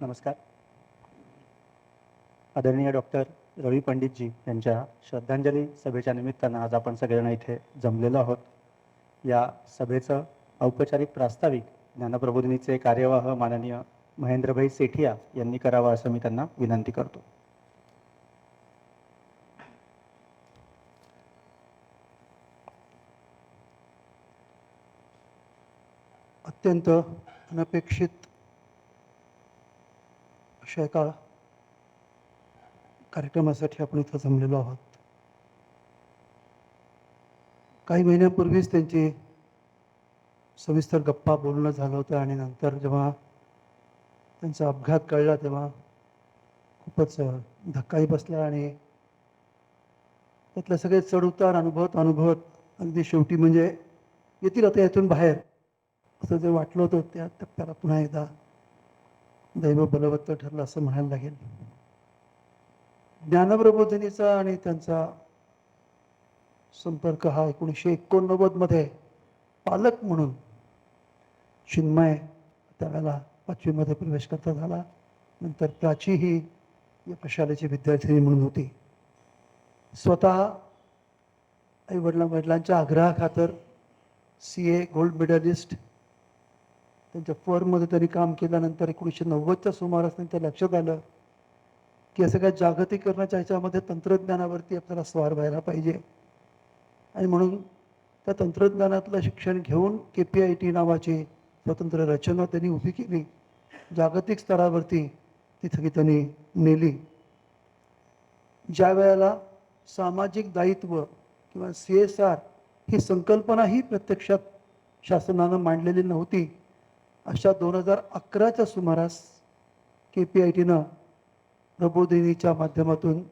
नमस्कार. आदरणीय डॉक्टर रवी पंडितजी यांच्या श्रद्धांजली सभेच्या निमित्तानं आज आपण सगळेजण इथे जमलेलो आहोत. या सभेचं औपचारिक प्रास्ताविक ज्ञानप्रबोधिनीचे कार्यवाह माननीय महेंद्रभाई सेठिया यांनी करावं असं मी त्यांना विनंती करतो. अत्यंत अनपेक्षित अशा एका कार्यक्रमासाठी आपण इथं जमलेलो आहोत. काही महिन्यापूर्वीच त्यांची सविस्तर गप्पा बोलणं झालं होतं आणि नंतर जेव्हा त्यांचा अपघात कळला तेव्हा खूपच धक्काही बसला आणि त्यातले सगळे चढउतार अनुभवत अगदी शेवटी म्हणजे येतील आता यातून बाहेर असं जे वाटलं होतं त्या टप्प्याला पुन्हा एकदा दैव बलवत्तर ठरलं असं म्हणायला लागेल. ज्ञानप्रबोधिनीचा आणि त्यांचा संपर्क हा 1989 मध्ये पालक म्हणून चिन्मय त्यावेळेला 5वी मध्ये प्रवेश करता झाला. नंतर प्राची ही या प्रशालेची विद्यार्थिनी म्हणून होती. स्वतः आई वडिलांच्या आग्रहाखातर CA गोल्ड मेडलिस्ट त्यांच्या फर्ममध्ये त्यांनी काम केल्यानंतर 1990च्या सुमारास त्यांच्या लक्षात आलं की या सगळ्या जागतिकीकरणाच्या ह्याच्यामध्ये तंत्रज्ञानावरती आपल्याला स्वार व्हायला पाहिजे आणि म्हणून त्या तंत्रज्ञानातलं शिक्षण घेऊन KPIT नावाची स्वतंत्र रचना त्यांनी उभी केली. जागतिक स्तरावरती ती सगळी त्यांनी नेली. ज्या वेळेला सामाजिक दायित्व किंवा CSR ही संकल्पनाही प्रत्यक्षात शासनानं मांडलेली नव्हती, अशा 2011च्या सुमारास KPITनं प्रबोधिनीच्या माध्यमातून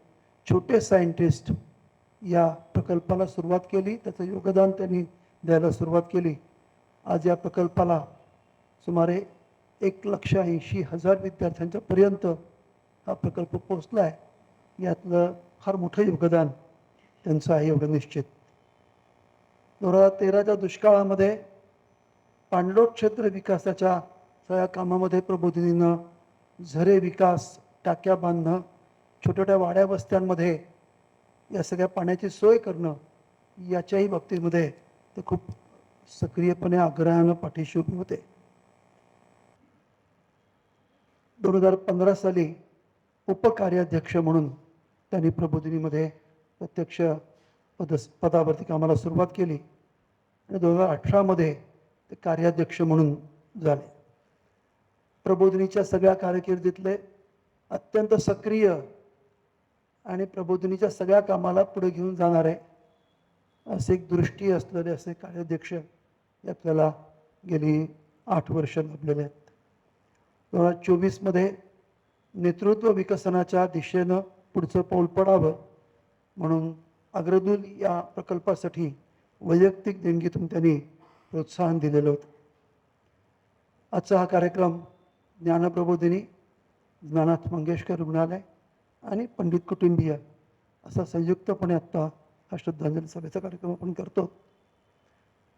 छोटे सायंटिस्ट या प्रकल्पाला सुरुवात केली. त्याचं योगदान त्यांनी द्यायला सुरुवात केली. आज या प्रकल्पाला सुमारे 1,80,000 विद्यार्थ्यांच्या पर्यंत हा प्रकल्प पोहोचला आहे. यातलं फार मोठं योगदान त्यांचं आहे एवढं निश्चित. 2013च्या दुष्काळामध्ये पाणलोट क्षेत्र विकासाच्या सगळ्या कामामध्ये प्रबोधिनीनं झरे विकास, टाक्या बांधणं, छोट्या छोट्या वाड्या वस्त्यांमध्ये या सगळ्या पाण्याची सोय करणं याच्याही बाबतीमध्ये ते खूप सक्रियपणे आग्रहानं पाठीशी उभे होते. 2015 साली उपकार्याध्यक्ष म्हणून त्यांनी प्रबोधिनीमध्ये प्रत्यक्ष पदावरती कामाला सुरुवात केली आणि 2018 मध्ये ते कार्याध्यक्ष म्हणून झाले. प्रबोधिनीच्या सगळ्या कारकिर्दीतले अत्यंत सक्रिय आणि प्रबोधिनीच्या सगळ्या कामाला पुढे घेऊन जाणारे असे एक दृष्टी असलेले असे कार्याध्यक्ष आपल्याला गेली 8 वर्ष लाभलेले आहेत. 2024 मध्ये नेतृत्व विकसनाच्या दिशेनं पुढचं पाऊल पडावं म्हणून अग्रदूत या प्रकल्पासाठी वैयक्तिक देणगीतून त्यांनी प्रोत्साहन दिलेलं होतं. आजचा हा कार्यक्रम ज्ञानप्रबोधिनी, ज्ञानाथ मंगेशकर रुग्णालय आणि पंडित कुटुंबीय असा संयुक्तपणे आत्ता हा श्रद्धांजली सभेचा कार्यक्रम आपण करतो.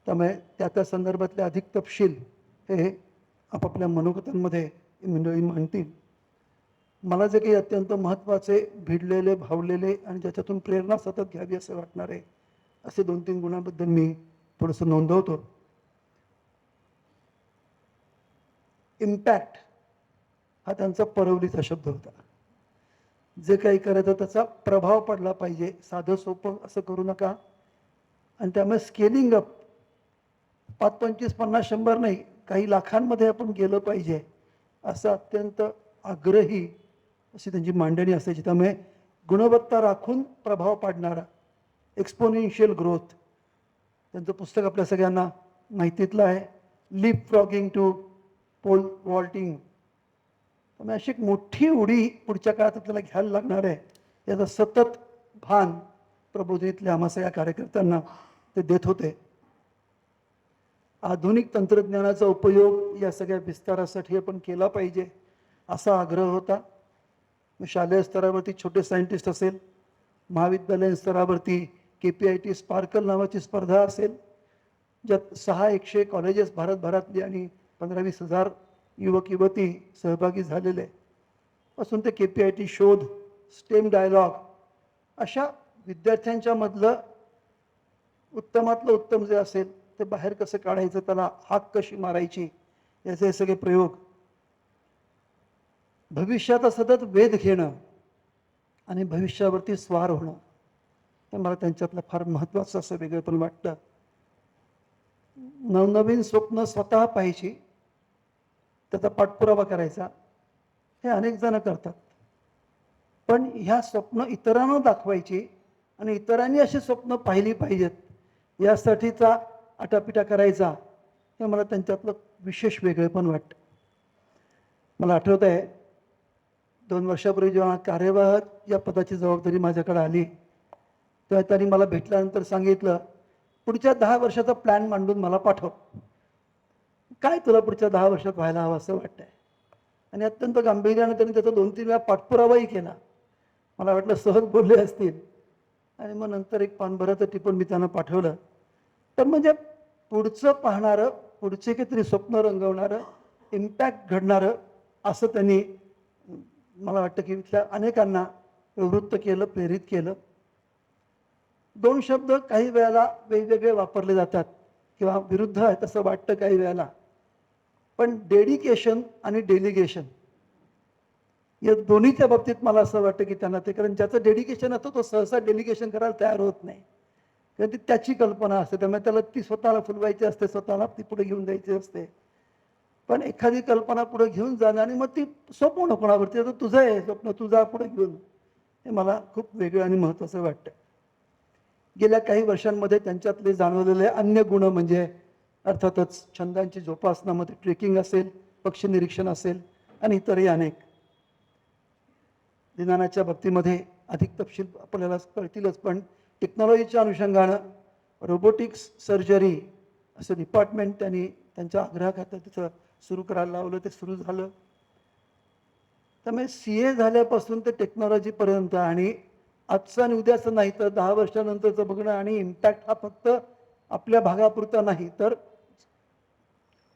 त्यामुळे त्या संदर्भातले अधिक तपशील हे आपापल्या मनोगतांमध्ये मंडळी मांडतील. मला जे काही अत्यंत महत्त्वाचे, भिडलेले, भावलेले आणि ज्याच्यातून प्रेरणा सतत घ्यावी असं वाटणारे असे 2-3 गुणांबद्दल मी थोडंसं नोंदवतो. इम्पॅक्ट हा त्यांचा परवलीचा शब्द होता. जे काही करायचं त्याचा प्रभाव पडला पाहिजे, साधं सोपं असं करू नका. आणि त्यामुळे स्केलिंग अप 5, 25, 50, 100 नाही, काही लाखांमध्ये आपण गेलं पाहिजे असं अत्यंत आग्रही अशी त्यांची मांडणी असायची. त्यामुळे गुणवत्ता राखून प्रभाव पाडणारा एक्सपोनेन्शियल ग्रोथ त्यांचं पुस्तक आपल्या सगळ्यांना माहितीतलं आहे, leap frogging to pole vaulting. त्यामुळे अशी एक मोठी उडी पुढच्या काळात आपल्याला घ्यायला लागणार आहे याचं सतत भान प्रबोधिनीतल्या आम्हा सगळ्या कार्यकर्त्यांना ते देत होते. आधुनिक तंत्रज्ञानाचा उपयोग या सगळ्या विस्तारासाठी आपण केला पाहिजे असा आग्रह होता. शालेय स्तरावरती छोटे सायंटिस्ट असेल, महाविद्यालयीन स्तरावरती KPIT स्पार्कल नावाची स्पर्धा असेल, ज्यात 600 कॉलेजेस भारतभरातली आणि 15-20 हजार युवक युवती सहभागी झालेले पासून ते KPIT शोध, स्टेम डायलॉग अशा विद्यार्थ्यांच्या मधलं उत्तमातलं उत्तम जे असेल ते बाहेर कसं काढायचं, त्याला हाक कशी मारायची, याचे सगळे प्रयोग, भविष्याचा सतत वेध घेणं आणि भविष्यावरती स्वार होणं, हे मला त्यांच्यातलं फार महत्त्वाचं असं वेगळं पण वाटतं. नवनवीन स्वप्न स्वतः पाहायची, त्याचा पाठपुरावा करायचा, हे अनेक जण करतात. पण ह्या स्वप्न इतरांना दाखवायची आणि इतरांनी अशी स्वप्न पाहिली पाहिजेत यासाठीचा आटापिटा करायचा, हे मला त्यांच्यातलं विशेष वेगळेपण वाटतं. मला आठवत आहे 2 वर्षापूर्वी जेव्हा कार्यवाह या पदाची जबाबदारी माझ्याकडे आली तेव्हा त्यांनी मला भेटल्यानंतर सांगितलं, पुढच्या 10 वर्षाचा प्लॅन मांडून मला पाठव. काय तुला पुढच्या 10 वर्षात व्हायला हवं असं वाटतंय. आणि अत्यंत गांभीर्याने त्यांनी त्याचा 2-3 वेळा पाठपुरावाही केला. मला वाटलं सहज बोलले असतील. आणि मग नंतर एक पानभराचं टिपून मी त्यांना पाठवलं. तर म्हणजे पुढचं पाहणारं, पुढचे काहीतरी स्वप्न रंगवणारं, इम्पॅक्ट घडणारं असं त्यांनी मला वाटतं की इथल्या अनेकांना प्रवृत्त केलं, प्रेरित केलं. 2 शब्द काही वेळेला वेगवेगळे वापरले जातात किंवा विरुद्ध आहेत असं वाटतं काही वेळेला. पण डेडिकेशन आणि डेलिगेशन या दोन्हीच्या बाबतीत मला असं वाटतं की त्यांना ते, कारण ज्याचं डेडिकेशन असतं तो सहसा डेलिगेशन करायला तयार होत नाही, कारण ती त्याची कल्पना असते, त्यामुळे त्याला ती स्वतःला फुलवायची असते, स्वतःला ती पुढे घेऊन जायची असते. पण एखादी कल्पना पुढे घेऊन जाणं आणि मग ती सोपवणं कोणावरती, आता तुझं आहे स्वप्न, तुझा पुढे घेऊन, हे मला खूप वेगळं आणि महत्त्वाचं वाटतं. गेल्या काही वर्षांमध्ये त्यांच्यातले जाणवलेले अन्य गुण म्हणजे अर्थातच छंदांची जोपासनामध्ये ट्रेकिंग असेल, पक्षी निरीक्षण असेल आणि इतरही अनेक. विज्ञानाच्या बाबतीमध्ये अधिक तपशील आपल्याला कळतीलच, पण टेक्नॉलॉजीच्या अनुषंगानं रोबोटिक्स सर्जरी असं डिपार्टमेंट त्यांनी त्यांच्या आग्रहाखातर तिथं सुरू करायला लावलं, ते सुरू झालं. त्यामुळे CA झाल्यापासून ते टेक्नॉलॉजीपर्यंत आणि आजचं आणि उद्याचं नाही तर 10 वर्षानंतरचं बघणं आणि इम्पॅक्ट हा फक्त आपल्या भागापुरता नाही तर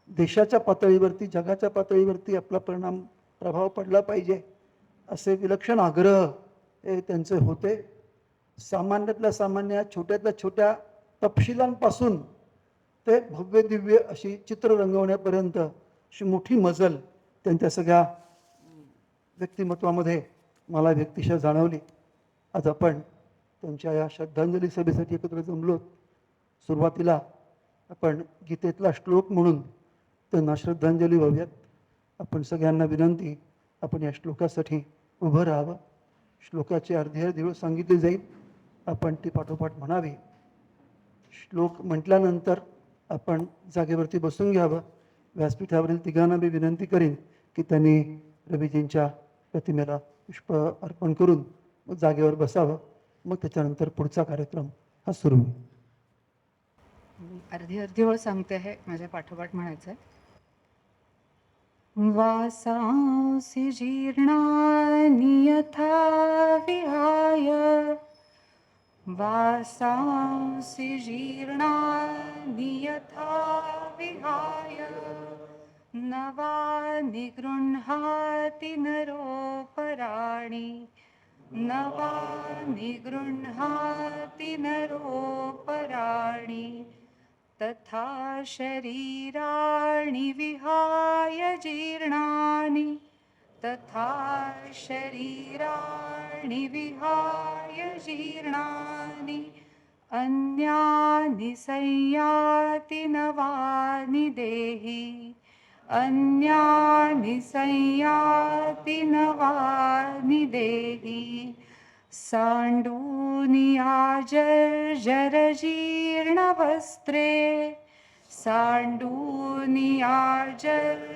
देशाच्या पातळीवरती, जगाच्या पातळीवरती आपला प्रभाव पडला पाहिजे असे विलक्षण आग्रह हे त्यांचे होते. सामान्यातल्या सामान्य, छोट्यातल्या छोट्या तपशिलांपासून ते भव्य दिव्य अशी चित्र रंगवण्यापर्यंत अशी मोठी मजल त्यांच्या सगळ्या व्यक्तिमत्वामध्ये मला व्यक्तिशः जाणवली. आज आपण त्यांच्या या श्रद्धांजली सभेसाठी एकत्र जमलो. सुरुवातीला आपण गीतेतला श्लोक म्हणून त्यांना श्रद्धांजली वाहूयात. आपण सगळ्यांना विनंती, आपण या श्लोकासाठी उभं राहावं. श्लोकाची अर्धी ओळ सांगितली जाईल, आपण ती पाठोपाठ म्हणावी. श्लोक म्हटल्यानंतर आपण जागेवरती बसून घ्यावं. व्यासपीठावरील तिघांना मी विनंती करीन की त्यांनी रवीजींच्या प्रतिमेला पुष्प अर्पण करून मग जागेवर बसावं. मग त्याच्यानंतर पुढचा कार्यक्रम हा सुरू होईल. अर्धी ओळ सांगते आहे, माझ्या पाठोपाठ म्हणायचं आहे. वासांसि जीर्णानि यथा विहाय, वासांसि जीर्णानि यथा विहाय, नवानि गृह्णाति नरोपराणि, नवानि गृह्णाति नरोपराणि, तथा शरीराणि विहाय जीर्णानि, तथा शरीराणि विहाय जीर्णानि, अन्यानि संयाति नवानि देहि, अन्यानि संयाति नवानि देहि, सांडूनि आजर्जरजीर्णवस्त्रे, सांडूनि आजर्जरजीर्णवस्त्रे,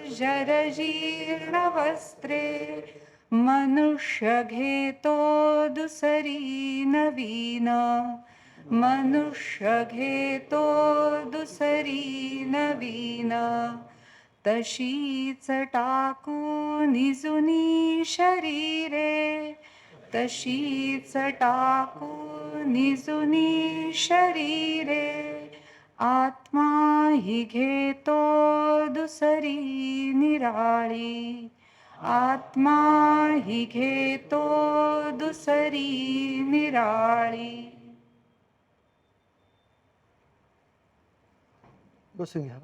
मनुष्य घेतो दुसरी नवीन, मनुष्य घेतो दुसरी नवीन, तशीच टाकूनि जुनी शरीरे, तशीच टाकूनि जुनी शरीरे, आत्मा ही घेतो दुसरी निराळी, आत्मा ही घेतो दुसरी निराळी. बसून घ्या.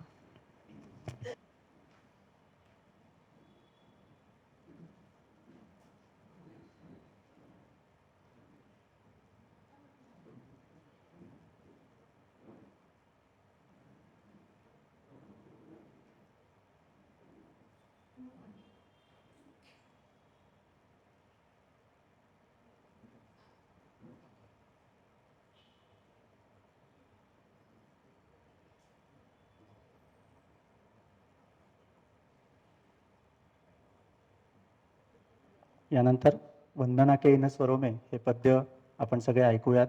यानंतर वंदना के इन स्वरोमे हे पद्य आपण सगळे ऐकूयात.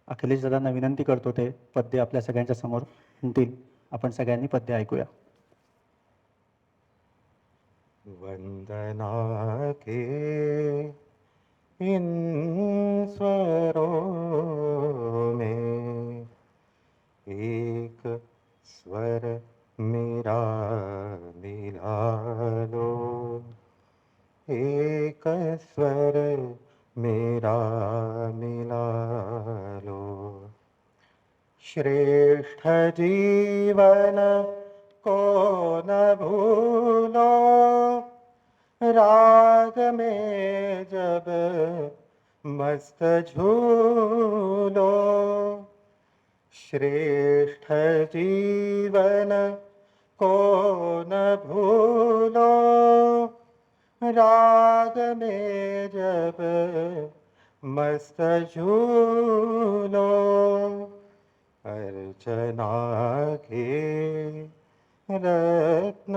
अखिलेश दादांना विनंती करतो ते पद्य आपल्या सगळ्यांच्या समोर म्हणतील. आपण सगळ्यांनी पद्य ऐकूया. वंदना के इन स्वरों में एक स्वर मेरा मिला लो, एक स्वर मेरा मिला लो. श्रेष्ठ जीवन को न भूलो, राग में जब मस्त झूलो. श्रेष्ठ जीवन को न भूलो, राग में जब मस्त झूलो. अर्चना के रत्न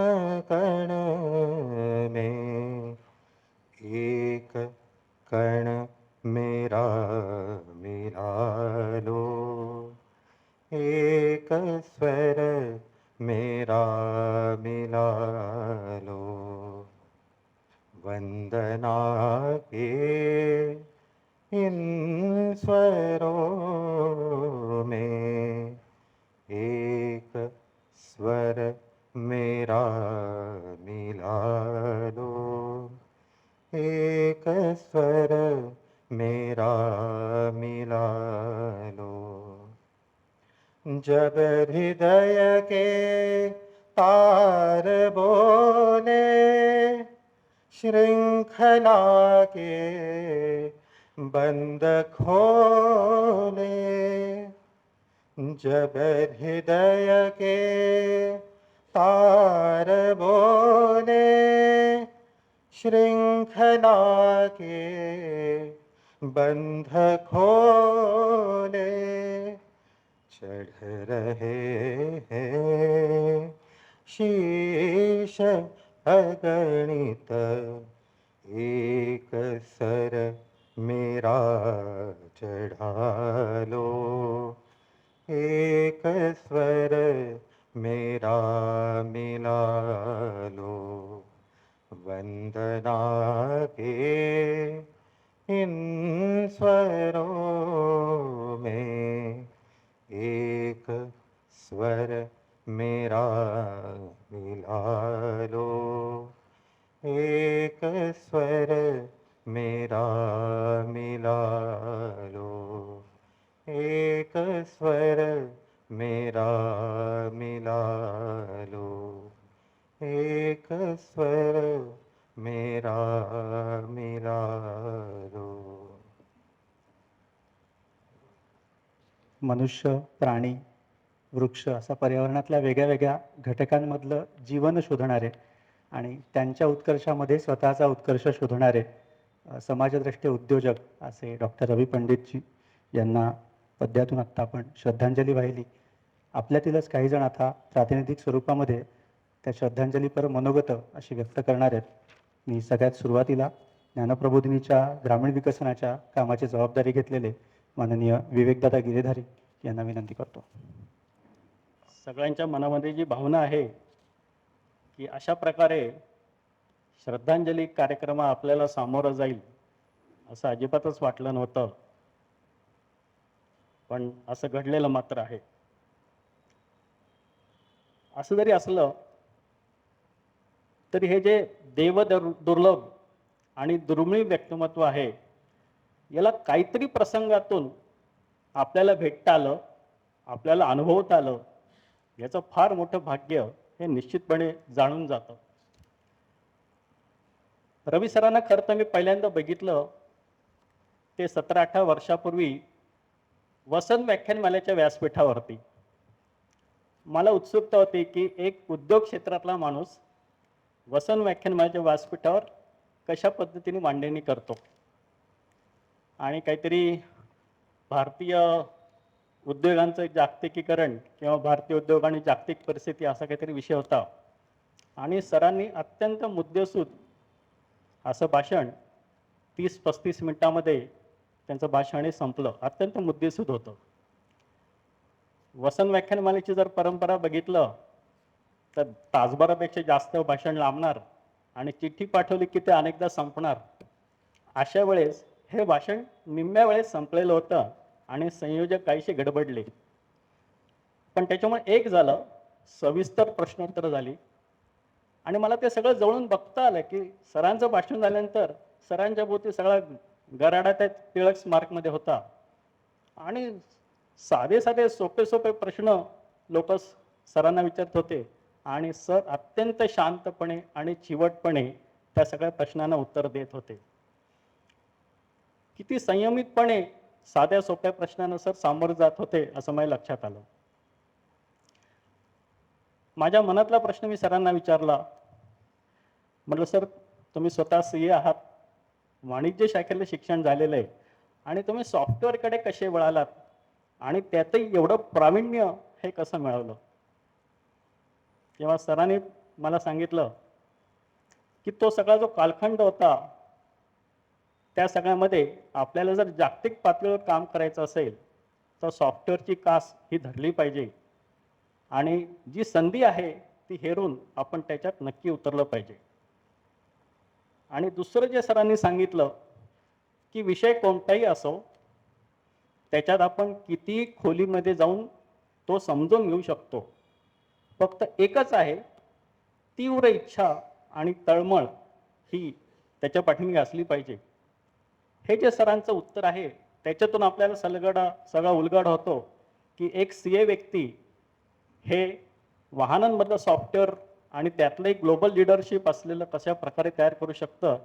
कण में एक कण मेरा मिला लो, एक स्वर मेरा मिला लो. वंदना के इन स्वरों में एक स्वर मेरा मिला लो, एक स्वर मेरा मिला लो. जब हृदय के तार बोले, श्रृंखला के बंद खोले. जब हृदय के तार बोले, श्रृंखला के बंध खोले. चढ़ रहे हैं शीश अगणित, एक सर मेरा चढ़ा लो, एक स्वर मेरा मिला लो. वंदना के इन स्वरों में एक स्वर मेरा मिला लो, एक स्वर मेरा मिला लो, एक स्वर मेरा मिला लो, एक स्वर मेरा मिला लो. मनुष्य, प्राणी, वृक्ष असा पर्यावरणातल्या वेगळ्या वेगळ्या घटकांमधलं जीवन शोधणारे आणि त्यांच्या उत्कर्षामध्ये स्वतःचा उत्कर्ष शोधणारे समाजद्रष्टे उद्योजक असे डॉक्टर रवी पंडितजी यांना पद्यातून आत्ता आपण श्रद्धांजली वाहिली. आपल्यातीलच काही जण आता प्रातिनिधिक स्वरूपामध्ये त्या श्रद्धांजलीपर मनोगत अशी व्यक्त करणार आहेत. मी सगळ्यात सुरुवातीला ज्ञानप्रबोधिनीच्या ग्रामीण विकसनाच्या कामाची जबाबदारी घेतलेले माननीय विवेकदादा गिरेधारी यांना विनंती करतो. सगळ्यांच्या मनामध्ये जी भावना आहे की अशा प्रकारे श्रद्धांजली कार्यक्रम आपल्याला सामोरं जाईल असं अजिबातच वाटलं नव्हतं, पण असं घडलेलं मात्र आहे. असं जरी असलं तरी हे जे दुर्लभ आणि दुर्मिळ व्यक्तिमत्व आहे, याला काहीतरी प्रसंगातून आपल्याला भेटता आलं, आपल्याला अनुभवता आलं, याचं फार मोठं भाग्य हे निश्चितपणे जाणून जातं. रवी सरांना खरं तर मी पहिल्यांदा बघितलं ते 17-18 वर्षापूर्वी वसंत व्याख्यानमालेच्या व्यासपीठावरती. मला उत्सुकता होती की एक उद्योग क्षेत्रातला माणूस वसंत व्याख्यानमालेच्या व्यासपीठावर कशा पद्धतीने मांडणी करतो, आणि काहीतरी भारतीय उद्योगांचं जागतिकीकरण किंवा भारतीय उद्योग आणि जागतिक परिस्थिती असा काहीतरी विषय होता. आणि सरांनी अत्यंत मुद्देसूद असं भाषण 30-35 मिनिटामध्ये त्यांचं भाषण हे संपलं. अत्यंत मुद्देसूद होतं. वसंत व्याख्यानमालेची जर परंपरा बघितलं तर तासभरापेक्षा जास्त भाषण लांबणार आणि चिठ्ठी पाठवली की ते अनेकदा संपणार. अशा वेळेस हे भाषण निम्म्या वेळेस संपलेलं होतं आणि संयोजक काहीसे गडबडले. पण त्याच्यामुळे एक झालं, सविस्तर प्रश्नोत्तर झाली आणि मला ते सगळं जवळून बघता आलं की सरांचं भाषण झाल्यानंतर सरांच्या भोवती सगळा गराडा त्या टिळक स्मारकमध्ये होता आणि साधे साधे सोपे सोपे प्रश्न लोक सरांना विचारत होते आणि सर अत्यंत शांतपणे आणि चिवटपणे त्या सगळ्या प्रश्नांना उत्तर देत होते. किती संयमितपणे साध्या सोप्या प्रश्नांना सर सामोरे जात होते असं मला लक्षात आलं. माझ्या मनातला प्रश्न मी सरांना विचारला. म्हटलं सर, तुम्ही स्वतः CA आहात, वाणिज्य शाखेला शिक्षण झालेलं आहे आणि तुम्ही सॉफ्टवेअरकडे कसे वळालात आणि त्यातही एवढं प्रावीण्य हे कसं मिळवलं? तेव्हा सरांनी मला सांगितलं की तो सगळा जो कालखंड होता त्या सगळ्यामध्ये आपल्याला जर जागतिक पातळीवर काम करायचं असेल तर सॉफ्टवेअरची कास ही धरली पाहिजे आणि जी संधी आहे ती हेरून आपण त्याच्यात नक्की उतरलं पाहिजे. आणि दुसरं जे सरांनी सांगितलं की विषय कोणताही असो त्याच्यात आपण किती खोलीमध्ये जाऊन तो समजून घेऊ शकतो. फक्त एकच आहे, तीव्र इच्छा आणि तळमळ ही त्याच्या पाठीमागे असली पाहिजे. हे जे सरांचं उत्तर आहे त्याच्यातून आपल्याला सगळा उलगडा होतो की एक CA व्यक्ती हे वाहनांमधलं सॉफ्टवेअर आणि त्यातलं एक ग्लोबल लिडरशिप असलेलं कशा प्रकारे तयार करू शकतं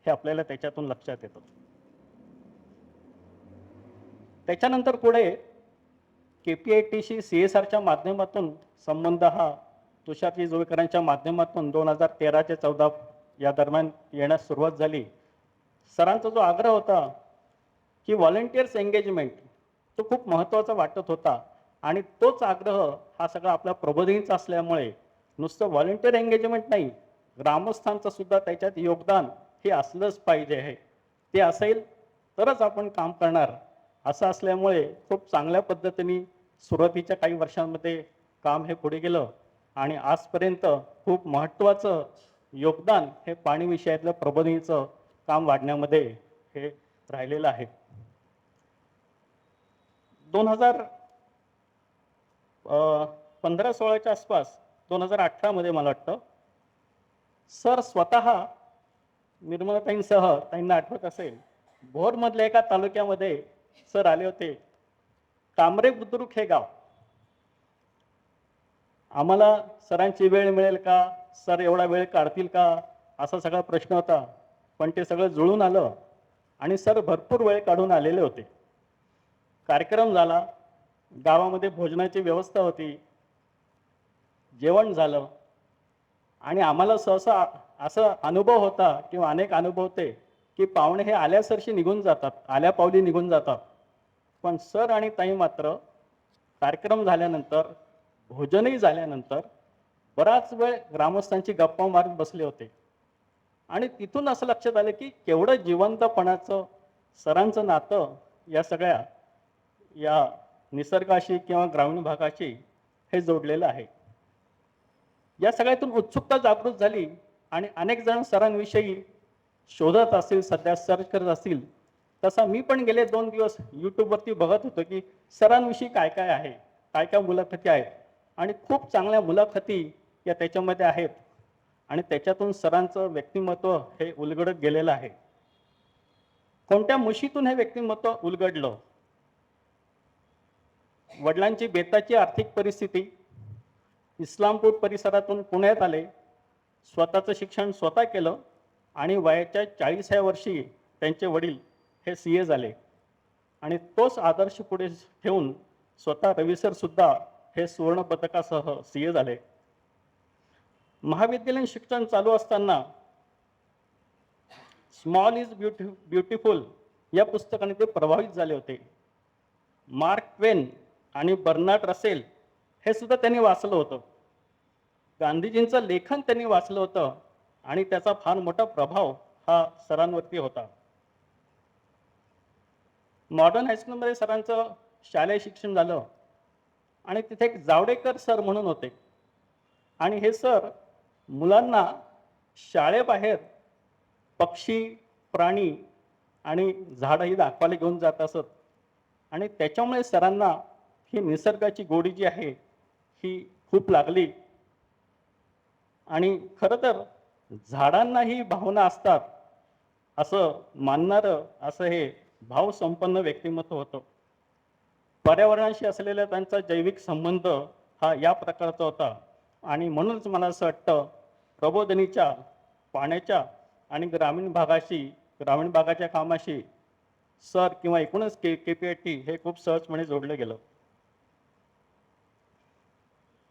हे आपल्याला त्याच्यातून लक्षात येतं. त्याच्यानंतर पुढे KPITशी CSRच्या माध्यमातून संबंध हा तुषारजी जोळकरांच्या माध्यमातून 2013 ते 14 या दरम्यान येण्यास सुरुवात झाली. सरांचा जो आग्रह होता की व्हॉलंटियर्स एंगेजमेंट तो खूप महत्त्वाचा वाटत होता आणि तोच आग्रह हा सगळा आपला प्रबोधिनीचा असल्यामुळे नुसतं व्हॉलंटियर एंगेजमेंट नाही, ग्रामस्थांचं सुद्धा त्याच्यात योगदान हे असलंच पाहिजे आहे. ते असेल तरच आपण काम करणार असं असल्यामुळे खूप चांगल्या पद्धतीने सुरुवातीच्या काही वर्षांमध्ये काम हे पुढे गेलं आणि आजपर्यंत खूप महत्त्वाचं योगदान हे पाणी विषयातलं प्रबोधिनीचं काम वाढण्यामध्ये हे राहिलेलं आहे. 2015-16च्या आसपास 2018 मध्ये मला वाटतं सर स्वतः निर्मलाताईंसह, ताईंना आठवत असेल, भोरमधल्या एका तालुक्यामध्ये सर आले होते. कामरे बुद्रुक हे गाव. आम्हाला सरांची वेळ मिळेल का, सर एवढा वेळ काढतील का असा सगळा प्रश्न होता. पण ते सगळं जुळून आलं आणि सर भरपूर वेळ काढून आलेले होते. कार्यक्रम झाला, गावामध्ये भोजनाची व्यवस्था होती, जेवण झालं आणि आम्हाला सहसा असा अनुभव होता किंवा अनेक अनुभव होते की पाहुणे हे आल्यासरशी निघून जातात, आल्या पावली निघून जातात. पण सर आणि ताई मात्र कार्यक्रम झाल्यानंतर, भोजनही झाल्यानंतर बराच वेळ ग्रामस्थांची गप्पा मारत बसले होते आणि तिथून असं लक्षात आलं की केवढं जिवंतपणाचं सरांचं नातं या सगळ्या या निसर्गाशी किंवा ग्रामीण भागाशी हे जोडलेलं आहे. या सगळ्यातून उत्सुकता जागृत झाली आणि अनेक जण सरांविषयी शोधत असतील, सध्या सर्च करत असतील. तसा मी पण गेले 2 दिवस यूट्यूबवरती बघत होतो की सरांविषयी काय काय आहे, काय काय मुलाखती आहेत आणि खूप चांगल्या मुलाखती या त्याच्यामध्ये आहेत आणि त्याच्यातून सरांचं व्यक्तिमत्व हे उलगडत गेलेलं आहे. कोणत्या मुशीतून हे व्यक्तिमत्व उलगडलं? वडिलांची बेताची आर्थिक परिस्थिती, इस्लामपूर परिसरातून पुण्यात आले, स्वतःचं शिक्षण स्वतः केलं आणि वयाच्या 40व्या वर्षी त्यांचे वडील हे CA झाले आणि तोच आदर्श पुढे ठेवून स्वतः रविसर सुद्धा हे सुवर्ण पदकासह CA झाले. महाविद्यालयीन शिक्षण चालू असताना स्मॉल इज ब्युटिफुल या पुस्तकाने ते प्रभावित झाले होते. मार्क ट्वेन आणि बर्नार्ड रसेल हे सुद्धा त्यांनी वाचलं होतं. गांधीजींचं लेखन त्यांनी वाचलं होतं आणि त्याचा फार मोठा प्रभाव हा सरांवरती होता. मॉडर्न हायस्कूलमध्ये सरांचं शालेय शिक्षण झालं आणि तिथे एक जावडेकर सर म्हणून होते आणि हे सर मुलांना शाळेबाहेर पक्षी, प्राणी आणि झाडंही दाखवायला घेऊन जात असत आणि त्याच्यामुळे सरांना ही निसर्गाची गोडी जी आहे ही खूप लागली. आणि खरं तर झाडांनाही भावना असतात असं मानणारं असं हे भावसंपन्न व्यक्तिमत्व होतं. पर्यावरणाशी असलेला त्यांचा जैविक संबंध हा या प्रकारचा होता आणि म्हणूनच मला असं वाटतं प्रबोधिनीच्या पाण्याच्या आणि ग्रामीण भागाच्या कामाशी सर किंवा एकूणच KPIT हे खूप सहजपणे जोडलं गेलं.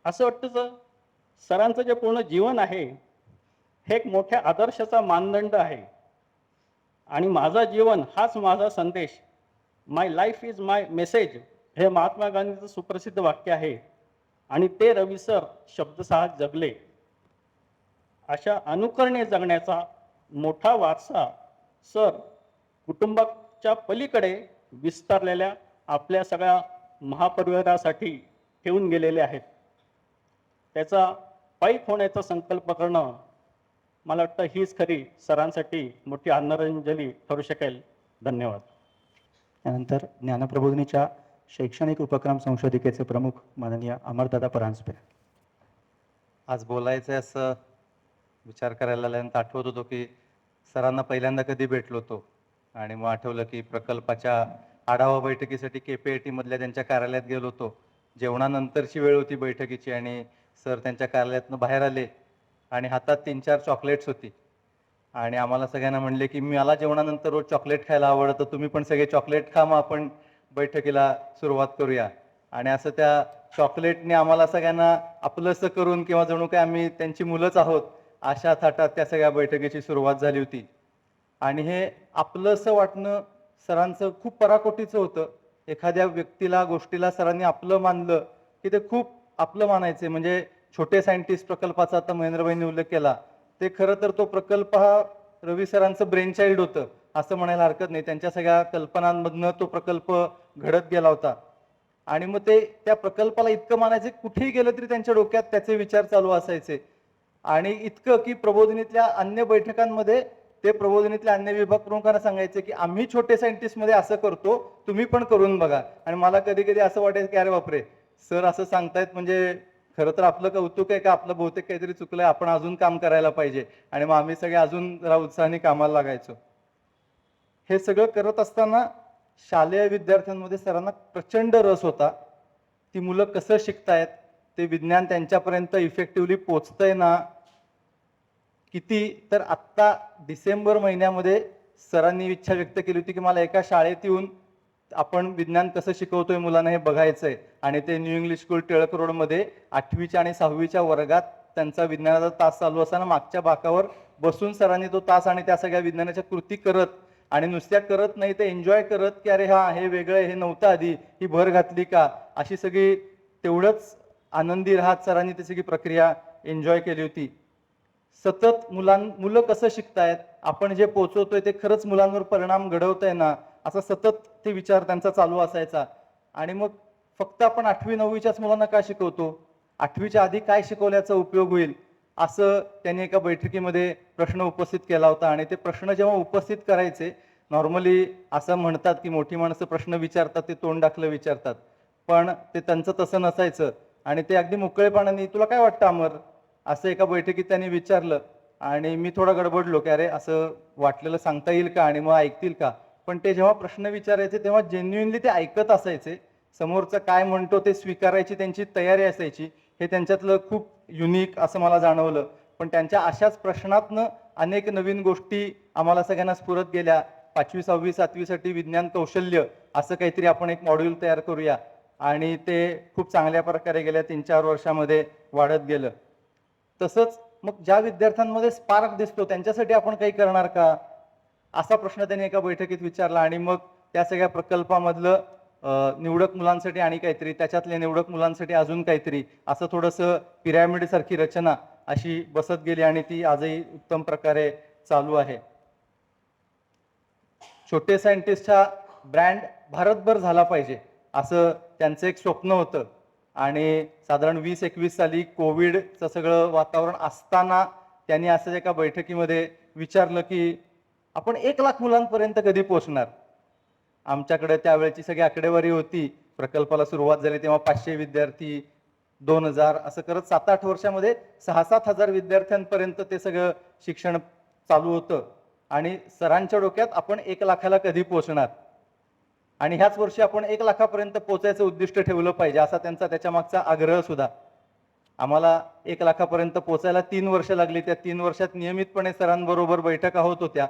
असं वाटतं सरांचं जे पूर्ण जीवन आहे हे एक मोठ्या आदर्शाचा मानदंड आहे आणि माझं जीवन हाच माझा संदेश, माय लाईफ इज माय मेसेज हे महात्मा गांधींचं सुप्रसिद्ध वाक्य आहे आणि ते रवी सर शब्दशः जगले. अशा अनुकरणे जगण्याचा मोठा वारसा सर कुटुंबाच्या पलीकडे विस्तारलेल्या आपल्या सगळ्या महापरिवारासाठी ठेवून गेलेले आहेत. त्याचा पाईक होण्याचा संकल्प करणं मला वाटतं हीच खरी सरांसाठी मोठी आदरांजली ठरू शकेल. धन्यवाद. त्यानंतर ज्ञानप्रबोधिनीच्या शैक्षणिक उपक्रम संशोधिकेचे प्रमुख माननीय अमरदादा परांजपे. आज बोलायचं आहे असं विचार करायला आल्यानंतर आठवत होतो की सरांना पहिल्यांदा कधी भेटलो होतो आणि मग आठवलं की प्रकल्पाच्या आढावा बैठकीसाठी KPIT मधल्या त्यांच्या कार्यालयात गेलो होतो. जेवणानंतरची वेळ होती बैठकीची आणि सर त्यांच्या कार्यालयातनं बाहेर आले आणि हातात 3-4 चॉकलेट्स होती आणि आम्हाला सगळ्यांना म्हणले की मला जेवणानंतर रोज चॉकलेट खायला आवडतं, तुम्ही पण सगळे चॉकलेट खा, मग आपण बैठकीला सुरुवात करूया. आणि असं त्या चॉकलेटने आम्हाला सगळ्यांना आपलंसं करून किंवा जणू काय आम्ही त्यांची मुलंच आहोत अशा थाटात त्या सगळ्या बैठकीची सुरुवात झाली होती. आणि हे आपलंसं वाटणं सरांचं खूप पराकोटीचं होतं. एखाद्या व्यक्तीला गोष्टीला सरांनी आपलं मानलं की ते खूप आपलं मानायचे. म्हणजे छोटे सायंटिस्ट प्रकल्पाचा आता महेंद्रभाईंनी उल्लेख केला, ते खरं तर तो प्रकल्प हा रवी सरांचं ब्रेन चाइल्ड होतं असं म्हणायला हरकत नाही. त्यांच्या सगळ्या कल्पनांमधनं तो प्रकल्प घडत गेला होता आणि मग ते त्या प्रकल्पाला इतकं मानायचे, कुठेही गेलं तरी त्यांच्या डोक्यात त्याचे विचार चालू असायचे. आणि इतकं की प्रबोधिनीतल्या अन्य बैठकांमध्ये ते प्रबोधिनीतल्या अन्य विभाग प्रमुखांना सांगायचे की आम्ही छोटे सायंटिस्टमध्ये असं करतो, तुम्ही पण करून बघा. आणि मला कधी कधी असं वाटायचं की अरे बापरे, सर असं सांगतायत म्हणजे खरं तर आपलं कौतुक आहे का, आपलं बहुतेक काहीतरी चुकलंय, आपण अजून काम करायला पाहिजे. आणि मग आम्ही सगळे अजून जरा उत्साहाने कामाला लागायचो. हे सगळं करत असताना शालेय विद्यार्थ्यांमध्ये सरांना प्रचंड रस होता. ती मुलं कसं शिकतायत, ते विज्ञान त्यांच्यापर्यंत इफेक्टिव्हली पोचतंय ना किती. तर आत्ता डिसेंबर महिन्यामध्ये सरांनी इच्छा व्यक्त केली होती की मला एका शाळेत येऊन आपण विज्ञान कसं शिकवतोय मुलांना हे बघायचंय. आणि ते न्यू इंग्लिश स्कूल टिळक रोडमध्ये 8वीच्या आणि 6वीच्या वर्गात त्यांचा विज्ञानाचा तास चालू असताना मागच्या बाकावर बसून सरांनी तो तास आणि त्या सगळ्या विज्ञानाच्या कृती करत, आणि नुसत्या करत नाही ते एन्जॉय करत की अरे हा हे वेगळं, हे नव्हतं आधी, ही भर घातली का, अशी सगळी तेवढंच आनंदी राहत सरांनी ती सगळी प्रक्रिया एन्जॉय केली होती. सतत मुलं कसं शिकतायत, आपण जे पोचवतोय ते खरंच मुलांवर परिणाम घडवतंय ना, असा सतत ते विचार त्यांचा चालू असायचा. आणि मग फक्त आपण 8वी 9वीच्याच मुलांना का शिकवतो, 8वीच्या आधी काय शिकवल्याचा उपयोग होईल, असं त्यांनी एका बैठकीमध्ये प्रश्न उपस्थित केला होता. आणि ते प्रश्न जेव्हा उपस्थित करायचे, नॉर्मली असं म्हणतात की मोठी माणसं प्रश्न विचारतात ते तोंड दाखलं विचारतात, पण ते त्यांचं तसं नसायचं. आणि ते अगदी मोकळेपणाने, तुला काय वाटतं अमर, असं एका बैठकीत त्यांनी विचारलं. आणि मी थोडा गडबडलो की अरे असं वाटलेलं सांगता येईल का आणि मग ऐकतील का. पण ते जेव्हा प्रश्न विचारायचे तेव्हा जेन्युइनली ते ऐकत असायचे. समोरचं काय म्हणतो ते स्वीकारायची त्यांची तयारी असायची. हे त्यांच्यातलं खूप युनिक असं मला जाणवलं. पण त्यांच्या अशाच प्रश्नातनं अनेक नवीन गोष्टी आम्हाला सगळ्यांना स्फुरत गेल्या. 5वी 6वी 7वी साठी विज्ञान कौशल्य असं काहीतरी आपण एक मॉड्यूल तयार करूया, आणि ते खूप चांगल्या प्रकारे गेल्या 3-4 वर्षामध्ये वाढत गेलं. तसंच मग ज्या विद्यार्थ्यांमध्ये स्पार्क दिसतो त्यांच्यासाठी आपण काही करणार का, असा प्रश्न त्यांनी एका बैठकीत विचारला. आणि मग त्या सगळ्या प्रकल्पामधलं निवडक मुलांसाठी आणि काहीतरी, त्याच्यातल्या निवडक मुलांसाठी अजून काहीतरी, असं थोडंसं पिरॅमिड सारखी रचना अशी बसत गेली आणि ती आजही उत्तम प्रकारे चालू आहे. छोटे सायंटिस्टचा ब्रँड भारतभर झाला पाहिजे असं त्यांचं एक स्वप्न होतं. आणि साधारण 20-21 साली कोविडचं सगळं वातावरण असताना त्यांनी असं एका बैठकीमध्ये विचारलं की आपण 1 लाख मुलांपर्यंत कधी पोहोचणार. आमच्याकडे त्यावेळेची सगळी आकडेवारी होती. प्रकल्पाला सुरुवात झाली तेव्हा 500 विद्यार्थी, 2000 असं करत 7-8 वर्षामध्ये 6-7 हजार विद्यार्थ्यांपर्यंत ते सगळं शिक्षण चालू होतं. आणि सरांच्या डोक्यात आपण 1 लाखाला कधी पोहोचणार आणि ह्याच वर्षी आपण 1 लाखापर्यंत पोहोचायचं उद्दिष्ट ठेवलं पाहिजे, असा त्यांचा त्याच्या मागचा आग्रह सुद्धा. आम्हाला 1 लाखापर्यंत पोहोचायला 3 वर्ष लागली. त्या 3 वर्षात नियमितपणे सरांबरोबर बैठका होत होत्या.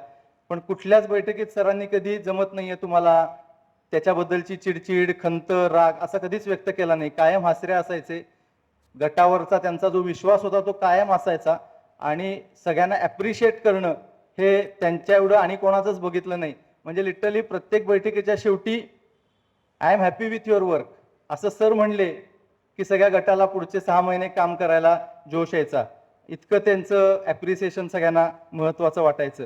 पण कुठल्याच बैठकीत सरांनी कधी जमत नाहीये तुम्हाला, त्याच्याबद्दलची चिडचिड, खंत, राग असा कधीच व्यक्त केला नाही. कायम हसरे असायचे. गटावरचा त्यांचा जो विश्वास होता तो कायम असायचा. आणि सगळ्यांना ॲप्रिशिएट करणं हे त्यांच्या एवढं आणि कोणाचंच बघितलं नाही. म्हणजे लिटरली प्रत्येक बैठकीच्या शेवटी I am happy with your work असं सर म्हणले की सगळ्या गटाला पुढचे 6 महिने काम करायला जोश यायचा. इतकं त्यांचं ॲप्रिसिएशन सगळ्यांना महत्त्वाचं वाटायचं.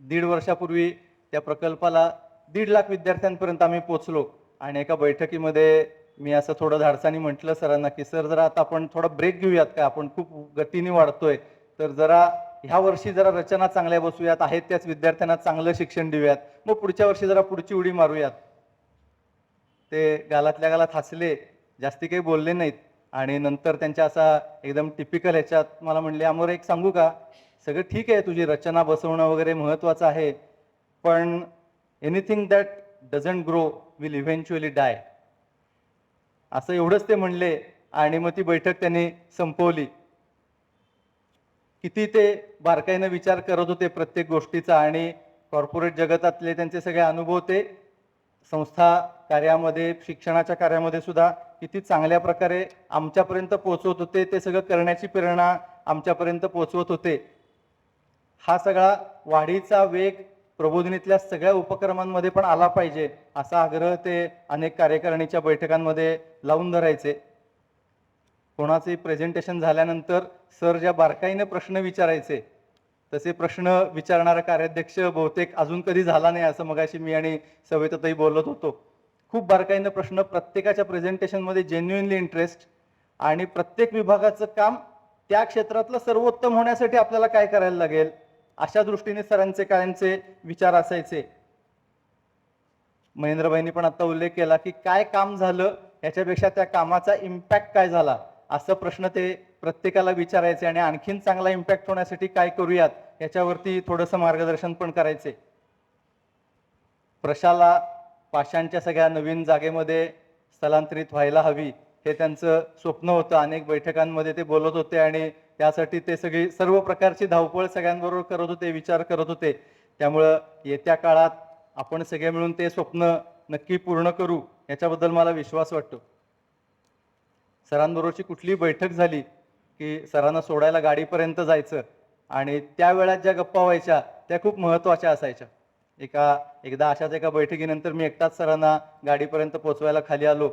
1.5 वर्षापूर्वी त्या प्रकल्पाला 1.5 लाख विद्यार्थ्यांपर्यंत आम्ही पोहोचलो. आणि एका बैठकीमध्ये मी असं थोडं धाडसानी म्हटलं सरांना की सर जरा आता आपण थोडा ब्रेक घेऊयात का, आपण खूप गतीने वाढतोय, तर जरा ह्या वर्षी जरा रचना चांगल्या बसूयात, आहेत त्याच विद्यार्थ्यांना चांगलं शिक्षण देऊयात, मग पुढच्या वर्षी जरा पुढची उडी मारूयात. ते गालातल्या गालात हसले, जास्ती काही बोलले नाहीत. आणि नंतर त्यांच्या असा एकदम टिपिकल ह्याच्यात मला म्हणले, अमोर एक सांगू का, सगळं ठीक आहे, तुझी रचना बसवणं वगैरे महत्वाचं आहे, पण anything that doesn't grow will eventually die, असं एवढंच ते म्हणले. आणि मग ती बैठक त्यांनी संपवली. किती ते बारकाईनं विचार करत होते प्रत्येक गोष्टीचा. आणि कॉर्पोरेट जगतातले त्यांचे सगळे अनुभव ते संस्था कार्यामध्ये, शिक्षणाच्या कार्यामध्ये सुद्धा किती चांगल्या प्रकारे आमच्यापर्यंत पोहोचवत होते. ते सगळं करण्याची प्रेरणा आमच्यापर्यंत पोहोचवत होते. हा सगळा वाढीचा वेग प्रबोधिनीतल्या सगळ्या उपक्रमांमध्ये पण आला पाहिजे असा आग्रह ते अनेक कार्यकारिणीच्या बैठकांमध्ये लावून धरायचे. कोणाचे प्रेझेंटेशन झाल्यानंतर सर ज्या बारकाईने प्रश्न विचारायचे तसे प्रश्न विचारणारा कार्याध्यक्ष बहुतेक अजून कधी झाला नाही, असं मगाशी मी आणि सविताताई बोलत होतो. खूप बारकाईने प्रश्न, प्रत्येकाच्या प्रेझेंटेशनमध्ये जेन्युइनली इंटरेस्ट, आणि प्रत्येक विभागाचं काम त्या क्षेत्रातलं सर्वोत्तम होण्यासाठी आपल्याला काय करायला लागेल अशा दृष्टीने सरांचे कायमचे विचार असायचे. महेंद्रबाईंनी पण आता उल्लेख केला की काय काम झालं याच्यापेक्षा त्या कामाचा इम्पॅक्ट काय झाला, असं प्रश्न ते प्रत्येकाला विचारायचे. आणि आणखीन चांगला इम्पॅक्ट होण्यासाठी काय करूयात याच्यावरती थोडंसं मार्गदर्शन पण करायचे. प्रशाला पाषाणच्या सगळ्या नवीन जागेमध्ये स्थलांतरित व्हायला हवी हे त्यांचं स्वप्न होतं. अनेक बैठकांमध्ये ते बोलत होते आणि त्यासाठी ते सर्व प्रकारची धावपळ सगळ्यांबरोबर करत होते, विचार करत होते. त्यामुळं येत्या काळात आपण सगळे मिळून ते स्वप्न नक्की पूर्ण करू याच्याबद्दल मला विश्वास वाटतो. सरांबरोबरची कुठलीही बैठक झाली की सरांना सोडायला गाडीपर्यंत जायचं, आणि त्या वेळात ज्या गप्पा व्हायच्या त्या खूप महत्त्वाच्या असायच्या. एकदा अशाच एका बैठकीनंतर मी एकटाच सरांना गाडीपर्यंत पोहोचवायला खाली आलो,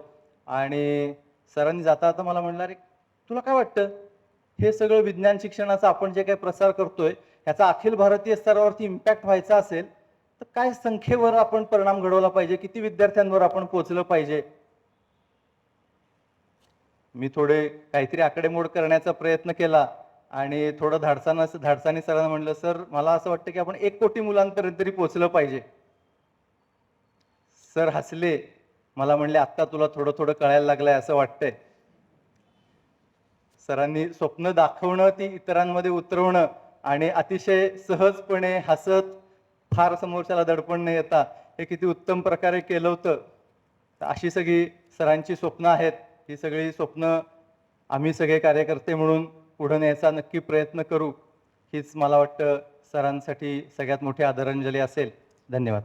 आणि सरांनी जाता जाता मला म्हणलं, अरे तुला काय वाटतं, हे सगळं विज्ञान शिक्षणाचा आपण जे काही प्रसार करतोय ह्याचा अखिल भारतीय स्तरावरती इम्पॅक्ट व्हायचा असेल तर काय संख्येवर आपण परिणाम घडवला पाहिजे, किती विद्यार्थ्यांवर आपण पोहोचलं पाहिजे. मी थोडे काहीतरी आकडेमोड करण्याचा प्रयत्न केला आणि थोडं धाडसानी सरांना म्हणलं, सर मला असं वाटतं की आपण 1 कोटी मुलांपर्यंत तरी पोहोचलं पाहिजे. सर हसले, मला म्हणले, आत्ता तुला थोडं थोडं कळायला लागलंय असं वाटतंय. सरांनी स्वप्न दाखवणं, ती इतरांमध्ये उतरवणं आणि अतिशय सहजपणे हसत, फार समोरच्याला दडपण न येता हे किती उत्तम प्रकारे केलं होतं. तर अशी सगळी सरांची स्वप्न आहेत. ही सगळी स्वप्न आम्ही सगळे कार्यकर्ते म्हणून पुढे न्यायचा नक्की प्रयत्न करू. हीच मला वाटतं सरांसाठी सगळ्यात मोठी आदरांजली असेल. धन्यवाद.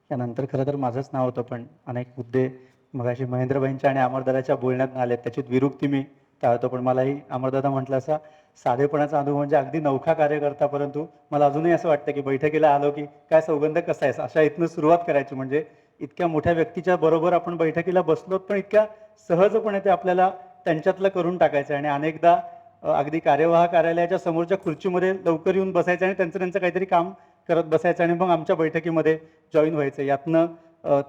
यानंतर खरं तर माझंच नाव होतं, पण अनेक मुद्दे मगाशी महेंद्रबाईंच्या आणि अमरदादाच्या बोलण्यात आले, त्याची विरुक्ती मी टाळतो. पण मलाही अमरदादा म्हटलं असा साधेपणाचा अनुभव म्हणजे अगदी नवखा कार्यकर्ता, परंतु मला अजूनही असं वाटतं की बैठकीला आलो की काय सौगंध कसा आहे, अशा इथनं सुरुवात करायची. म्हणजे इतक्या मोठ्या व्यक्तीच्या बरोबर आपण बैठकीला बसलो, पण इतक्या सहजपणे ते आपल्याला त्यांच्यातलं करून टाकायचं. आणि अनेकदा अगदी कार्यवाह कार्यालयाच्या समोरच्या खुर्चीमध्ये लवकर येऊन बसायचं आणि त्यांचं काहीतरी काम करत बसायचं आणि मग आमच्या बैठकीमध्ये जॉईन व्हायचं. यातनं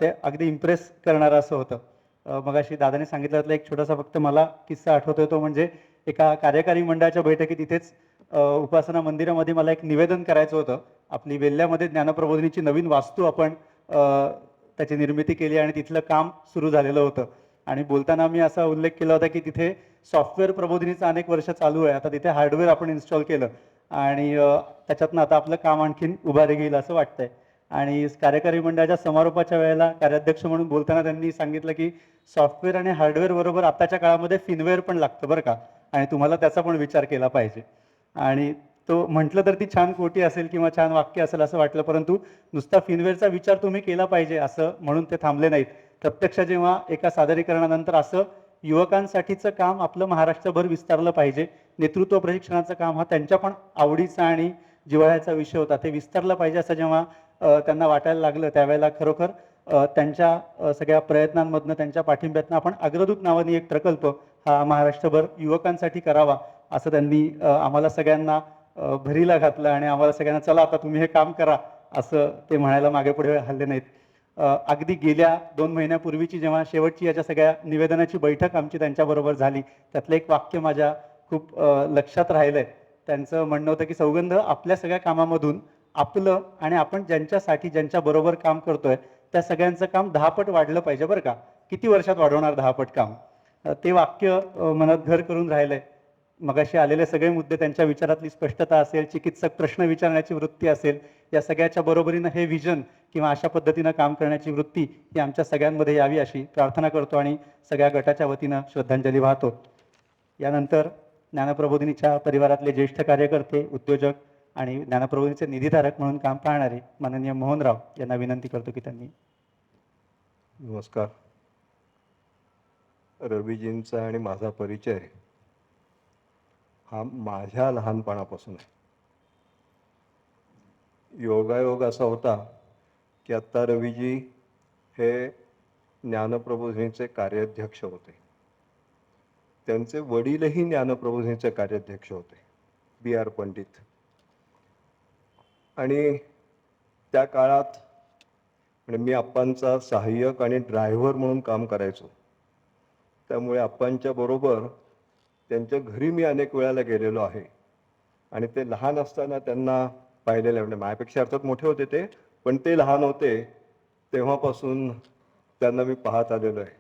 ते अगदी इम्प्रेस करणारं असं होतं. मगाशी दादाने सांगितल्यातला एक छोटासा फक्त मला किस्सा आठवतोय, तो म्हणजे एका कार्यकारी मंडळाच्या बैठकीत इथेच उपासना मंदिरामध्ये मला एक निवेदन करायचं होतं. आपली वेल्ह्यामध्ये ज्ञानप्रबोधिनीची नवीन वास्तू आपण त्याची निर्मिती केली आणि तिथलं काम सुरू झालेलं होतं. आणि बोलताना मी असा उल्लेख केला होता की तिथे सॉफ्टवेअर प्रबोधिनीचं अनेक वर्ष चालू आहे. आता तिथे हार्डवेअर आपण इन्स्टॉल केलं आणि त्याच्यातनं आता आपलं काम आणखीन उभारी घेईल असं वाटतंय. आणि कार्यकारी मंडळाच्या समारोपाच्या वेळेला कार्याध्यक्ष म्हणून बोलताना त्यांनी सांगितलं की सॉफ्टवेअर आणि हार्डवेअर बरोबर आताच्या काळामध्ये फिनवेअर पण लागतं बरं का, आणि तुम्हाला त्याचा पण विचार केला पाहिजे. आणि तो म्हटलं तर ती छान कोटी असेल किंवा छान वाक्य असेल असं वाटलं, परंतु नुसता फिनवेअरचा विचार तुम्ही केला पाहिजे असं म्हणून ते थांबले नाहीत. प्रत्यक्ष जेव्हा एका सादरीकरणानंतर असं युवकांसाठीचं काम आपलं महाराष्ट्रभर विस्तारलं पाहिजे, नेतृत्व प्रशिक्षणाचं काम हा त्यांच्या पण आवडीचा आणि जिव्हाळ्याचा विषय होता, ते विस्तारलं पाहिजे असं जेव्हा त्यांना वाटायला लागलं, त्यावेळेला खरोखर त्यांच्या सगळ्या प्रयत्नांमधनं, त्यांच्या पाठिंब्यातनं आपण अग्रदूत नावाने एक प्रकल्प हा महाराष्ट्रभर युवकांसाठी करावा असं त्यांनी आम्हाला सगळ्यांना भरीला घातलं आणि आम्हाला सगळ्यांना चला आता तुम्ही हे काम करा असं ते म्हणायला मागे पुढे हल्ले नाहीत. अगदी गेल्या 2 महिन्यापूर्वीची जेव्हा शेवटची याच्या सगळ्या निवेदनाची बैठक आमची त्यांच्याबरोबर झाली, त्यातलं एक वाक्य माझ्या खूप लक्षात राहिलंय. त्यांचं म्हणणं होतं की सौगंध, आपल्या सगळ्या कामामधून आपलं आणि आपण ज्यांच्यासाठी ज्यांच्याबरोबर काम करतोय त्या सगळ्यांचं काम 10 पट वाढलं पाहिजे बरं का. किती वर्षात वाढवणार 10 पट काम? ते वाक्य मनात घर करून राहिलंय. मगाशी आलेले सगळे मुद्दे, त्यांच्या विचारातली स्पष्टता असेल, चिकित्सक प्रश्न विचारण्याची वृत्ती असेल, या सगळ्याच्या बरोबरीनं हे विजन किंवा अशा पद्धतीनं काम करण्याची वृत्ती ही आमच्या सगळ्यांमध्ये यावी अशी प्रार्थना करतो आणि सगळ्या गटाच्या वतीनं श्रद्धांजली वाहतो. यानंतर ज्ञानप्रबोधिनीच्या परिवारातले ज्येष्ठ कार्यकर्ते, उद्योजक आणि ज्ञानप्रबोधिनीचे निधीधारक म्हणून काम पाहणारे माननीय मोहनराव यांना विनंती करतो की त्यांनी. नमस्कार. रवीजींचा आणि माझा परिचय हा माझ्या लहानपणापासून आहे. योगायोग असा होता की आत्ता रवीजी हे ज्ञानप्रबोधिनीचे कार्याध्यक्ष होते. त्यांचे वडीलही ज्ञानप्रबोधिनीचे कार्याध्यक्ष होते, B.R. पंडित. आणि त्या काळात म्हणजे मी आप्पांचा सहाय्यक आणि ड्रायव्हर म्हणून काम करायचो. त्यामुळे आप्पांच्या बरोबर त्यांच्या घरी मी अनेक वेळाला गेलेलो आहे आणि ते लहान असताना त्यांना पाहिलेलं आहे. म्हणजे माझ्यापेक्षा अर्थात मोठे होते ते, पण ते लहान होते तेव्हापासून त्यांना मी पाहत आलेलो आहे.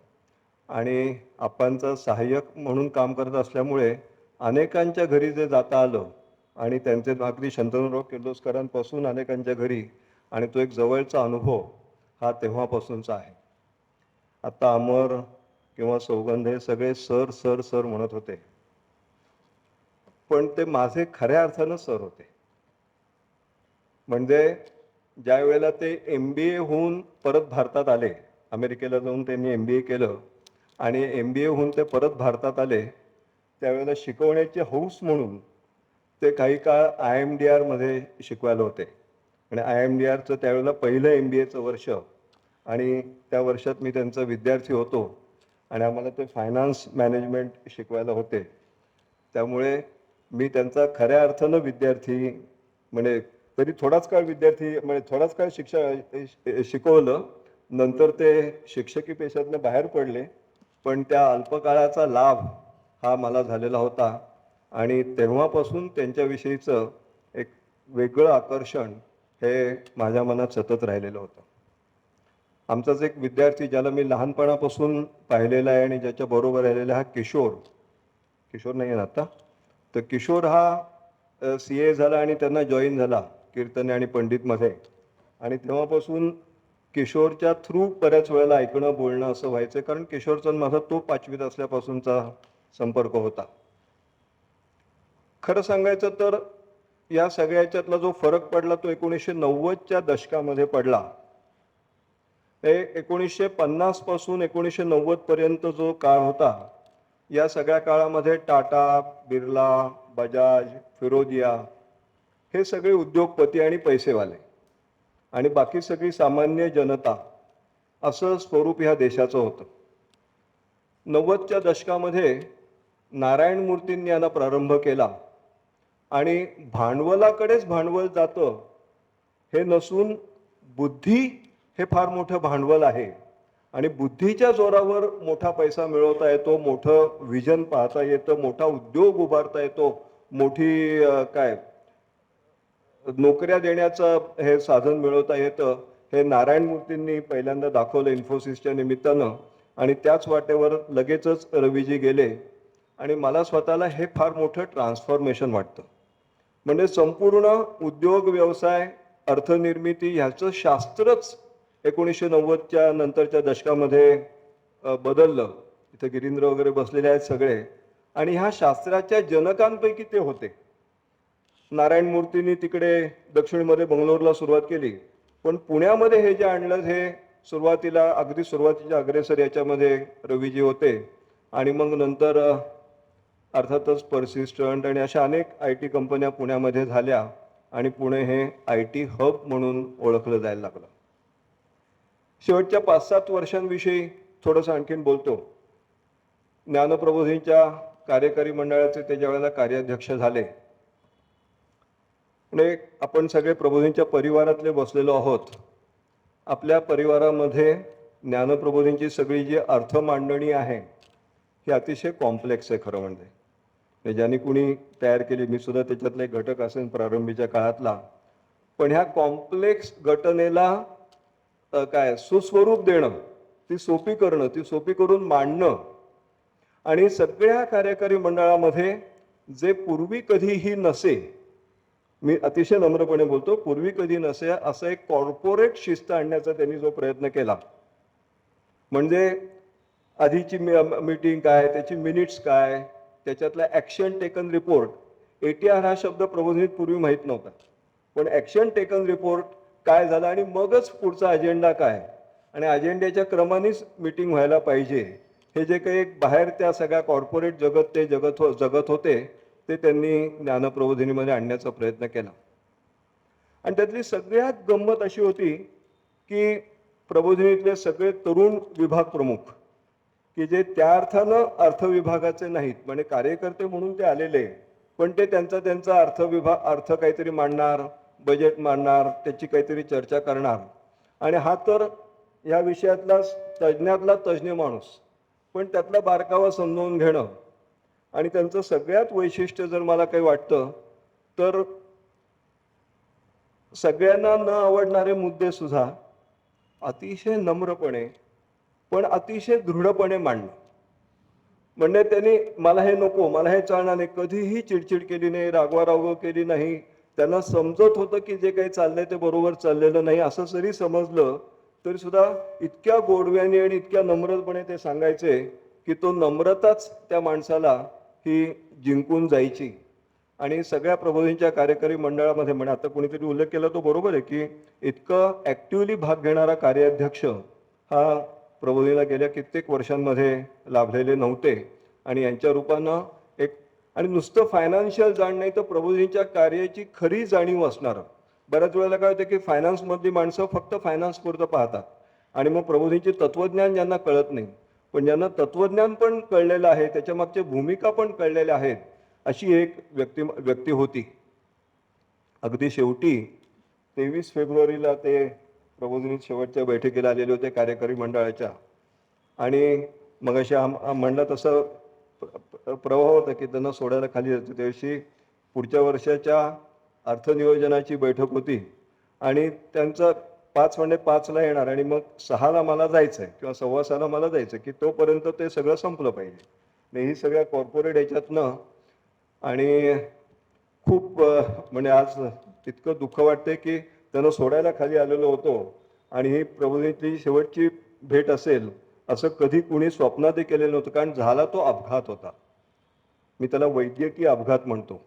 आणि आप्पांचा सहाय्यक म्हणून काम करत असल्यामुळे अनेकांच्या घरी जे जाता आलं आणि त्यांचे अगदी शंतनुराव किर्लोस्करांपासून अनेकांच्या घरी, आणि तो एक जवळचा अनुभव हा तेव्हापासूनचा आहे. आता अमर किंवा सौगंध हे सगळे सर सर सर म्हणत होते, पण ते माझे खऱ्या अर्थानं सर होते. म्हणजे ज्या वेळेला ते MBA होऊन परत भारतात आले, अमेरिकेला जाऊन त्यांनी MBA केलं आणि MBA होऊन ते परत भारतात आले, त्यावेळेला शिकवण्याची हौस म्हणून ते काही काळ IMDR मध्ये शिकवायला होते. आणि IMDRचं त्यावेळेला पहिलं MBAचं वर्ष, आणि त्या वर्षात मी त्यांचा विद्यार्थी होतो आणि आम्हाला ते फायनान्स मॅनेजमेंट शिकवायला होते. त्यामुळे मी त्यांचा खऱ्या अर्थानं विद्यार्थी, म्हणजे तरी थोडाच काळ विद्यार्थी, म्हणजे थोडाच काळ शिकवलं. नंतर ते शिक्षकी पेशातनं बाहेर पडले, पण त्या अल्पकाळाचा लाभ हा मला झालेला होता आणि तेव्हापासून त्यांच्याविषयीचं एक वेगळं आकर्षण हे माझ्या मनात सतत राहिलेलं होतं. आमचाच एक विद्यार्थी ज्याला मी लहानपणापासून पाहिलेला आहे आणि ज्याच्या बरोबर राहिलेला हा किशोर नाही आहे आता. तर किशोर हा CA झाला आणि त्यांना जॉईन झाला कीर्तने आणि पंडितमध्ये. आणि तेव्हापासून किशोरच्या थ्रू बऱ्याच वेळेला ऐकणं बोलणं असं व्हायचं, कारण किशोरचा आणि माझा तो 5वीत असल्यापासूनचा संपर्क होता. खरं सांगायचं तर या सगळ्याच्यातला जो फरक पडला तो 1990च्या दशकामध्ये पडला. 1950 पासून 1990 पर्यंत जो काळ होता, या सगळ्या काळामध्ये टाटा, बिर्ला, बजाज, फिरोजिया हे सगळे उद्योगपती आणि पैसेवाले आणि बाकी सगळी सामान्य जनता असं स्वरूप ह्या देशाचं होतं. 90च्या दशकामध्ये नारायण मूर्तींनी याला प्रारंभ केला आणि भांडवलाकडेच भांडवल जातं हे नसून बुद्धी हे फार मोठं भांडवल आहे आणि बुद्धीच्या जोरावर मोठा पैसा मिळवता येतो, मोठं विजन पाहता येतं, मोठा उद्योग उभारता येतो, मोठी नोकऱ्या देण्याचं हे साधन मिळवता येतं. हे नारायण मूर्तींनी पहिल्यांदा दाखवलं इन्फोसिसच्या निमित्तानं आणि त्याच वाटेवर लगेचच रवीजी गेले आणि मला स्वतःला हे फार मोठं ट्रान्सफॉर्मेशन वाटतं. म्हणजे संपूर्ण उद्योग व्यवसाय अर्थनिर्मिती ह्याचं शास्त्रच 1990च्या नंतरच्या दशकामध्ये बदललं. इथं गिरींद्र वगैरे बसलेले आहेत सगळे आणि ह्या शास्त्राच्या जनकांपैकी ते होते. नारायण मूर्तींनी तिकडे दक्षिणमध्ये बंगलोरला सुरुवात केली, पण पुण्यामध्ये हे जे आणलं हे सुरुवातीला अगदी सुरुवातीच्या अग्रेसर याच्यामध्ये रवीजी होते आणि मग नंतर अर्थातच पर्सिस्टंट आणि अशा अनेक IT कंपन्या पुण्यामध्ये झाल्या आणि पुणे हे IT हब म्हणून ओळखलं जायला लागलं. शेवटच्या 5-7 वर्षांविषयी थोडंसं आणखीन बोलतो. ज्ञानप्रबोधींच्या कार्यकारी मंडळाचे ते ज्या वेळेला कार्याध्यक्ष झाले, म्हणजे आपण सगळे प्रबोधींच्या परिवारातले बसलेलो आहोत. आपल्या परिवारामध्ये ज्ञानप्रबोधींची सगळी जी अर्थ मांडणी आहे ही अतिशय कॉम्प्लेक्स आहे खरं म्हणजे. ज्यांनी कुणी तयार केली, मी सुद्धा त्याच्यातला एक घटक असेल प्रारंभीच्या काळातला, पण ह्या कॉम्प्लेक्स घटनेला सुस्वरूप देणं, ती सोपी करणं, ती सोपी करून मांडणं आणि सगळ्या कार्यकारी मंडळामध्ये जे पूर्वी कधीही नसे, मी अतिशय नम्रपणे बोलतो, पूर्वी कधी नसे असं एक कॉर्पोरेट शिस्त आणण्याचा त्यांनी जो प्रयत्न केला, म्हणजे आधीची मीटिंग काय, त्याची मिनिट्स काय, त्याच्यातला ॲक्शन टेकन रिपोर्ट. ATR हा शब्द प्रबोधिनीत पूर्वी माहीत नव्हता, पण ॲक्शन टेकन रिपोर्ट काय झालं आणि मगच पुढचा अजेंडा काय आणि अजेंड्याच्या क्रमानेच मीटिंग व्हायला पाहिजे, हे जे काही एक बाहेर त्या सगळ्या कॉर्पोरेट जगत होते ते त्यांनी ज्ञानप्रबोधिनीमध्ये आणण्याचा प्रयत्न केला. आणि त्यातली सगळ्यात गंमत अशी होती की प्रबोधिनीतले सगळे तरुण विभाग प्रमुख की जे त्या अर्थानं अर्थविभागाचे नाहीत, म्हणजे कार्यकर्ते म्हणून ते आलेले, पण ते त्यांचा अर्थ काहीतरी मांडणार, बजेट मांडणार, त्याची काहीतरी चर्चा करणार आणि हा तर या विषयातला तज्ज्ञातला तज्ज्ञ माणूस, पण त्यातला बारकावा समजावून घेणं. आणि त्यांचं सगळ्यात वैशिष्ट्य जर मला काही वाटतं तर सगळ्यांना न आवडणारे मुद्दे सुद्धा अतिशय नम्रपणे पण अतिशय दृढपणे मांडणं. म्हणजे त्यांनी मला हे नको, मला हे चालणार नाही, कधीही चिडचिड केली नाही, रागवारागव केली नाही. त्यांना समजत होतं की जे काही चाललंय ते बरोबर चाललेलं नाही असं जरी समजलं तरी सुद्धा इतक्या गोडव्याने आणि इतक्या नम्रपणे ते सांगायचे की तो नम्रताच त्या माणसाला ही जिंकून जायची. आणि सगळ्या प्रबोधींच्या कार्यकारी मंडळामध्ये म्हणजे आता कोणीतरी उल्लेख केला तो बरोबर आहे की इतकं ॲक्टिव्हली भाग घेणारा कार्याध्यक्ष हा प्रबोधीला गेल्या कित्येक वर्षांमध्ये लाभलेले नव्हते. आणि यांच्या रूपानं एक आणि नुसतं फायनान्शियल जाण नाही तर प्रबोधींच्या कार्याची खरी जाणीव असणारं. बऱ्याच वेळेला काय होतं की फायनान्समधली माणसं फक्त फायनान्सपुरतं पाहतात आणि मग प्रबोधींचे तत्त्वज्ञान ज्यांना कळत नाही, पण ज्यांना तत्त्वज्ञान पण कळलेलं आहे, त्याच्या मागच्या भूमिका पण कळलेल्या आहेत, अशी एक व्यक्ती होती. अगदी शेवटी 23 फेब्रुवारीला ते प्रबोधिनी शेवटच्या बैठकीला आलेले होते कार्यकारी मंडळाच्या आणि मग अशा म्हणलं तसं प्रवाह होता की त्यांना सोडायला खाली जायचं. त्याविषयी पुढच्या वर्षाच्या अर्थनियोजनाची बैठक होती आणि त्यांचं 5:05ला येणार आणि मग 6ला मला जायचं आहे किंवा 6:15ला मला जायचं की तोपर्यंत ते सगळं संपलं पाहिजे. आणि ही सगळ्या कॉर्पोरेट ह्याच्यातनं आणि खूप म्हणजे आज इतकं दुःख वाटते की त्यांना सोडायला खाली आलेलो होतो आणि ही प्रबोधिनीची शेवटची भेट असेल असं कधी कुणी स्वप्नातही केलेलं नव्हतं, कारण झाला तो अपघात होता. मी त्याला वैद्यकीय अपघात म्हणतो.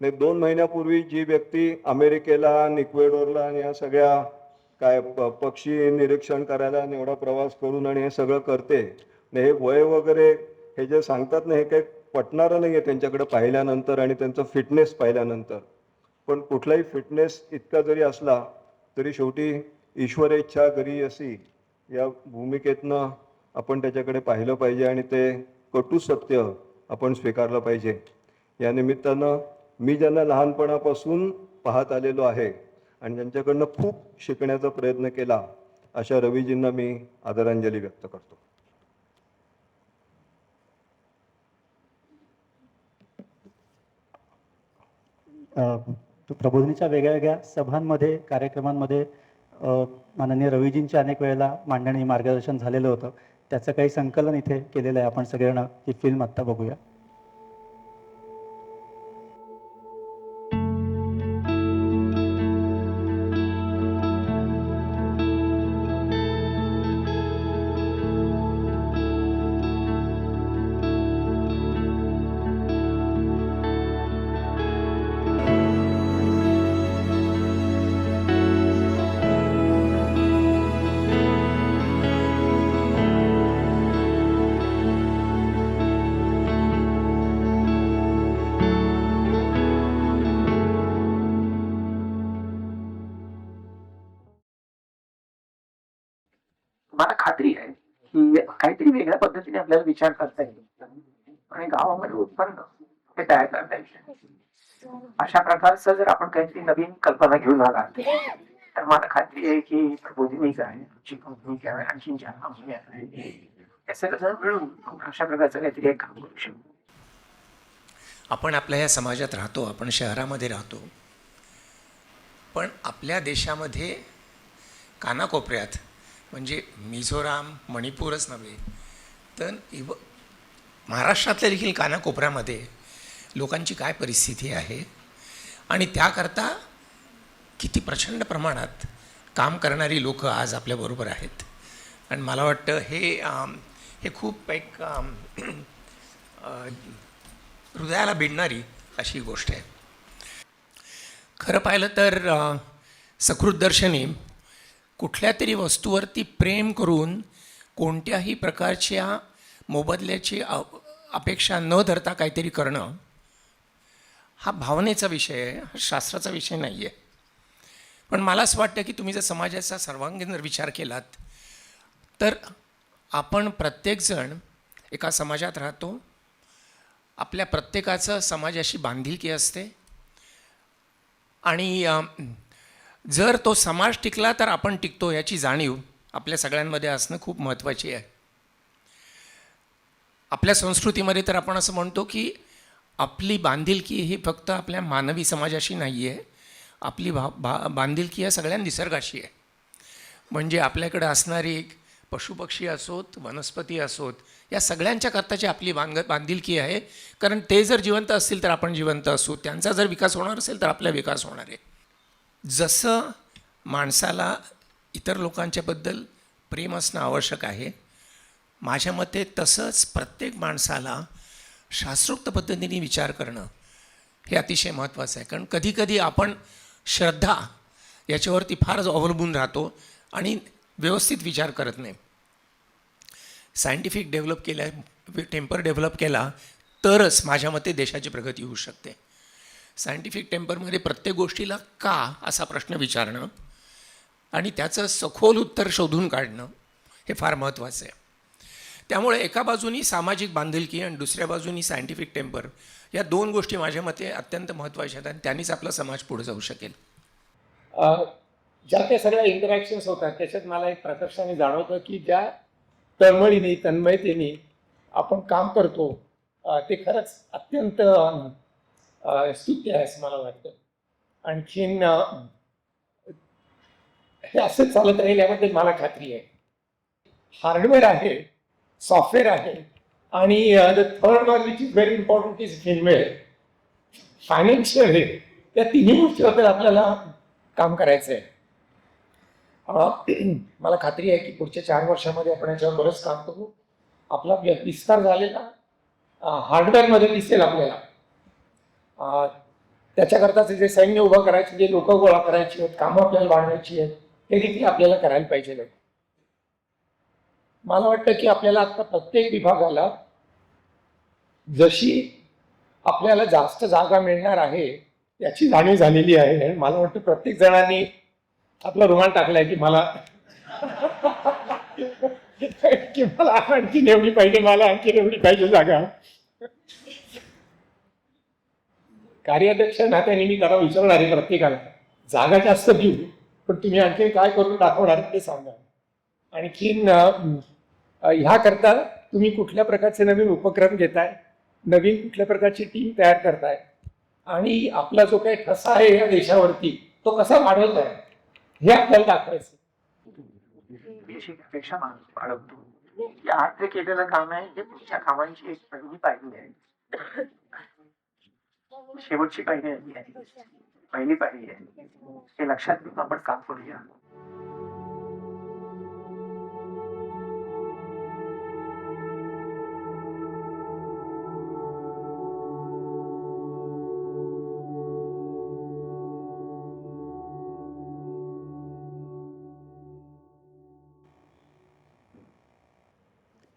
नाही 2 महिन्यापूर्वी जी व्यक्ती अमेरिकेला, इक्वेडोरला आणि या सगळ्या काय पक्षी निरीक्षण करायला आणि एवढा प्रवास करून आणि हे सगळं करते, आणि हे वय वगैरे हे जे सांगतात ना, हे काही पटणारं नाही आहे त्यांच्याकडे पाहिल्यानंतर आणि त्यांचं फिटनेस पाहिल्यानंतर. पण कुठलाही फिटनेस इतका जरी असला तरी शेवटी ईश्वरेच्छा घरी अशी या भूमिकेतनं आपण त्याच्याकडे पाहिलं पाहिजे आणि ते कटू सत्य आपण स्वीकारलं पाहिजे. या निमित्तानं मी ज्यांना लहानपणापासून पाहत आलेलो आहे आणि ज्यांच्याकडनं खूप शिकण्याचा प्रयत्न केला अशा रवीजींना मी आदरांजली व्यक्त करतो. प्रबोधिनीच्या वेगळ्या सभांमध्ये कार्यक्रमांमध्ये माननीय रवीजींच्या अनेक वेळेला मांडणी मार्गदर्शन झालेलं होतं. त्याचं काही संकलन इथे केलेलं आहे. आपण सगळेजण ही फिल्म आत्ता बघूया. मला खात्री आहे की काहीतरी वेगळ्या पद्धतीने आपल्याला विचार करता येईल आणि गावामध्ये उत्पन्न हे तयार करता येईल. अशा प्रकारचं जर आपण काहीतरी नवीन कल्पना घेऊन आला तर मला खात्री आहे की प्रबोधिनी काय, आमची कंपनी काय, आणखी ज्या कंपनी आहे हे सगळं मिळून आपण अशा प्रकारचं काहीतरी एक काम करू शकतो. आपण आपल्या ह्या समाजात राहतो, आपण शहरामध्ये राहतो, पण आपल्या देशामध्ये कानाकोपऱ्यात म्हणजे मिझोराम, मणिपूरच नव्हे तर महाराष्ट्रातल्या देखील कानाकोपऱ्यामध्ये लोकांची काय परिस्थिती आहे आणि त्याकरता किती प्रचंड प्रमाणात काम करणारी लोक आज आपल्याबरोबर आहेत. आणि मला वाटतं हे खूप एक हृदयाला भिडणारी अशी गोष्ट आहे. खरं पाहिलं तर सकृतदर्शनी कुठल्या तरी वस्तूवरती प्रेम करून कोणत्याही प्रकारच्या मोबदल्याची अपेक्षा न धरता काहीतरी करणं हा भावनेचा विषय आहे, हा शास्त्राचा विषय नाही आहे. पण मला असं वाटतं की तुम्ही जर समाजाचा सर्वांगीण जर विचार केलात तर आपण प्रत्येकजण एका समाजात राहतो, आपल्या प्रत्येकाचं समाजाशी बांधिलकी असते आणि जर तो समाज टिकला तर आपण टिकतो याची जाणीव आपल्या सगळ्यांमध्ये असणं खूप महत्त्वाची आहे. आपल्या संस्कृतीमध्ये तर आपण असं म्हणतो की आपली बांधिलकी ही फक्त आपल्या मानवी समाजाशी नाही आहे, आपली बांधिलकी या सगळ्या निसर्गाशी आहे. म्हणजे आपल्याकडे असणारी पशुपक्षी असोत, वनस्पती असोत, या सगळ्यांच्या करताची आपली बांधिलकी आहे. कारण ते जर जिवंत असतील तर आपण जिवंत असू, त्यांचा जर विकास होणार असेल तर आपला विकास होणार आहे. जसं माणसाला इतर लोकांच्याबद्दल प्रेम असणं आवश्यक आहे, माझ्या मते तसंच प्रत्येक माणसाला शास्त्रोक्त पद्धतीने विचार करणं हे अतिशय महत्त्वाचं आहे. कारण कधीकधी आपण श्रद्धा याच्यावरती फारच अवलंबून राहतो आणि व्यवस्थित विचार करत नाही. सायंटिफिक टेम्पर डेव्हलप केला तरच माझ्या मते देशाची प्रगती होऊ शकते. सायंटिफिक टेम्परमध्ये प्रत्येक गोष्टीला का असा प्रश्न विचारणं आणि त्याचं सखोल उत्तर शोधून काढणं हे फार महत्त्वाचं आहे. त्यामुळे एका बाजूनी सामाजिक बांधिलकी आणि दुसऱ्या बाजूनी सायंटिफिक टेम्पर या दोन गोष्टी माझ्या मते अत्यंत महत्त्वाच्या आहेत आणि त्यांनीच आपला समाज पुढे जाऊ शकेल. ज्या त्या सगळ्या इंटरॅक्शन्स होतात त्याच्यात मला एक प्रकर्षाने जाणवतं की ज्या तळमळीने तन्मयतेने आपण काम करतो ते खरंच अत्यंत स्तुत्य आहे असं मला वाटतं. आणखीन हे असंच चालत राहील याबद्दल मला खात्री आहे. हार्डवेअर आहे, सॉफ्टवेअर आहे, आणि the third one which is very important is finware. Financial हे त्या तिन्ही गोष्टीबद्दल आपल्याला काम करायचं आहे. मला खात्री आहे की पुढच्या 4 वर्षामध्ये आपण याच्यावर बरंच काम करू. आपला विस्तार झालेला हार्डवेअरमध्ये दिसेल आपल्याला. त्याच्याकरताचे जे सैन्य उभं करायचे, जे लोक गोळा करायची आहेत, कामं आपल्याला वाढवायची आहेत, ते देखील आपल्याला करायला पाहिजे. मला वाटतं की आपल्याला आता प्रत्येक विभागाला जशी आपल्याला जास्त जागा मिळणार आहे याची जाणीव झालेली आहे. आणि मला वाटतं प्रत्येक जणांनी आपला रुमाल टाकलाय की मला की मला आणखी एवढी पाहिजे, मला आणखी एवढी पाहिजे जागा. कार्याध्यक्ष नात्याने मी जरा विचारणार आहे प्रत्येकाला, जागा जास्त घेऊ पण तुम्ही आणखी काय करून दाखवणार ते सांगा. आणखीन ह्याकरता तुम्ही कुठल्या प्रकारचे नवीन उपक्रम घेताय, नवीन कुठल्या प्रकारची टीम तयार करताय आणि आपला जो काही ठसा आहे या देशावरती तो कसा वाढवत आहे हे आपल्याला दाखवायचं. बेसिक अपेक्षा माणूस बाळगतो. या आत जे केलेलं काम आहे हे पुढच्या कामांची एक पहिली पायरी आहे, शेवटची पायरी आहे, पहिली पायरी आहे. हे लक्षात घेऊन आपण काम करूया.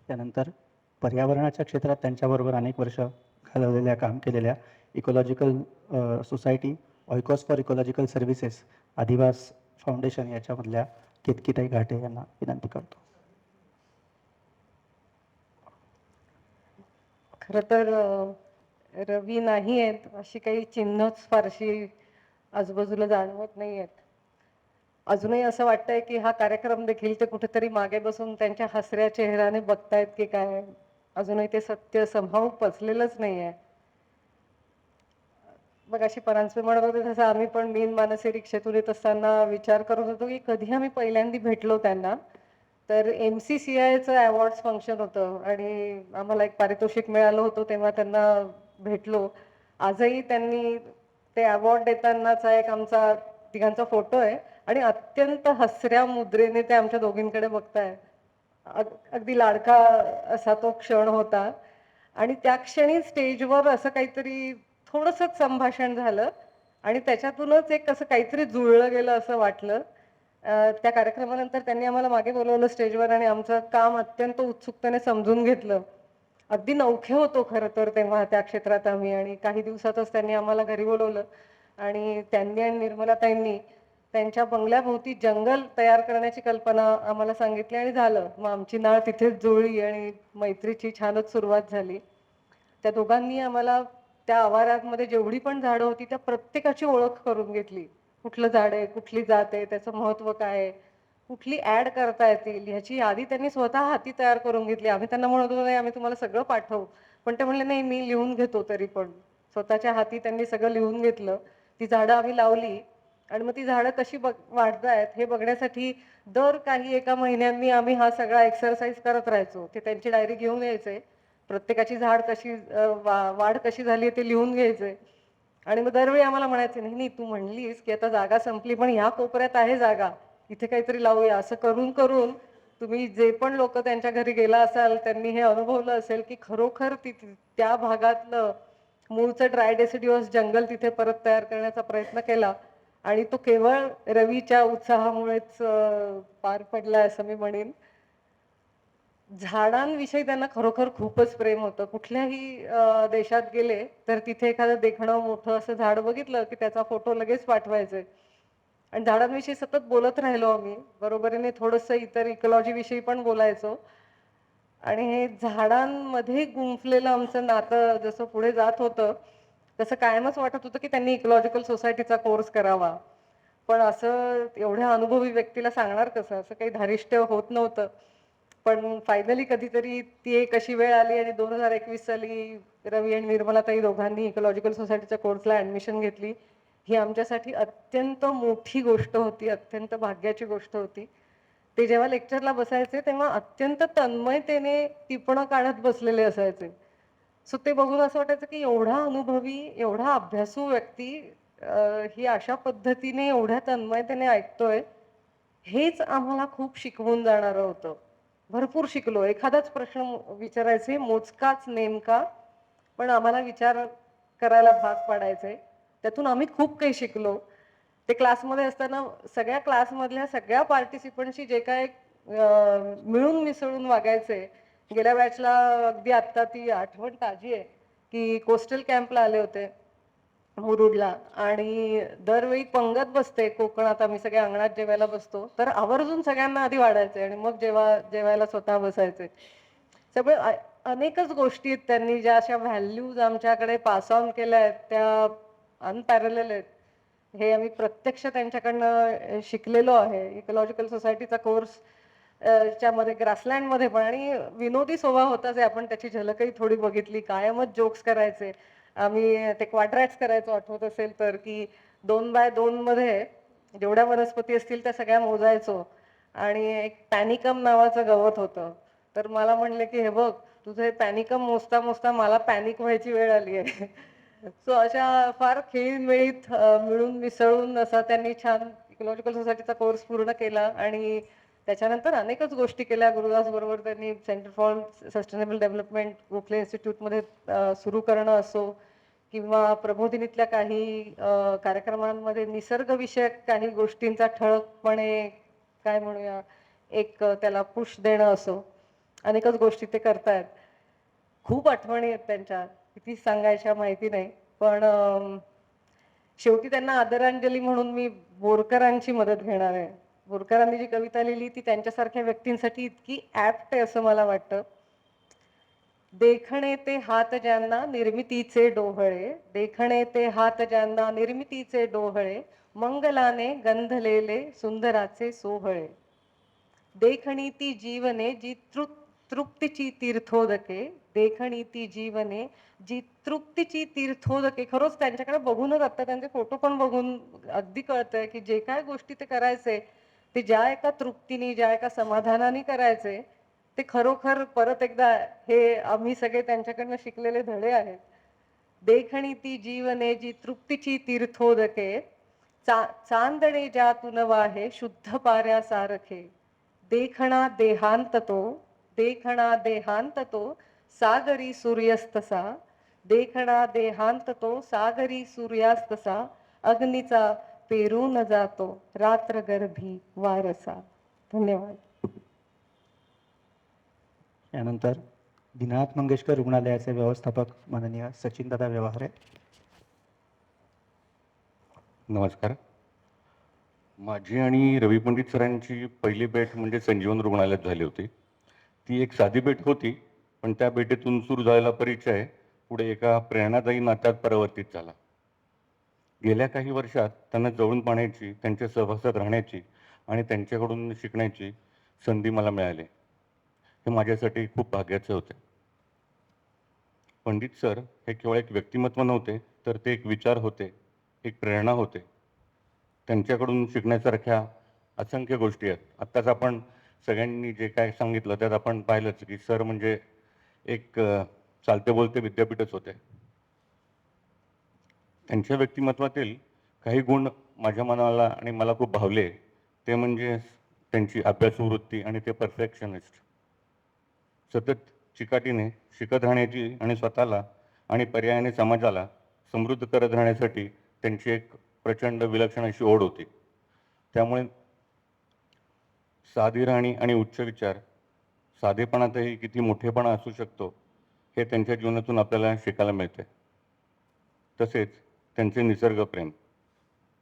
त्यानंतर पर्यावरणाच्या क्षेत्रात त्यांच्याबरोबर अनेक वर्ष घालवलेल्या, काम केलेल्या ecological society, Oikos for ecological services, Adivas foundation याच्यामधल्या केतकीताई घाटे यांना विनंती करतो. खरं तर रवी नाही आहेत अशी काही चिन्हच फारशी आजूबाजूला जाणवत नाही आहेत. अजूनही असं वाटतंय की हा कार्यक्रम देखील ते कुठेतरी मागे बसून त्यांच्या हसऱ्या चेहऱ्याने बघतायत की काय. अजूनही ते सत्य संभाव पचलेलंच नाही आहे. मग अशी परांजपे म्हणत होते तसं आम्ही पण मीन मानसी रिक्षेतून येत असताना विचार करत होतो की कधी आम्ही पहिल्यांदा भेटलो त्यांना, तर MCCIचं अवॉर्ड्स फंक्शन होतं आणि आम्हाला एक पारितोषिक मिळालं होतं तेव्हा त्यांना भेटलो. आजही त्यांनी ते अवॉर्ड देतानाचा एक आमचा तिघांचा फोटो आहे आणि अत्यंत हसऱ्या मुद्रेने ते आमच्या दोघींकडे बघताय. अगदी लाडका असा तो क्षण होता आणि त्या क्षणी स्टेजवर असं काहीतरी थोडंसंच संभाषण झालं आणि त्याच्यातूनच एक असं काहीतरी जुळलं गेलं असं वाटलं. त्या कार्यक्रमानंतर त्यांनी आम्हाला मागे बोलवलं स्टेजवर आणि आमचं काम अत्यंत उत्सुकतेने समजून घेतलं. अगदी नवखे होतो खरं तर तेव्हा त्या क्षेत्रात आम्ही, आणि काही दिवसातच त्यांनी आम्हाला घरी बोलवलं आणि त्यांनी आणि निर्मलाताईंनी त्यांच्या बंगल्याभोवती जंगल तयार करण्याची कल्पना आम्हाला सांगितली आणि झालं. मग आमची नाळ तिथेच जुळली आणि मैत्रीची छानच सुरुवात झाली. त्या दोघांनी आम्हाला त्या आवारामध्ये जेवढी पण झाडं होती त्या प्रत्येकाची ओळख करून घेतली. कुठलं झाड आहे, कुठली जात आहे, त्याचं महत्त्व काय आहे, कुठली ॲड करता येतील ह्याची यादी त्यांनी स्वतः हाती तयार करून घेतली. आम्ही त्यांना म्हणत होतो नाही आम्ही तुम्हाला सगळं पाठवू, पण ते म्हणले नाही मी लिहून घेतो. तरी पण स्वतःच्या हाती त्यांनी सगळं लिहून घेतलं. ती झाडं आम्ही लावली आणि मग ती झाडं कशी वाढतायत हे बघण्यासाठी दर काही एका महिन्यांनी आम्ही हा सगळा एक्सरसाइज करत राहायचो. ते त्यांची डायरी घेऊन यायचे, प्रत्येकाची झाड कशी वाढ कशी झाली ते लिहून घ्यायचे आणि मग दरवेळी आम्हाला म्हणायचे नाही नाही तू म्हणलीस की आता जागा संपली पण ह्या कोपऱ्यात आहे जागा, इथे काहीतरी लावूया. असं करून करून तुम्ही जे पण लोक त्यांच्या घरी गेला असाल त्यांनी हे अनुभवलं असेल की खरोखर त्या भागातलं मूळचं ड्राय डेसिड्युअस जंगल तिथे परत तयार करण्याचा प्रयत्न केला आणि तो केवळ रवीच्या उत्साहामुळेच पार पडला असं मी म्हणेन. झाडांविषयी त्यांना खरोखर खूपच प्रेम होतं. कुठल्याही देशात गेले तर तिथे एखादं देखणं मोठं असं झाड बघितलं की त्याचा फोटो लगेच पाठवायचे आणि झाडांविषयी सतत बोलत राहिलो आम्ही. बरोबरीने थोडंसं इतर इकॉलॉजी विषयी पण बोलायचो आणि हे झाडांमध्ये गुंफलेलं आमचं नातं जसं पुढे जात होतं तसं कायमच वाटत होतं की त्यांनी इकॉलॉजिकल सोसायटीचा कोर्स करावा. पण असं एवढ्या अनुभवी व्यक्तीला सांगणार कसं, असं काही धारिष्ट्य होत नव्हतं. पण फायनली कधीतरी ती एक अशी वेळ आली आणि 2021 साली रवी आणि निर्मलाताई दोघांनी इकॉलॉजिकल सोसायटीच्या कोर्सला ॲडमिशन घेतली. ही आमच्यासाठी अत्यंत मोठी गोष्ट होती, अत्यंत भाग्याची गोष्ट होती. ते जेव्हा लेक्चरला बसायचे तेव्हा अत्यंत तन्मयतेने टिपणं काढत बसलेले असायचे. सो ते बघून असं वाटायचं की एवढा अनुभवी, एवढा अभ्यासू व्यक्ती ही अशा पद्धतीने एवढ्या तन्मयतेने ऐकतोय, हेच आम्हाला खूप शिकवून जाणारं होतं. भरपूर शिकलो. एखादाच प्रश्न विचारायचे, मोजकाच नेमका, पण आम्हाला विचार करायला भाग पाडायचे. त्यातून आम्ही खूप काही शिकलो. ते क्लासमध्ये असताना सगळ्या क्लासमधल्या सगळ्या पार्टिसिपंटशी जे काय मिळून मिसळून वागायचे. गेल्या बॅचला अगदी आत्ता ती आठवण ताजी आहे, की कोस्टल कॅम्पला आले होते मुरुडला आणि दरवेळी पंगत बसते कोकणात, आम्ही सगळ्या अंगणात जेवायला बसतो, तर आवर्जून सगळ्यांना आधी वाढायचे आणि मग जेवायला स्वतः बसायचे. सगळे अनेकच गोष्टी आहेत त्यांनी ज्या अशा व्हॅल्यूज आमच्याकडे पास ऑन केल्या आहेत, त्या अनपॅरलल आहेत. हे आम्ही प्रत्यक्ष त्यांच्याकडनं शिकलेलो आहे. इकॉलॉजिकल सोसायटीचा कोर्स च्यामध्ये ग्रासलँडमध्ये पण, आणि विनोदी स्वभाव होताच आहे. आपण त्याची झलकही थोडी बघितली. कायमच जोक्स करायचे. आम्ही ते क्वाड्रॅट्स करायचो, आठवत असेल तर, की 2x2 मध्ये जेवढ्या वनस्पती असतील त्या सगळ्या मोजायचो आणि एक पॅनिकम नावाचं गवत होतं. तर मला म्हणले की हे बघ, तुझं हे पॅनिकम मोजता मोजता मला पॅनिक व्हायची वेळ आली आहे. सो अशा फार खेळीमेळीत मिळून मिसळून असा त्यांनी छान इकॉलॉजिकल सोसायटीचा कोर्स पूर्ण केला आणि त्याच्यानंतर अनेकच गोष्टी केल्या. गुरुदास बरोबर त्यांनी centre for sustainable development Gokhale इन्स्टिट्यूटमध्ये सुरू करणं असो, किंवा प्रबोधिनीतल्या काही कार्यक्रमांमध्ये निसर्गविषयक काही गोष्टींचा ठळकपणे काय म्हणूया एक त्याला पुश देणं असो, अनेकच गोष्टी ते करतायत. खूप आठवणी आहेत त्यांच्या, किती सांगायच्या माहिती नाही. पण शेवटी त्यांना आदरांजली म्हणून मी बोरकरांची मदत घेणार आहे. बोरकरांनी जी कविता लिहिली ती त्यांच्यासारख्या व्यक्तींसाठी इतकी ऍप्ट आहे असं मला वाटतं. देखणे ते हात ज्यांना निर्मितीचे डोहळे, देखणे ते हात ज्यांना निर्मितीचे डोहळे, मंगलाने गंधलेले सुंदराचे सोहळे. देखणी ती जीवने जी तृप्तीची तीर्थोदके, देखणी ती जीवने जी तृप्तीची तीर्थोदके. खरंच त्यांच्याकडे बघूनच आता त्यांचे फोटो पण बघून अगदी कळतंय की जे काय गोष्टी ते करायचे ते ज्या एका तृप्तीने, ज्या एका समाधानाने करायचे, ते खरोखर परत एकदा हे आम्ही सगळे त्यांच्याकडनं शिकलेले धडे आहेत. देखणी ती जीवने जी तृप्तीची तीर्थोदके, चांदणे ज्यातून वाहे शुद्ध पाऱ्या सारखे. देखणा देहांत तो, देखणा देहांत तो, सागरी सूर्यास्तसा. देखणा देहांत तो, सागरी सूर्यास्तसा. अग्नीचा पेरून जातो रात्र गर्भी वारसा. धन्यवाद. यानंतर दीनानाथ मंगेशकर रुग्णालयाचे व्यवस्थापक माननीय सचिनदादा व्यवहारे. नमस्कार. माझी आणि रवी पंडित सरांची पहिली भेट म्हणजे संजीवन रुग्णालयात झाली होती. ती एक साधी भेट होती, पण त्या भेटीतून सुरू झालेला परिचय पुढे एका प्रेरणादायी नात्यात परिवर्तित झाला. गेल्या काही वर्षात त्यांना जवळून पाहण्याची, त्यांच्या सहवासात राहण्याची आणि त्यांच्याकडून शिकण्याची संधी मला मिळाली. हे माझ्यासाठी खूप भाग्याचे होते. पंडित सर हे केवळ एक व्यक्तिमत्व नव्हते, तर ते एक विचार होते, एक प्रेरणा होते. त्यांच्याकडून शिकण्यासारख्या असंख्य गोष्टी आहेत. आत्ताच आपण सगळ्यांनी जे काय सांगितलं त्यात आपण पाहिलंच की सर म्हणजे एक चालते बोलते विद्यापीठच होते. त्यांच्या व्यक्तिमत्वातील काही गुण माझ्या मनाला आणि मला खूप भावले. ते म्हणजे त्यांची अभ्यासू वृत्ती आणि ते परफेक्शनिस्ट. सतत चिकाटीने शिकत राहण्याची आणि स्वतःला आणि पर्यायाने समाजाला समृद्ध करत राहण्यासाठी त्यांची एक प्रचंड विलक्षण अशी ओढ होती. त्यामुळे साधी राहणी आणि उच्च विचार, साधेपणातही किती मोठेपणा असू शकतो हे त्यांच्या जीवनातून आपल्याला शिकायला मिळते. तसेच त्यांचे निसर्गप्रेम,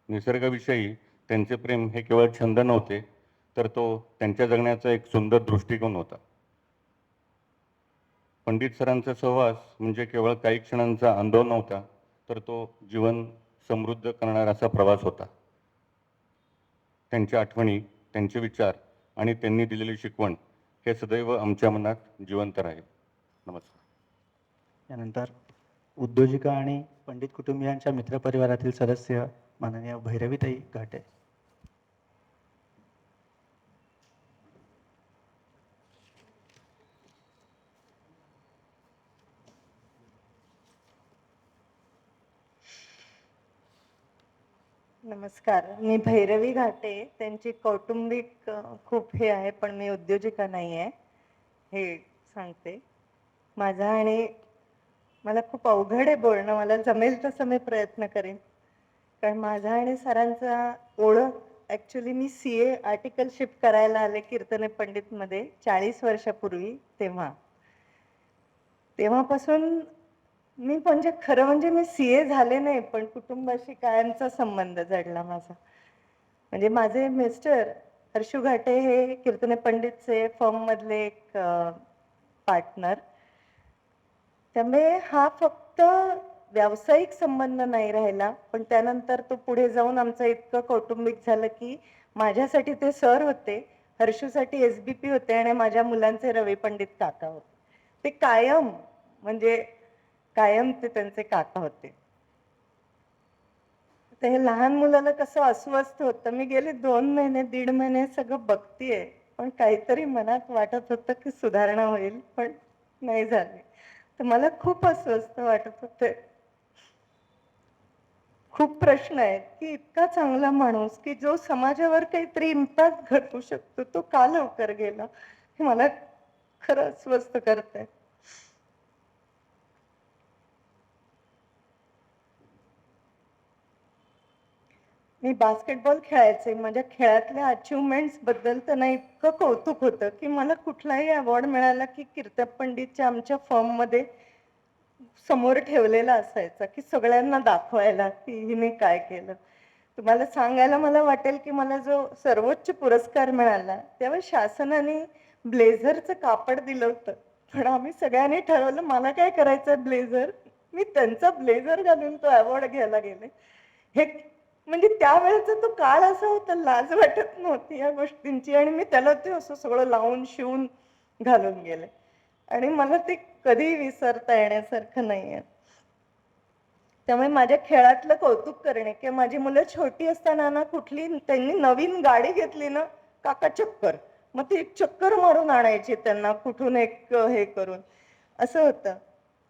निसर्गाविषयी त्यांचे प्रेम हे केवळ छंद नव्हते, तर तो त्यांच्या जगण्याचा एक सुंदर दृष्टिकोन होता. पंडित सरांचा सहवास म्हणजे केवळ काही क्षणांचा अनुभव नव्हता, तर तो जीवन समृद्ध करणारा असा प्रवास होता. त्यांच्या आठवणी, त्यांचे विचार आणि त्यांनी दिलेली शिकवण हे सदैव आमच्या मनात जिवंत राहील. नमस्कार. यानंतर उद्योजिका आणि पंडित कुटुंबियांच्या मित्रपरिवारातील सदस्य माननीय भैरवीताई घाटे. नमस्कार, मी भैरवी घाटे. त्यांची कौटुंबिक खूप हे आहे, पण मी उद्योजिका नाही आहे हे सांगते. माझा आणि मला खूप अवघड आहे बोलणं, मला जमेल तसं मी प्रयत्न करेन. कारण माझा आणि सरांचा ओळख ॲक्च्युली मी CA आर्टिकलशिप करायला आले कीर्तने पंडितमध्ये 40 वर्षापूर्वी. तेव्हापासून मी म्हणजे खरं म्हणजे मी CA झाले नाही, पण कुटुंबाशी कायमचा संबंध जडला माझा. म्हणजे माझे मिस्टर हर्षू घाटे हे कीर्तने पंडितचे फर्ममधले एक पार्टनर. त्यामुळे हा फक्त व्यावसायिक संबंध नाही राहिला, पण त्यानंतर तो पुढे जाऊन आमचं इतकं कौटुंबिक झालं की माझ्यासाठी ते सर होते, हर्षूसाठी SBP होते आणि माझ्या मुलांचे रवी पंडित काका होते. ते कायम ते त्यांचे काका होते. तर हे लहान मुलाला कसं अस्वस्थ होतं. मी गेले 2 महिने 1.5 महिने सगळं बघतीये, पण काहीतरी मनात वाटत होतं की सुधारणा होईल, पण नाही झाली. तर मला खूप अस्वस्थ वाटत होते. खूप प्रश्न आहेत की इतका चांगला माणूस की जो समाजावर काहीतरी इम्पॅक्ट घडवू शकतो, तो का लवकर गेला, हे मला खरं अस्वस्थ करतंय. मी बास्केटबॉल खेळायचे. माझ्या खेळातल्या अचिव्हमेंट्स बद्दल त्यांना इतकं कौतुक होतं की मला कुठलाही अवॉर्ड मिळाला की कीर्तन पंडितच्या आमच्या फर्ममध्ये समोर ठेवलेला असायचा की सगळ्यांना दाखवायला की हिने काय केलं. तुम्हाला सांगायला मला वाटेल की मला जो सर्वोच्च पुरस्कार मिळाला तेव्हा शासनाने ब्लेझरचं कापड दिलं होतं, पण आम्ही सगळ्यांनी ठरवलं मला काय करायचं ब्लेझर, मी त्यांचा ब्लेझर घालून तो अवॉर्ड घ्यायला गेले. हे म्हणजे त्यावेळेचा तो काळ असा होता, लाज वाटत नव्हती या गोष्टींची आणि मी त्याला ते असं सगळं लावून शिवून घालून गेले आणि मला ते कधी विसरता येण्यासारखं नाहीये. त्यामुळे माझ्या खेळातलं कौतुक करणे किंवा माझी मुलं छोटी असताना ना कुठली त्यांनी नवीन गाडी घेतली ना, काका चक्कर, मग ती एक चक्कर मारून आणायची त्यांना कुठून एक हे करून, असं होतं.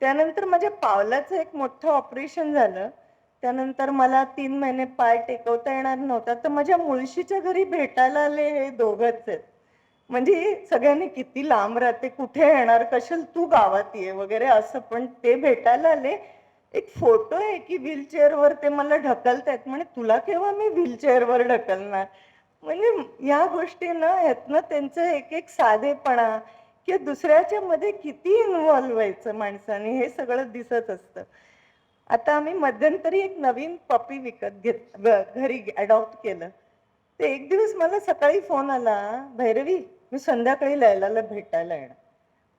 त्यानंतर माझ्या पावलाचं एक मोठं ऑपरेशन झालं. त्यानंतर मला 3 महिने पाय टेकवता येणार नव्हता, तर माझ्या मुळशीच्या घरी भेटायला आले हे दोघंच आहेत. म्हणजे सगळ्यांनी किती लांब राहते, कुठे येणार, कशाला तू गावात ये वगैरे असं, पण ते भेटायला आले. एक फोटो आहे की व्हीलचेअरवर ते मला ढकलतायत, म्हणे तुला केव्हा मी व्हीलचेअरवर ढकलणार. म्हणजे या गोष्टींना ह्यातनं त्यांचं एक एक साधेपणा किंवा दुसऱ्याच्या मध्ये किती इन्व्हॉल्व्ह व्हायचं माणसाने हे सगळं दिसत असतं. आता आम्ही मध्यंतरी एक नवीन पपी विकत घरी अडॉप्ट केलं. ते एक दिवस मला सकाळी फोन आला, भैरवी मी संध्याकाळी लैलाला भेटायला येणार.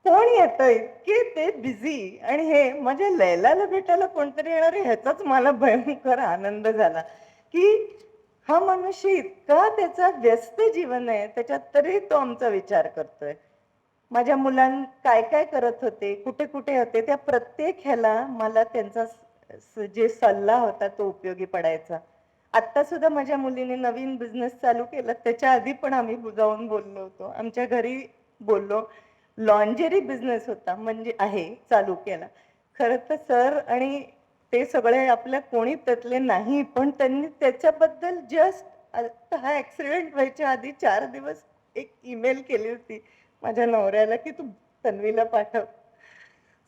कोण येतं, इतके ते बिझी, आणि हे माझ्या लैलाला भेटायला कोणतरी येणार आहे ह्याचाच मला भयंकर आनंद झाला की हा मनुष्य इतका त्याचा व्यस्त जीवन आहे त्याच्यात तरी तो आमचा विचार करतोय. माझ्या मुलां काय काय करत होते, कुठे कुठे होते, त्या प्रत्येक ह्याला मला त्यांचा जे सल्ला होता तो उपयोगी पडायचा. आता सुद्धा माझ्या मुलीने नवीन बिझनेस चालू केला, त्याच्या आधी पण आम्ही जाऊन बोललो होतो, आमच्या घरी बोललो. लॉन्जरी बिझनेस होता, म्हणजे आहे चालू केला. खरं तर सर आणि ते सगळे आपल्या कोणी त्यातले नाही, पण त्यांनी त्याच्याबद्दल जस्ट हा ऍक्सिडेंट व्हायच्या आधी 4 दिवस एक ईमेल केली होती माझ्या नवऱ्याला की तू तन्वीला पाठव.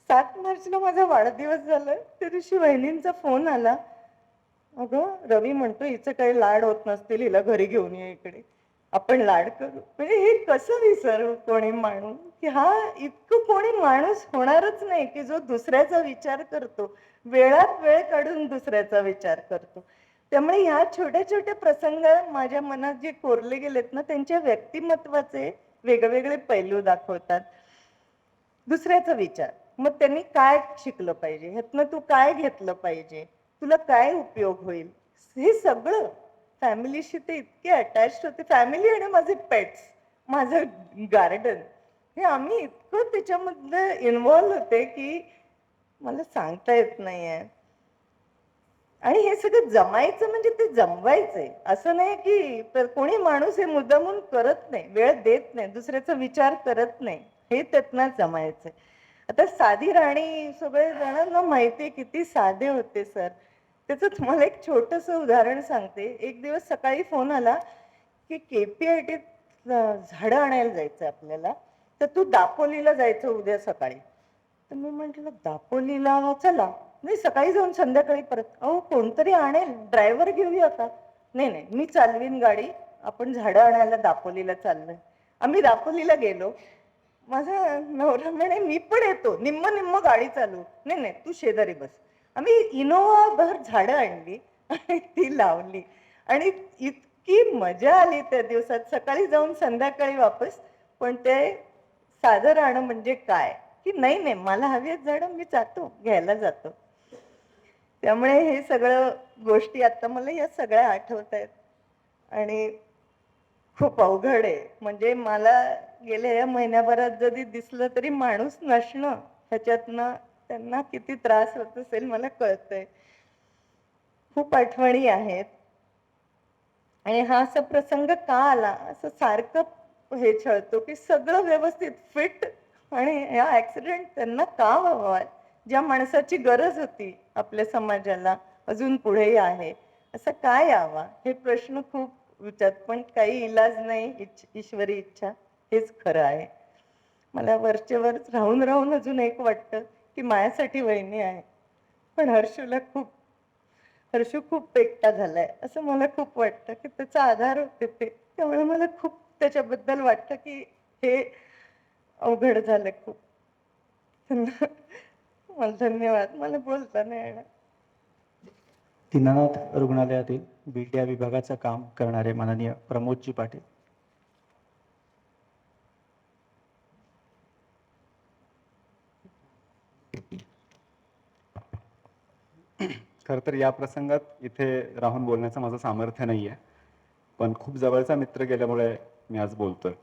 7 मार्चला माझा वाढदिवस झाला, त्या दिवशी वहिनींचा फोन आला, अगं रवी म्हणतो हिचं काही लाड होत नसतील, हिला घरी घेऊन ये इकडे, आपण लाड करू. म्हणजे हे कसं विसरू कोणी माणूस की हा इतकं कोणी माणूस होणारच नाही की जो दुसऱ्याचा विचार करतो, वेळात वेळ काढून दुसऱ्याचा विचार करतो. त्यामुळे ह्या छोट्या छोट्या प्रसंग माझ्या मनात जे कोरले गेलेत ना, त्यांच्या व्यक्तिमत्वाचे वेगवेगळे पैलू दाखवतात. दुसऱ्याचा विचार, मग त्यांनी काय शिकलं पाहिजे, ह्यातनं तू काय घेतलं पाहिजे, तुला काय उपयोग होईल, हे सगळं फॅमिलीशी ते इतके अटॅच होते. फॅमिली आणि माझे पेट्स, माझं गार्डन, हे आम्ही इतकं त्याच्यामधलं इन्व्हॉल्व होते की मला सांगता येत नाहीये. आणि हे सगळं जमायचं म्हणजे ते जमवायचंय, असं नाही की कोणी माणूस हे मुद्दामून करत नाही, वेळ देत नाही, दुसऱ्याचा विचार करत नाही, हे त्यातनं जमायचंय. आता साधी राणी सगळे जणांना माहिती किती साधे होते सर. त्याचं तुम्हाला एक छोटंसं उदाहरण सांगते. एक दिवस सकाळी फोन आला की KPIT झाडं आणायला जायचं आपल्याला, तर तू दापोलीला जायचं उद्या सकाळी. तर मी म्हटलं दापोलीला चला. नाही सकाळी जाऊन संध्याकाळी परत. अहो कोणतरी आणेल, ड्रायव्हर घेऊया का? नाही नाही मी चालवीन गाडी, आपण झाडं आणायला दापोलीला चाललोय. आम्ही दापोलीला गेलो. माझा नवरा म्हणे मी पण येतो, निम्म निम्म गाडी चालू. नाही नाही तू शेजारी बस. आम्ही इनोवा भर झाडं आणली आणि ती लावली आणि इतकी मजा आली त्या दिवसात. सकाळी जाऊन संध्याकाळी वापस. पण ते साधं राहणं म्हणजे काय की नाही नाही मला हवी आहेत झाडं, मी जातो घ्यायला जातो. त्यामुळे हे सगळं गोष्टी आता मला या सगळ्या आठवत आहेत आणि खूप अवघड आहे. म्हणजे मला गेल्या या महिन्याभरात जरी दिसलं तरी माणूस नसणं ह्याच्यातनं त्यांना किती त्रास होत असेल मला कळतंय. खूप आठवणी आहेत आणि हा असा प्रसंग का आला असं सारखं हे छळतो की सगळं व्यवस्थित फिट आणि या ऍक्सिडेंट त्यांना का व्हावा, ज्या माणसाची गरज होती आपल्या समाजाला अजून पुढेही आहे, असं काय यावा हे प्रश्न खूप विचारत. पण काही इलाज नाही, ईश्वरी इच्छा हेच खरं आहे. मला वरचेवर राहून राहून अजून एक वाटतं की माझ्यासाठी वहिनी आहे, पण हर्षू खूप एकटा झालाय असं मला खूप वाटतं की त्याचा आधार होते ते. त्यामुळे मला खूप त्याच्याबद्दल वाटतं की हे अवघड झालं खूप. मला धन्यवाद. मला बोलता नाही येणार. दीनानाथ रुग्णालयातील बीट या विभागाचं काम करणारे माननीय प्रमोदजी पाटील. खरं तर या प्रसंगात इथे राहून बोलण्याचं माझं सामर्थ्य नाही आहे, पण खूप जवळचा मित्र गेल्यामुळे मी आज बोलतोय.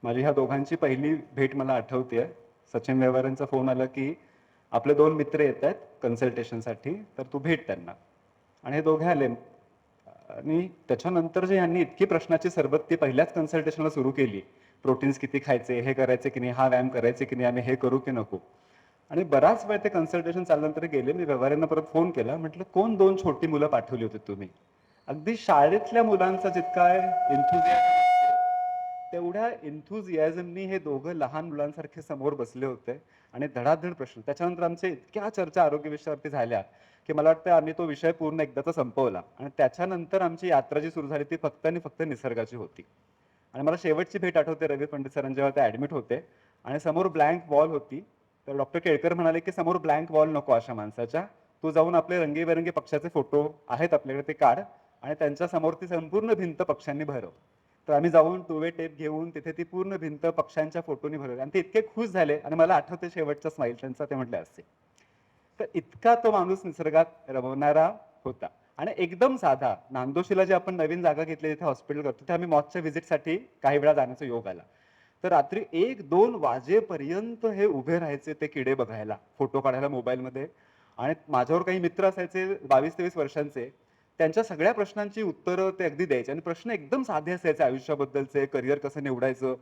माझी ह्या दोघांची पहिली भेट मला आठवते. सचिन व्यवहारांचा फोन आला की आपले 2 मित्र येत आहेत कन्सल्टेशनसाठी, तर तू भेट त्यांना. आणि हे दोघे आले आणि त्याच्यानंतर जे यांनी इतकी प्रश्नाची सरबत्ती पहिल्याच कन्सल्टेशनला सुरू केली, प्रोटीन्स किती खायचे, हे करायचे की नाही, हा व्यायाम करायचे की नाही, आम्ही हे करू की नको. आणि बराच वेळ ते कन्सल्टेशन चालल्यानंतर गेले. मी व्यवहारांना परत फोन केला, म्हटलं कोण 2 छोटी मुलं पाठवली होती तुम्ही? अगदी शाळेतल्या मुलांचा जितका एन्थुझियाझम असतो तेवढ्या एन्थुझियाझमनी हे दोघं लहान मुलांसारखे समोर बसले होते आणि धडाधड प्रश्न. त्याच्यानंतर आमच्या इतक्या चर्चा आरोग्य विषयावरती झाल्या की मला वाटतं आम्ही तो विषय पूर्ण एकदाचा संपवला. आणि त्याच्यानंतर आमची यात्रा जी सुरू झाली ती फक्त आणि फक्त निसर्गाची होती. आणि मला शेवटची भेट आठवते रवी पंडित सरांनी जेव्हा ते ऍडमिट होते आणि समोर ब्लँक वॉल होती, तर डॉक्टर केळकर म्हणाले की समोर ब्लँक वॉल नको अशा माणसाच्या, तू जाऊन आपले रंगीबेरंगी पक्षाचे फोटो आहेत आपल्याकडे ते काढ आणि त्यांच्या समोर ती संपूर्ण भिंत पक्षांनी भरव. तर आम्ही जाऊन 2 वे टेप घेऊन तिथे ती पूर्ण भिंत पक्षांच्या फोटोनी भरवली आणि ते इतके खुश झाले. आणि मला आठवते शेवटचा स्माईल त्यांचा, ते म्हटले असते. तर इतका तो माणूस निसर्गात रमवणारा होता. आणि एकदम साधा, नांदोशीला जे आपण नवीन जागा घेतली तिथे हॉस्पिटल करतो, तिथे आम्ही मॉचच्या व्हिजिटसाठी काही वेळा जाण्याचा योग आला. तर रात्री 1-2 वाजेपर्यंत हे उभे राहायचे ते किडे बघायला, फोटो काढायला मोबाईलमध्ये. आणि माझ्यावर काही मित्र असायचे 22-23 वर्षांचे, त्यांच्या सगळ्या प्रश्नांची उत्तरं ते अगदी द्यायचे. आणि प्रश्न एकदम साधे असायचे, आयुष्याबद्दलचे, करिअर कसं निवडायचं.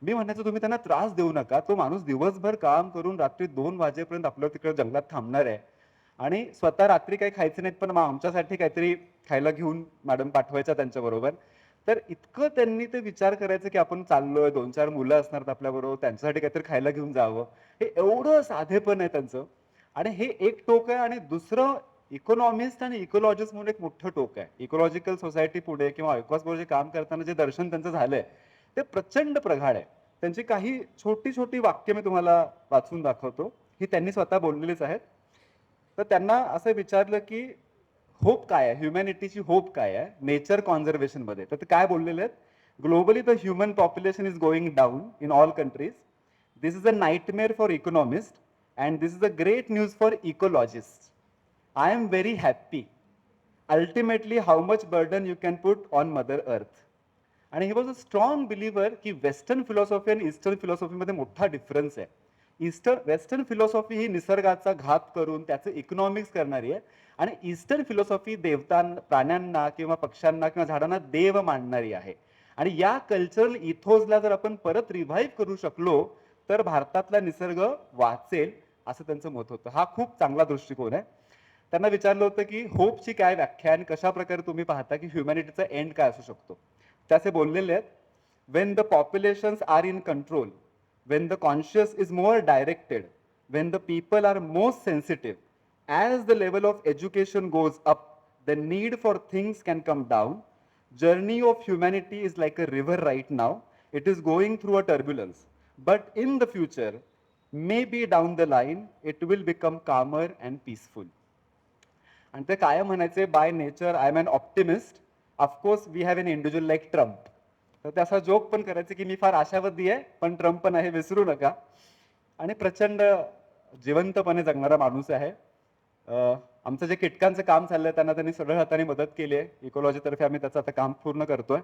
मी म्हणायचो तुम्ही त्यांना त्रास देऊ नका, तो माणूस दिवसभर काम करून रात्री 2 वाजेपर्यंत आपल्या तिकडे जंगलात थांबणार आहे आणि स्वतः रात्री काही खायचं नाहीत पण आमच्यासाठी काहीतरी खायला घेऊन मॅडम पाठवायच्या त्यांच्याबरोबर. तर इतकं त्यांनी ते विचार करायचं की आपण चाललोय, 2-4 मुलं असणार आपल्याबरोबर, त्यांच्यासाठी काहीतरी खायला घेऊन जावं. हे एवढं साधेपण आहे त्यांचं. आणि हे एक टोक आहे. आणि दुसरं इकॉनॉमिस्ट आणि इकोलॉजिस्ट म्हणून एक मोठं टोक आहे. इकोलॉजिकल सोसायटी पुढे किंवा इकॉस बरोबर काम करताना जे दर्शन त्यांचं झालंय ते प्रचंड प्रगाढ आहे. त्यांची काही छोटी छोटी वाक्य मी तुम्हाला वाचून दाखवतो, ही त्यांनी स्वतः बोललेलीच आहेत. तर त्यांना असं विचारलं की होप काय आहे, ह्युमॅनिटीची होप काय आहे नेचर कॉन्झर्वेशन मध्ये. तर ते काय बोललेले आहेत, globally the human population is going down in all countries. This is a nightmare for economist and this is a great news for ecologist. I am very happy. Ultimately how much burden you can put on mother earth. आणि he was a strong बिलिव्हर की western philosophy आणि eastern फिलॉसॉफीमध्ये मोठा difference आहे. Western philosophy ही निसर्गाचा घात करून त्याचं economics करणारी आहे आणि ईस्टर्न फिलॉसॉफी प्राण्यांना किंवा पक्ष्यांना किंवा झाडांना देव मानणारी आहे. आणि या कल्चरल इथोजला जर आपण परत रिव्हाइव्ह करू शकलो तर भारतातला निसर्ग वाचेल, असं त्यांचं मत होतं. हा खूप चांगला दृष्टिकोन आहे. त्यांना विचारलं होतं की होपची काय व्याख्या आणि कशा प्रकारे तुम्ही पाहता की ह्युमॅनिटीचा एंड काय असू शकतो. ते असे बोललेले आहेत, when the populations are in control, when the conscious is more directed, when the people are most sensitive, as the level of education goes up, the need for things can come down. Journey of humanity is like a river right now. It is going through a turbulence. But in the future, maybe down the line, it will become calmer and peaceful. आणि ते काय म्हणायचे, by nature I am an optimist, of course we have an individual like Trump. तर ते असा joke पण करायचे की मी फार आशावादी आहे, पण ट्रम्प पण आहे, विसरू नका. आणि प्रचंड जिवंतपणे जगणारा माणूस आहे. आमचं जे कीटकांचं काम चाललंय त्यांना त्यांनी सगळ्या हाताने मदत केली आहे. इकोलॉजीतर्फे आम्ही त्याचं आता काम पूर्ण करतोय.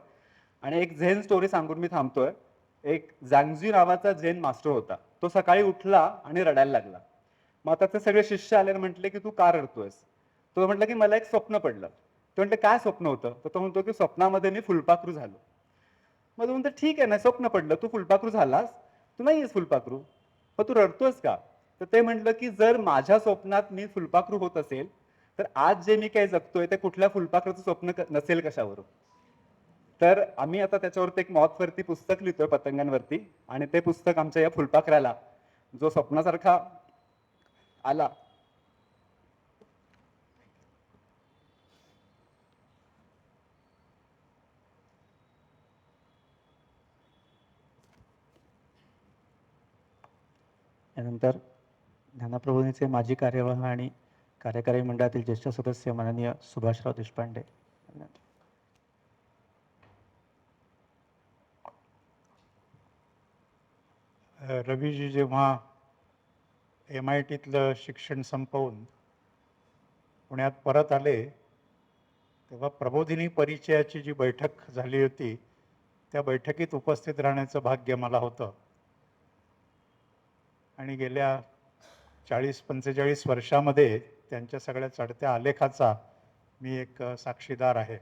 आणि एक झेन स्टोरी सांगून मी थांबतोय. एक झांगझी नावाचा झेन मास्टर होता. तो सकाळी उठला आणि रडायला लागला. मग त्याचे सगळे शिष्य आले आणि म्हटले की तू का रडतोयस. तो म्हटलं की मला एक स्वप्न पडलं. तो म्हटलं काय स्वप्न होतं. तर तो म्हणतो की स्वप्नामध्ये मी फुलपाखरू झालो. मग तो म्हणतो ठीक आहे ना, स्वप्न पडलं, तू फुलपाखरू झालास, तू नाहीयेस फुलपाखरू, मग तू रडतोयस का. तर ते म्हटलं की जर माझ्या स्वप्नात मी फुलपाखरू होत असेल तर आज जे मी काही जगतोय ते कुठल्या फुलपाखरूचं स्वप्न नसेल कशावरून. तर आम्ही आता त्याच्यावरती एक मॉथवरती पुस्तक लिहितोय, पतंगांवरती. आणि ते पुस्तक आमच्या या फुलपाखराला जो स्वप्नासारखा आला, यानंतर ज्ञानप्रबोधिनीचे माजी कार्यवाह आणि कार्यकारी मंडळातील ज्येष्ठ सदस्य माननीय सुभाषराव देशपांडे. रवीजी जेव्हा MITतलं शिक्षण संपवून पुण्यात परत आले तेव्हा प्रबोधिनी परिचयाची जी बैठक झाली होती त्या बैठकीत उपस्थित राहण्याचं भाग्य मला होतं. आणि गेल्या 40-45 वर्षामध्ये त्यांच्या सगळ्या चढत्या आलेखाचा मी एक साक्षीदार आहे.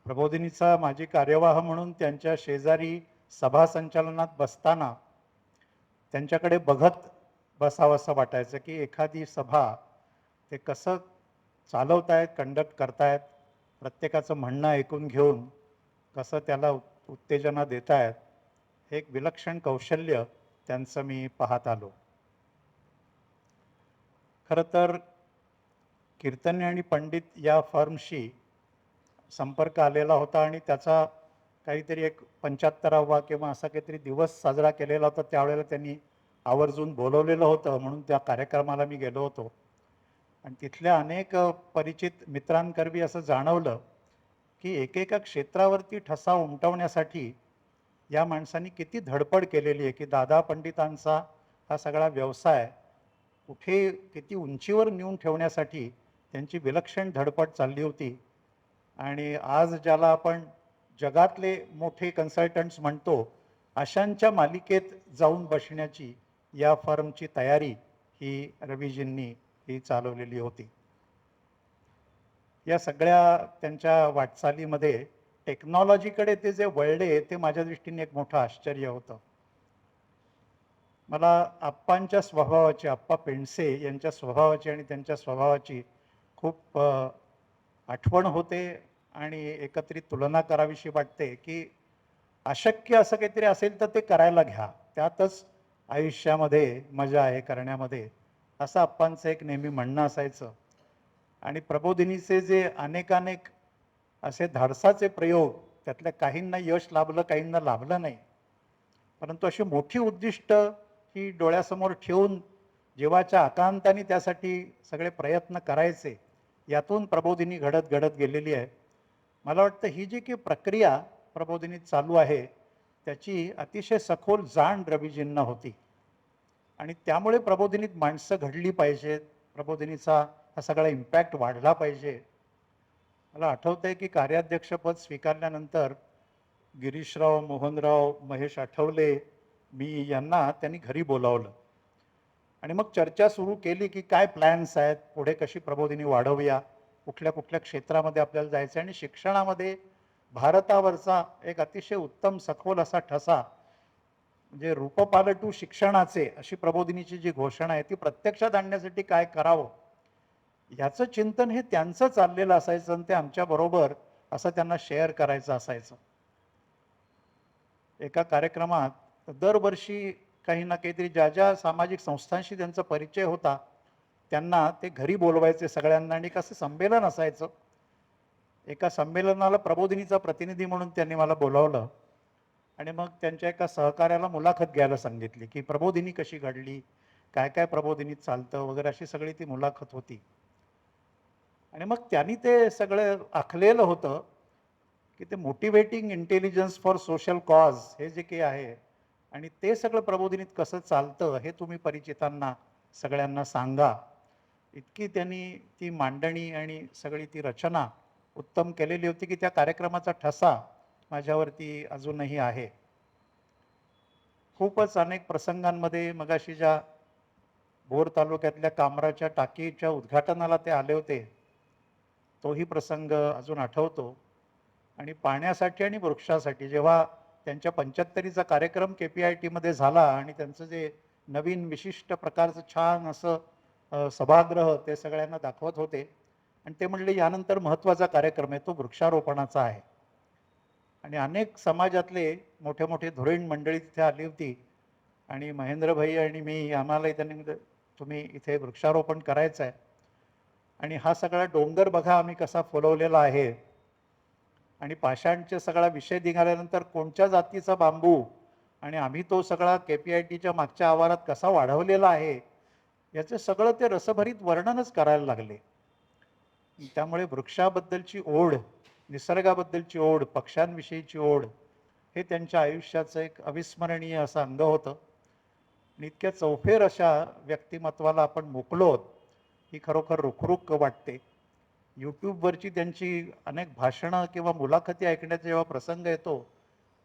प्रबोधिनीचा माजी कार्यवाह म्हणून त्यांच्या शेजारी सभा संचालनात बसताना त्यांच्याकडे बघत बसावंसं वाटायचं की एखादी सभा ते कसं चालवतायत, कंडक्ट करतायत, प्रत्येकाचं म्हणणं ऐकून घेऊन कसं त्याला उत्तेजना देतायत, हे एक विलक्षण कौशल्य त्यांचं मी पाहत आलो. खरं तर कीर्तने आणि पंडित या फर्मशी संपर्क आलेला होता आणि त्याचा काहीतरी एक 75वा किंवा असा काहीतरी दिवस साजरा केलेला होता. त्यावेळेला त्यांनी आवर्जून बोलवलेलं होतं, म्हणून त्या कार्यक्रमाला मी गेलो होतो. आणि तिथल्या अनेक परिचित मित्रांकरवी असं जाणवलं की एकेका क्षेत्रावरती ठसा उमटवण्यासाठी या माणसांनी किती धडपड केलेली आहे. की दादा पंडितांचा हा सगळा व्यवसाय कुठे किती उंचीवर नेऊन ठेवण्यासाठी त्यांची विलक्षण धडपड चालली होती. आणि आज ज्याला आपण जगातले मोठे कन्सल्टंट्स म्हणतो अशांच्या मालिकेत जाऊन बसण्याची या फर्मची तयारी ही रवीजींनी ही चालवलेली होती. या सगळ्या त्यांच्या वाटचालीमध्ये टेक्नॉलॉजीकडे ते जे वळले ते माझ्या दृष्टीने एक मोठं आश्चर्य होतं. मला आप्पांच्या स्वभावाची, आप्पा पेंडसे यांच्या स्वभावाची आणि त्यांच्या स्वभावाची खूप आठवण होते आणि एकत्रित तुलना करावीशी वाटते की अशक्य असं काहीतरी असेल तर ते करायला घ्या, त्यातच आयुष्यामध्ये मजा आहे करण्यामध्ये, असं आप्पांचं एक नेहमी म्हणणं असायचं. आणि प्रबोधिनीचे जे अनेकानेक असे धाडसाचे प्रयोग, त्यातल्या काहींना यश लाभलं, काहींना लाभलं नाही, परंतु अशी मोठी उद्दिष्ट ही डोळ्यासमोर ठेवून जीवाच्या आकांताने त्यासाठी सगळे प्रयत्न करायचे, यातून प्रबोधिनी घडत घडत गेलेली आहे. मला वाटतं ही जी की प्रक्रिया प्रबोधिनीत चालू आहे त्याची अतिशय सखोल जाण रवीजींना होती. आणि त्यामुळे प्रबोधिनीत माणसं घडली पाहिजेत, प्रबोधिनीचा हा सगळा इम्पॅक्ट वाढला पाहिजे. मला आठवतं आहे की कार्याध्यक्षपद स्वीकारल्यानंतर गिरीशराव, मोहनराव, महेश आठवले, मी यांना त्यांनी घरी बोलावलं आणि मग चर्चा सुरू केली की काय प्लॅन्स आहेत, पुढे कशी प्रबोधिनी वाढवूया, कुठल्या कुठल्या क्षेत्रामध्ये आपल्याला जायचं. आणि शिक्षणामध्ये भारतावरचा एक अतिशय उत्तम सखोल असा ठसा म्हणजे रूपपालटू शिक्षणाचे अशी प्रबोधिनीची जी घोषणा आहे ती प्रत्यक्षात आणण्यासाठी काय करावं याचं चिंतन हे त्यांचं चाललेलं असायचं आणि ते आमच्याबरोबर असं त्यांना शेअर करायचं असायचं. एका कार्यक्रमात दरवर्षी काही ना काहीतरी ज्या ज्या सामाजिक संस्थांशी त्यांचा परिचय होता त्यांना ते घरी बोलवायचे सगळ्यांना आणि कसं संमेलन असायचं. एका संमेलनाला प्रबोधिनीचा प्रतिनिधी म्हणून त्यांनी मला बोलावलं आणि मग त्यांच्या एका सहकार्याला मुलाखत घ्यायला सांगितली की प्रबोधिनी कशी घडली, काय काय प्रबोधिनीत चालतं वगैरे, अशी सगळी ती मुलाखत होती. आणि मग त्यांनी ते सगळं आखलेलं होतं की ते motivating intelligence for social cause हे जे काही आहे आणि ते सगळं प्रबोधिनीत कसं चालतं हे तुम्ही परिचितांना सगळ्यांना सांगा. इतकी त्यांनी ती मांडणी आणि सगळी ती रचना उत्तम केलेली होती की त्या कार्यक्रमाचा ठसा माझ्यावरती अजूनही आहे. खूपच अनेक प्रसंगांमध्ये मगाशी ज्या भोर तालुक्यातल्या कामराच्या टाकीच्या उद्घाटनाला ते आले होते तोही प्रसंग अजून आठवतो. आणि पाण्यासाठी आणि वृक्षासाठी जेव्हा त्यांच्या 75चा कार्यक्रम KPIT झाला आणि त्यांचं जे नवीन विशिष्ट प्रकारचं छान असं सभागृह ते सगळ्यांना दाखवत होते आणि ते म्हणले यानंतर महत्त्वाचा कार्यक्रम आहे तो वृक्षारोपणाचा आहे. आणि अनेक समाजातले मोठे मोठे धुरीण मंडळी तिथे आली होती आणि महेंद्रभाई आणि मी आम्हालाही त्यांनी म्हणजे तुम्ही इथे वृक्षारोपण करायचं आहे आणि हा सगळा डोंगर बघा आम्ही कसा फुलवलेला आहे आणि पाषाणचा सगळा विषय निघाल्यानंतर कोणत्या जातीचा बांबू आणि आम्ही तो सगळा KPITच्या मागच्या आवारात कसा वाढवलेला आहे याचं सगळं ते रसभरीत वर्णनच करायला लागले. त्यामुळे वृक्षाबद्दलची ओढ, निसर्गाबद्दलची ओढ, पक्ष्यांविषयीची ओढ हे त्यांच्या आयुष्याचं एक अविस्मरणीय असं अंग होतं. आणि इतक्या चौफेर अशा व्यक्तिमत्वाला आपण मुकलोत ही खरोखर रुखरुख वाटते. यूट्यूबवरची त्यांची अनेक भाषणं किंवा मुलाखती ऐकण्याचा जेव्हा प्रसंग येतो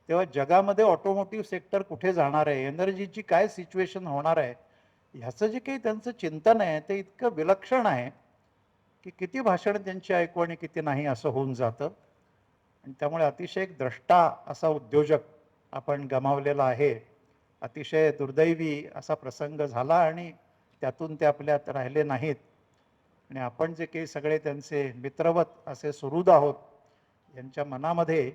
तेव्हा जगामध्ये ऑटोमोटिव्ह सेक्टर कुठे जाणार आहे, एनर्जीची काय सिच्युएशन होणार आहे ह्याचं जे काही त्यांचं चिंतन आहे ते इतकं विलक्षण आहे की किती भाषणं त्यांची ऐकू आणि किती नाही असं होऊन जातं. आणि त्यामुळे अतिशय एक द्रष्टा असा उद्योजक आपण गमावलेला आहे. अतिशय दुर्दैवी असा प्रसंग झाला आणि त्यातून ते आपल्यात राहिले नाहीत. आणि आपण जे काही सगळे त्यांचे मित्रवत असे सुहृद आहोत यांच्या मनामध्ये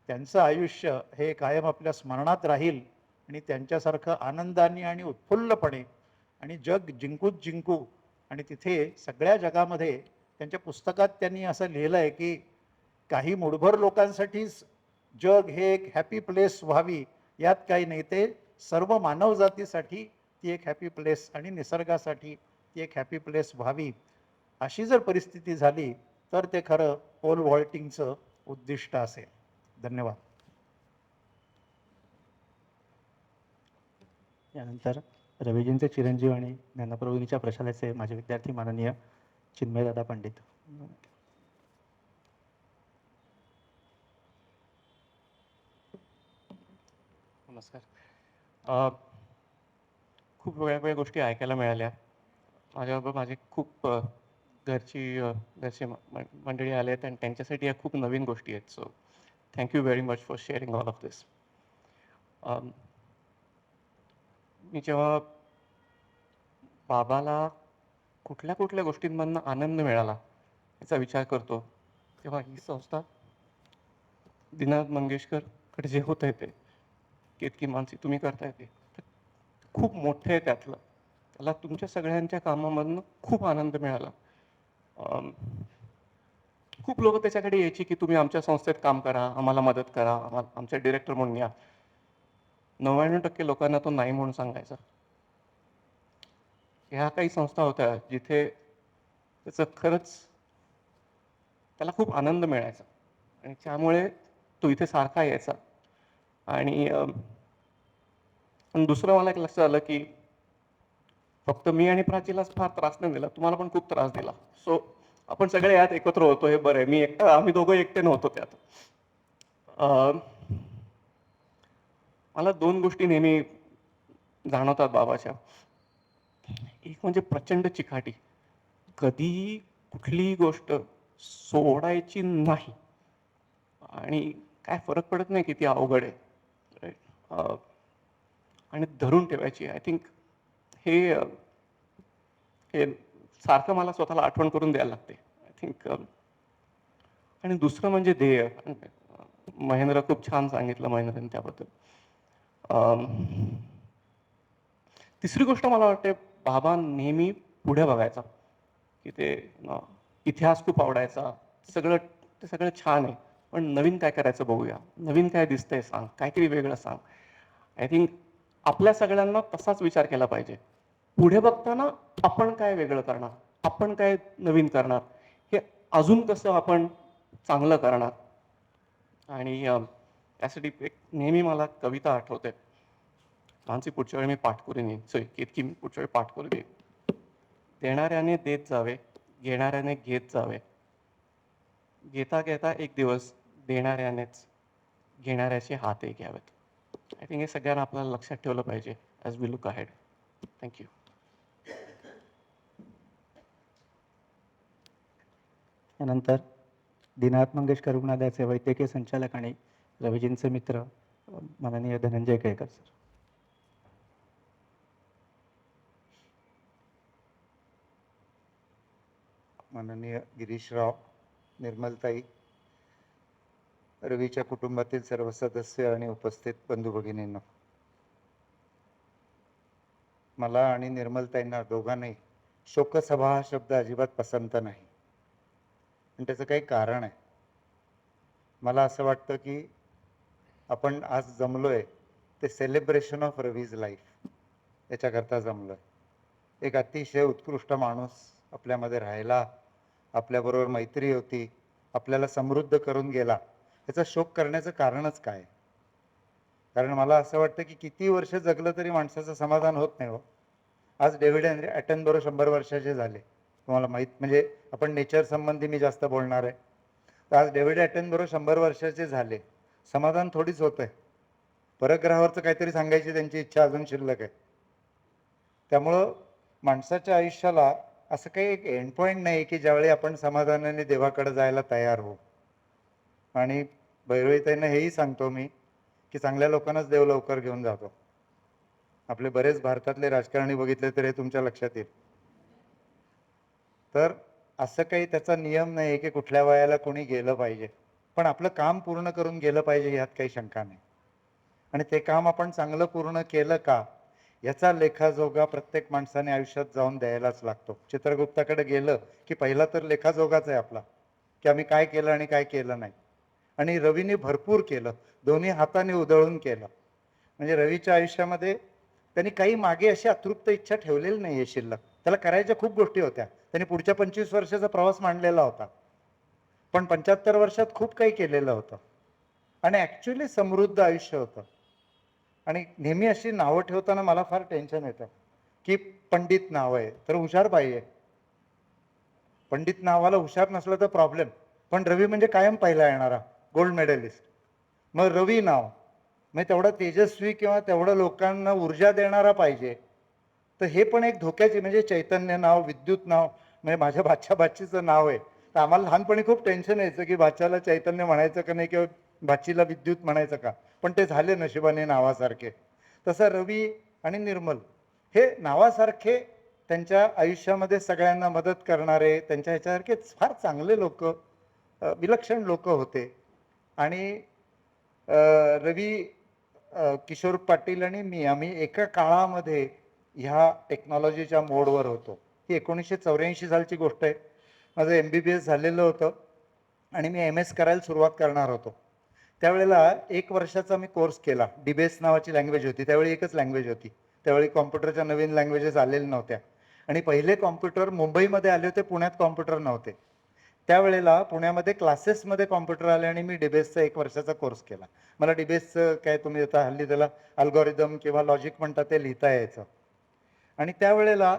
त्यांचं आयुष्य हे कायम आपल्या स्मरणात राहील आणि त्यांच्यासारखं आनंदाने आणि उत्फुल्लपणे आणि जग जिंकूच जिंकू. आणि तिथे सगळ्या जगामध्ये त्यांच्या पुस्तकात त्यांनी असं लिहिलं आहे की काही मुठभर लोकांसाठीच जग हे एक हॅपी प्लेस व्हावी यात काही नाही, ते सर्व मानवजातीसाठी ती एक हॅपी प्लेस आणि निसर्गासाठी ती एक हॅपी प्लेस व्हावी. अशी जर परिस्थिती झाली तर ते खरं पोल व्हॉल्टिंगचं उद्दिष्ट असेल. धन्यवाद. यानंतर रवीजींचे चिरंजीव आणि ज्ञानप्रबोधिनीच्या प्रशालेचे माझे विद्यार्थी माननीय चिन्मयदादा पंडित. नमस्कार. खूप वेगळ्या गोष्टी ऐकायला मिळाल्या. माझ्याबरोबर माझे खूप घरचे मंडळी आले आहेत आणि त्यांच्यासाठी या खूप नवीन गोष्टी आहेत. So thank you very much for sharing all of this. मी जेव्हा बाबाला कुठल्या कुठल्या गोष्टींमधनं आनंद मिळाला याचा विचार करतो तेव्हा ही संस्था दीनानाथ मंगेशकरकडे जे होत आहे ते केतकी मानसी तुम्ही करताय ते खूप मोठे आहे. त्यातलं त्याला तुमच्या सगळ्यांच्या कामामधनं खूप आनंद मिळाला. खूप लोक त्याच्याकडे यायची की तुम्ही आमच्या संस्थेत काम करा, आम्हाला मदत करा, आमच्या डिरेक्टर म्हणून या. 99% लोकांना तो नाही म्हणून सांगायचा. ह्या काही संस्था होत्या जिथे त्याचं खरंच त्याला खूप आनंद मिळायचा आणि त्यामुळे तो इथे सारखा यायचा. आणि दुसरं मला एक लक्षात आलं की फक्त मी आणि प्राचीलाच फार त्रास नाही दिला, तुम्हाला पण खूप त्रास दिला. सो आपण सगळे यात एकत्र होतो हे बरं आहे. मी एकटा, आम्ही दोघं एकटे नव्हतो त्यात. मला 2 गोष्टी नेहमी जाणवतात बाबाच्या. एक म्हणजे प्रचंड चिकाटी, कधीही कुठलीही गोष्ट सोडायची नाही आणि काय फरक पडत नाही किती अवघड आहे. आणि धरून ठेवायची. आय थिंक हे हे सारखं मला स्वतःला आठवण करून द्यायला लागते. आय थिंक आणि दुसरं म्हणजे ध्येय. महेंद्र खूप छान सांगितलं महेंद्रने त्याबद्दल. तिसरी गोष्ट मला वाटते, बाबा नेहमी पुढे बघायचा, की ते इतिहास खूप आवडायचा. ते सगळं छान आहे, पण नवीन काय करायचं बघूया, नवीन काय दिसतंय सांग, काहीतरी वेगळं सांग. आय थिंक आपल्या सगळ्यांना तसाच विचार केला पाहिजे. पुढे बघताना आपण काय वेगळं करणार, आपण काय नवीन करणार, हे अजून कसं आपण चांगलं करणार. आणि त्यासाठी एक नेहमी मला कविता आठवते, छानशी पुढच्या वेळी मी पाठ करून येईन. इतकी मी पुढच्या वेळी पाठ करून येईन. देणाऱ्याने देत जावे, घेणाऱ्याने घेत जावे, घेता घेता एक दिवस देणाऱ्यानेच घेणाऱ्याचे हातही घ्यावेत. आय थिंक हे सगळ्यांना आपल्याला लक्षात ठेवलं पाहिजे as we look ahead. Thank you. त्यानंतर दीनानाथ मंगेशकर रुग्णालयाचे वैद्यकीय संचालक आणि रवीजींचे मित्र माननीय धनंजय केळकर सर. माननीय गिरीशराव, निर्मलताई, रवीच्या कुटुंबातील सर्व सदस्य आणि उपस्थित बंधू भगिनींना, मला आणि निर्मलताईंना दोघांनाही शोकसभा हा शब्द अजिबात पसंत नाही. आणि त्याचं काही कारण आहे. मला असं वाटतं की आपण आज जमलोय ते सेलिब्रेशन ऑफ रवीज लाईफ याच्याकरता जमलोय. एक अतिशय उत्कृष्ट माणूस आपल्यामध्ये राहिला, आपल्याबरोबर मैत्री होती, आपल्याला समृद्ध करून गेला. याचा शोक करण्याचं कारणच काय? कारण मला असं वाटतं की किती वर्ष जगलं तरी माणसाचं समाधान होत नाही हो. आज डेव्हिड ॲटनबरो 100 वर्षाचे झाले. तुम्हाला माहीत, म्हणजे आपण नेचर संबंधी मी जास्त बोलणार आहे. तर आज डेव्हिड ॲटनबरो 100 वर्षाचे झाले. समाधान थोडीच होत आहे. परग्रहावरचं काहीतरी सांगायची त्यांची इच्छा अजून शिल्लक आहे. त्यामुळं माणसाच्या आयुष्याला असं काही एक एंड पॉईंट नाही की ज्यावेळी आपण समाधानाने देवाकडे जायला तयार हो. आणि भैरवीताईंना हेही सांगतो मी की चांगल्या लोकांनाच देव लवकर घेऊन जातो. आपले बरेच भारतातले राजकारणी बघितले तर हे तुमच्या लक्षात येईल. तर असं काही त्याचा नियम नाही की कुठल्या वयाला कोणी गेलं पाहिजे, पण आपलं काम पूर्ण करून गेलं पाहिजे यात काही शंका नाही. आणि ते काम आपण चांगलं पूर्ण केलं का याचा लेखाजोगा प्रत्येक माणसाने आयुष्यात जाऊन द्यायलाच लागतो. चित्रगुप्ताकडे गेलं की पहिला तर लेखाजोगाच आहे आपला, की आम्ही काय केलं आणि काय केलं नाही. आणि रवीने भरपूर केलं, दोन्ही हाताने उधळून केलं. म्हणजे रवीच्या आयुष्यामध्ये त्यांनी काही मागे अशी अतृप्त इच्छा ठेवलेली नाही आहे शिल्लक. त्याला करायच्या खूप गोष्टी होत्या. त्यांनी पुढच्या 25 वर्षाचा प्रवास मांडलेला होता, पण 75 वर्षात खूप काही केलेलं होतं आणि ॲक्च्युली समृद्ध आयुष्य होतं. आणि नेहमी अशी नावं ठेवताना मला फार टेन्शन येतं की पंडित नाव आहे तर हुशार पाहिजे. पंडित नावाला हुशार नसलं तर प्रॉब्लेम. पण रवी म्हणजे कायम पहिला येणारा गोल्ड मेडलिस्ट. मग रवी नाव म्हणजे तेवढा तेजस्वी किंवा तेवढं लोकांना ऊर्जा देणारा पाहिजे. तर हे पण एक धोक्याची, म्हणजे चैतन्य नाव, विद्युत नाव, म्हणजे माझ्या बादशाचं नाव आहे. तर आम्हाला लहानपणी खूप टेन्शन यायचं की बादशाला चैतन्य म्हणायचं का नाही किंवा बादशीला विद्युत म्हणायचं का, पण ते झाले नशिबाने नावासारखे. तसं रवी आणि निर्मल हे नावासारखे त्यांच्या आयुष्यामध्ये सगळ्यांना मदत करणारे, त्यांच्या ह्याच्यासारखे फार चांगले लोक, विलक्षण लोक होते. आणि रवी, किशोर पाटील आणि मी आम्ही एका काळामध्ये ह्या टेक्नॉलॉजीच्या मोडवर होतो. ही 1984 सालची गोष्ट आहे. माझं MBBS झालेलं होतं आणि मी MS करायला सुरुवात करणार होतो. त्यावेळेला 1 वर्षाचा मी कोर्स केला. डिबेस नावाची लँग्वेज होती, त्यावेळी एकच लँग्वेज होती. त्यावेळी कॉम्प्युटरच्या नवीन लँग्वेजेस आलेल्या नव्हत्या आणि पहिले कॉम्प्युटर मुंबईमध्ये आले होते, पुण्यात कॉम्प्युटर नव्हते. त्यावेळेला पुण्यामध्ये क्लासेसमध्ये कॉम्प्युटर आले आणि मी डिबेसचा 1 वर्षाचा कोर्स केला. मला डिबेसचं काय, तुम्ही आता हल्ली त्याला अल्गोरिदम किंवा लॉजिक म्हणता, ते लिहिता यायचं. आणि त्यावेळेला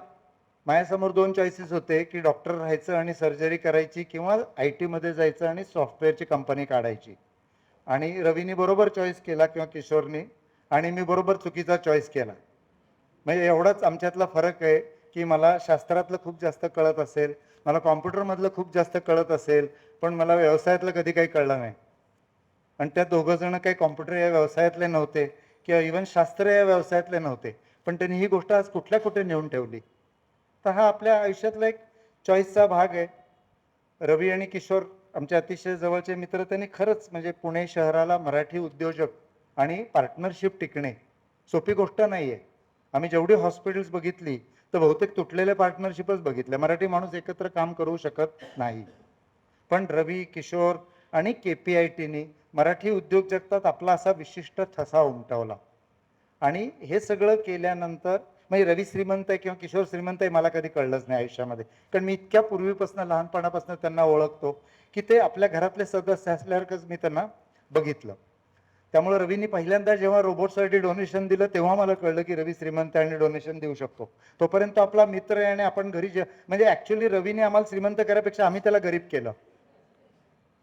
माझ्यासमोर 2 चॉईसेस होते की डॉक्टर राहायचं आणि सर्जरी करायची किंवा IT मध्ये जायचं आणि सॉफ्टवेअरची कंपनी काढायची. आणि रवीने बरोबर चॉईस केला किंवा किशोरने, आणि मी बरोबर चुकीचा चॉईस केला. म्हणजे एवढाच आमच्यातला फरक आहे की मला शास्त्रातलं खूप जास्त कळत असेल, मला कॉम्प्युटरमधलं खूप जास्त कळत असेल, पण मला व्यवसायातलं कधी काही कळलं नाही. आणि त्या दोघं जण काही कॉम्प्युटर या व्यवसायातले नव्हते. किंवा इव्हन शास्त्र या व्यवसायातले नव्हते, पण त्यांनी ही गोष्ट आज कुठल्या कुठे नेऊन ठेवली. तर हा आपल्या आयुष्यातला एक चॉईसचा भाग आहे. रवी आणि किशोर आमचे अतिशय जवळचे मित्र. त्यांनी खरंच म्हणजे पुणे शहराला मराठी उद्योजक आणि पार्टनरशिप टिकणे सोपी गोष्ट नाही आहे. आम्ही जेवढी हॉस्पिटल्स बघितली तर बहुतेक तुटलेले पार्टनरशिपच बघितले. मराठी माणूस एकत्र काम करू शकत नाही. पण रवी, किशोर आणि KPITनी मराठी उद्योग जगतात आपला असा विशिष्ट ठसा उमटवला. आणि हे सगळं केल्यानंतर म्हणजे रवी श्रीमंत आहे किंवा किशोर श्रीमंत आहे मला कधी कळलंच नाही आयुष्यामध्ये. कारण मी इतक्या पूर्वीपासून लहानपणापासून त्यांना ओळखतो की ते आपल्या घरातले सदस्य असल्यासारखंच मी त्यांना बघितलं. त्यामुळे रवींनी पहिल्यांदा जेव्हा रोबोटसाठी डोनेशन दिलं तेव्हा मला कळलं की रवी श्रीमंत आणि डोनेशन देऊ शकतो. तोपर्यंत आपला मित्र आहे आणि आपण घरी म्हणजे ॲक्च्युली रवीने आम्हाला श्रीमंत करायपेक्षा आम्ही त्याला गरीब केलं.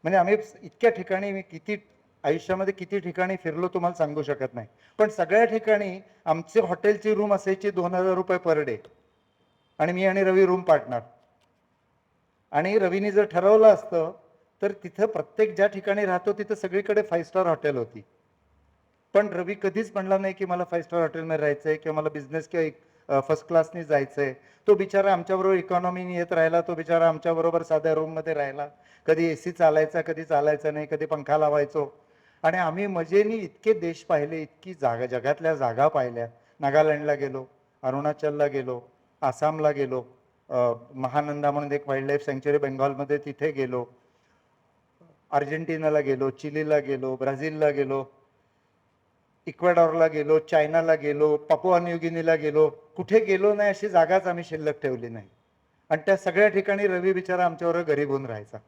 म्हणजे आम्ही इतक्या ठिकाणी मी किती आयुष्यामध्ये किती ठिकाणी फिरलो तुम्हाला सांगू शकत नाही. पण सगळ्या ठिकाणी आमचे हॉटेलची रूम असायची 2000 रुपये पर डे आणि मी आणि रवी रूम पार्टनर. आणि रवीने जर ठरवलं असतं तर तिथं प्रत्येक ज्या ठिकाणी राहतो तिथं सगळीकडे 5 स्टार हॉटेल होती. पण रवी कधीच म्हणला नाही की मला 5 स्टार हॉटेलमध्ये राहायचंय किंवा मला बिझनेस किंवा फर्स्ट क्लासनी जायचंय. तो बिचारा आमच्याबरोबर इकॉनॉमीने येत राहिला. तो बिचारा आमच्याबरोबर साध्या रूममध्ये राहिला. कधी AC चालायचा, कधी चालायचा नाही, कधी पंखा लावायचो. आणि आम्ही मजेने इतके देश पाहिले, इतकी जागा जगातल्या जागा पाहिल्या. नागालँडला गेलो, अरुणाचलला गेलो, आसामला गेलो, महानंदा म्हणून एक वाईल्ड लाईफ सँक्च्युरी बेंगॉलमध्ये तिथे गेलो, अर्जेंटिनाला गेलो, चिलीला गेलो, ब्राझीलला गेलो, इक्वेडॉरला गेलो, चायनाला गेलो, पापुआ न्यू गिनीला गेलो. कुठे गेलो नाही अशी जागाच आम्ही शिल्लक ठेवली नाही. आणि त्या सगळ्या ठिकाणी रवी बिचारा आमच्याबरोबर गरीब होऊन राहायचा.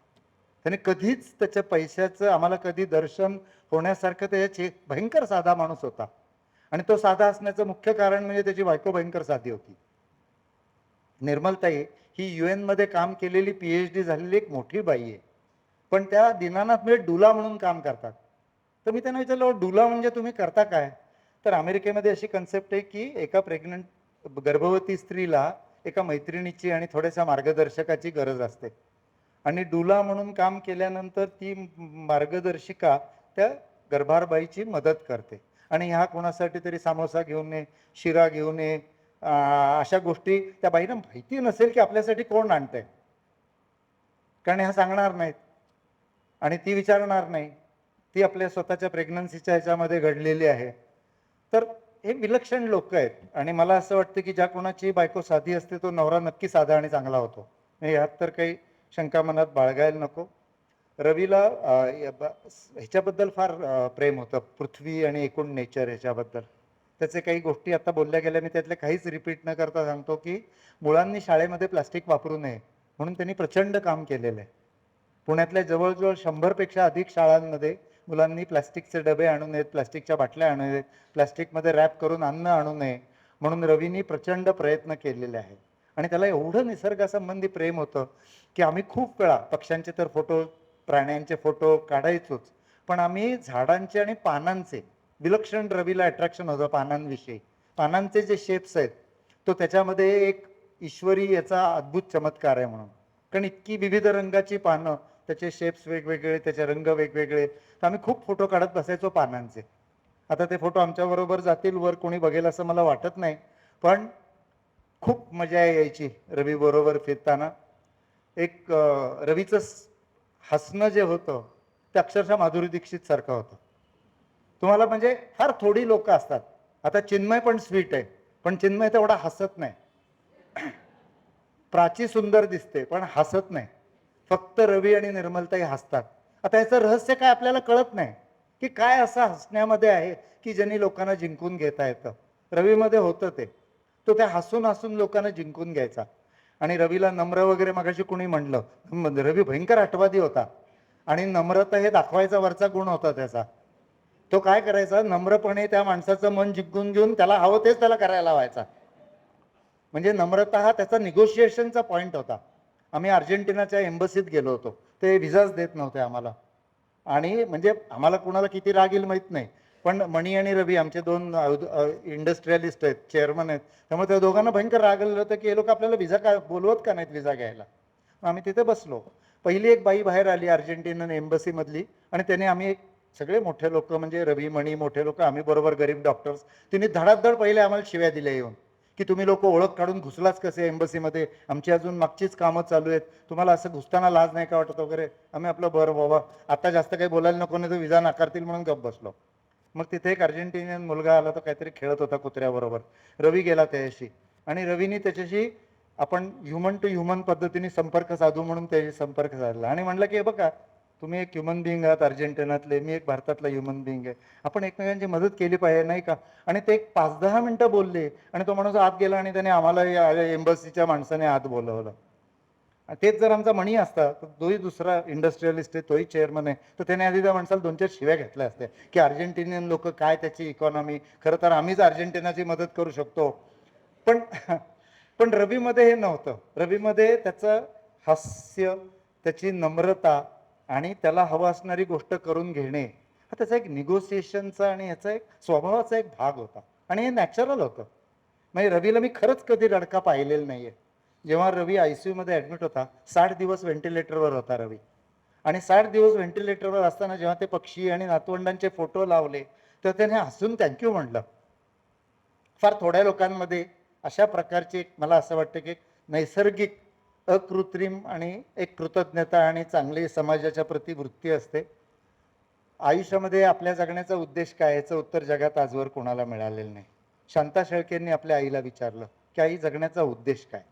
त्याने कधीच त्याच्या पैशाचं आम्हाला कधी दर्शन होण्यासारखं त्याचे भयंकर साधा माणूस होता. आणि तो साधा असण्याचं मुख्य कारण म्हणजे त्याची बायको भयंकर साधी होती. निर्मलताई ही UN मध्ये काम केलेली PhD झालेली एक मोठी बाई आहे. पण त्या दीनानाथ म्हणजे डुला म्हणून काम करतात. तर मी त्यांना विचारलं डुला म्हणजे तुम्ही करता काय. तर अमेरिकेमध्ये अशी कन्सेप्ट आहे की एका प्रेग्नंट गर्भवती स्त्रीला एका मैत्रिणीची आणि थोड्याशा मार्गदर्शकाची गरज असते. आणि डुला म्हणून काम केल्यानंतर ती मार्गदर्शिका त्या गर्भारबाईची मदत करते. आणि ह्या कोणासाठी तरी सामोसा घेऊन ये, शिरा घेऊन ये, अशा गोष्टी त्या बाईला माहिती नसेल की आपल्यासाठी कोण आणतंय. कारण ह्या सांगणार नाहीत आणि ती विचारणार नाही. ती आपल्या स्वतःच्या प्रेग्नन्सीच्या ह्याच्यामध्ये घडलेली आहे. तर हे विलक्षण लोक आहेत. आणि मला असं वाटतं की ज्या कोणाची बायको साधी असते तो नवरा नक्की साधा आणि चांगला होतो. ह्यात तर काही शंका मनात बाळगायला नको. रवीला ह्याच्याबद्दल फार प्रेम होतं, पृथ्वी आणि एकूण नेचर ह्याच्याबद्दल. त्याचे काही गोष्टी आता बोलल्या गेल्या, मी त्यातले काहीच रिपीट न करता सांगतो की मुलांनी शाळेमध्ये प्लास्टिक वापरू नये म्हणून त्यांनी प्रचंड काम केलेलं आहे. पुण्यातल्या जवळजवळ 100पेक्षा अधिक शाळांमध्ये मुलांनी प्लास्टिकचे डबे आणू नयेत, प्लास्टिकच्या बाटल्या आणू नयेत, प्लास्टिकमध्ये रॅप करून अन्न आणू नये म्हणून रवींनी प्रचंड प्रयत्न केलेले आहेत. आणि त्याला एवढं निसर्गासंबंधी प्रेम होतं की आम्ही खूप वेळा पक्ष्यांचे तर फोटो, प्राण्यांचे फोटो काढायचोच, पण आम्ही झाडांचे आणि पानांचे विलक्षण रवीला अट्रॅक्शन होतं पानांविषयी. पानांचे जे शेप्स आहेत तो त्याच्यामध्ये एक ईश्वरी याचा अद्भुत चमत्कार आहे म्हणून. कारण इतकी विविध रंगाची पानं, त्याचे शेप्स वेगवेगळे, त्याचे रंग वेगवेगळे. तर आम्ही खूप फोटो काढत बसायचो पानांचे. आता ते फोटो आमच्याबरोबर जातील वर, कोणी बघेल असं मला वाटत नाही, पण खूप मजा यायची रवी बरोबर फिरताना. एक रवीचं हसणं जे होतं ते अक्षरशः माधुरी दीक्षित सारखं होतं. तुम्हाला म्हणजे फार थोडी लोक असतात. आता चिन्मय पण स्वीट आहे, पण चिन्मय तेवढा हसत नाही. प्राची सुंदर दिसते पण हसत नाही. फक्त रवी आणि निर्मलताई हसतात. आता याचं रहस्य काय आपल्याला कळत नाही की काय असं हसण्यामध्ये आहे की ज्यांनी लोकांना जिंकून घेता येतं. रवीमध्ये होतं ते. तो त्या हसून हसून लोकांना जिंकून घ्यायचा. आणि रवीला नम्र वगैरे मगाशी कोणी म्हणलं, रवी भयंकर आठवादी होता आणि नम्रता हे दाखवायचा वरचा गुण होता त्याचा. तो काय करायचा, नम्रपणे त्या माणसाचं मन जिंकून घेऊन त्याला हवं तेच त्याला करायला व्हायचा. म्हणजे नम्रता हा त्याचा निगोशिएशनचा पॉईंट होता. आम्ही अर्जेंटिनाच्या एम्बसीत गेलो होतो. ते व्हिसाच देत नव्हते आम्हाला. आणि म्हणजे आम्हाला कुणाला किती राग येईल माहीत नाही, पण मणी आणि रवी आमचे 2 इंडस्ट्रियलिस्ट आहेत, चेअरमन आहेत. त्यामुळे त्या दोघांना भयंकर राग आलेलं होतं की हे लोक आपल्याला व्हिसा काय बोलवत का नाहीत व्हिसा घ्यायला. आम्ही तिथे बसलो. पहिली एक बाई बाहेर आली अर्जेंटिनन एम्बसीमधली आणि त्याने आम्ही एक सगळे मोठे लोक म्हणजे रवी मणी मोठे लोक, आम्ही बरोबर गरीब डॉक्टर्स, तिने धडाधड पहिले आम्हाला शिव्या दिल्या येऊन की तुम्ही लोक ओळख काढून घुसलाच कसे एम्बसीमध्ये, आमची अजून मागचीच कामं चालू आहेत, तुम्हाला असं घुसताना लाज नाही का वाटत वगैरे. आम्ही आपलं बरं बाबा आता जास्त काही बोलायला नको, नाही तर विजा नाकारतील म्हणून गप्प बसलो. मग तिथे एक अर्जेंटिनियन मुलगा आला, तो काहीतरी खेळत होता कुत्र्याबरोबर. रवी गेला त्याच्याशी आणि रवीने त्याच्याशी आपण ह्युमन टू ह्युमन पद्धतीने संपर्क साधू म्हणून त्याशी संपर्क साधला आणि म्हणलं की हे बघा तुम्ही एक ह्युमन बिईंग आहात अर्जेंटिनातले, मी एक भारतातला ह्युमन बिईंग आहे, आपण एकमेकांची मदत केली पाहिजे नाही का. आणि ते एक 5-10 मिनिटं बोलले आणि तो माणूस आत गेला आणि त्याने आम्हाला एम्बसीच्या माणसाने आत बोलवलं. तेच जर आमचा मणी असता तर तोही दुसरा इंडस्ट्रियलिस्ट आहे, तोही चेअरमन आहे, तर त्याने आधी त्या माणसाला 2-4 शिव्या घेतल्या असत्या की अर्जेंटिनियन लोक काय त्याची इकॉनॉमी, खरं तर आम्हीच अर्जेंटिनाची मदत करू शकतो. पण पण रवीमध्ये हे नव्हतं. रवीमध्ये त्याचं हास्य, त्याची नम्रता आणि त्याला हवं असणारी गोष्ट करून घेणे हा त्याचा एक निगोसिएशनचा आणि याचा एक स्वभावाचा एक भाग होता आणि हे नॅचरल होतं. म्हणजे रवीला मी खरंच कधी रडका पाहिलेला नाहीये. जेव्हा रवी ICU मध्ये ऍडमिट होता, 60 दिवस व्हेंटिलेटरवर होता रवी, आणि 60 दिवस व्हेंटिलेटरवर असताना जेव्हा ते पक्षी आणि नातवंडांचे फोटो लावले तर त्याने हसून थँक्यू म्हटलं. फार थोड्या लोकांमध्ये अशा प्रकारची एक, मला असं वाटतं की नैसर्गिक अकृत्रिम आणि एक कृतज्ञता आणि चांगली समाजाच्या प्रती वृत्ती असते. आयुष्यामध्ये आपल्या जगण्याचा उद्देश काय याचं उत्तर जगात आजवर कोणाला मिळालेलं नाही. शांता शेळकेंनी आपल्या आईला विचारलं की आई जगण्याचा उद्देश काय,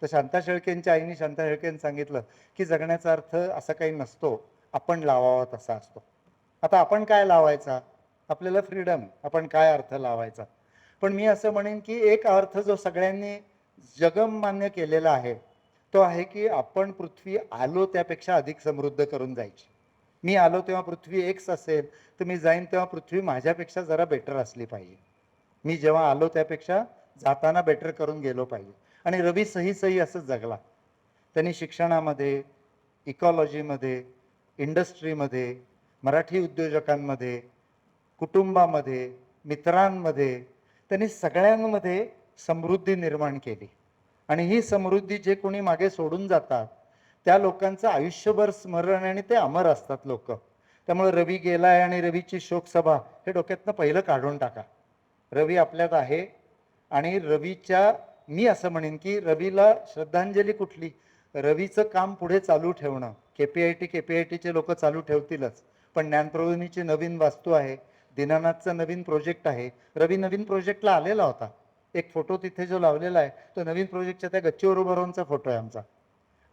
तर शांता शेळकेंच्या आईने शांता शेळकेंनी सांगितलं की जगण्याचा अर्थ असा काही नसतो, आपण लावावा तसा असतो. आता आपण काय लावायचा, आपल्याला फ्रीडम, आपण काय अर्थ लावायचा. पण मी असं म्हणेन की एक अर्थ जो सगळ्यांनी जगमान्य केलेला आहे तो आहे की आपण पृथ्वी आलो त्यापेक्षा अधिक समृद्ध करून जायची. मी आलो तेव्हा पृथ्वी एक्स असेल, तर मी जाईन तेव्हा पृथ्वी माझ्यापेक्षा जरा बेटर असली पाहिजे. मी जेव्हा आलो त्यापेक्षा जाताना बेटर करून गेलो पाहिजे. आणि रवी सही असंच जगला. त्यांनी शिक्षणामध्ये, इकॉलॉजीमध्ये, इंडस्ट्रीमध्ये, मराठी उद्योजकांमध्ये, कुटुंबामध्ये, मित्रांमध्ये, त्यांनी सगळ्यांमध्ये समृद्धी निर्माण केली. आणि ही समृद्धी जे कोणी मागे सोडून जातात त्या लोकांचं आयुष्यभर स्मरण आणि ते अमर असतात लोक. त्यामुळे रवी गेलाय आणि रवीची शोकसभा हे डोक्यातनं पहिलं काढून टाका. रवी आपल्यात आहे आणि रवीच्या, मी असं म्हणेन की रवीला श्रद्धांजली कुठली, रवीचं काम पुढे चालू ठेवणं. KPITचे लोक चालू ठेवतीलच, पण ज्ञानप्रबोधिनीची नवीन वास्तू आहे, दीनानाथचा नवीन प्रोजेक्ट आहे. रवी नवीन प्रोजेक्टला आलेला होता. एक फोटो तिथे जो लावलेला आहे तो नवीन प्रोजेक्टच्या त्या गच्चीवर उभा राहूनचा फोटो आहे आमचा.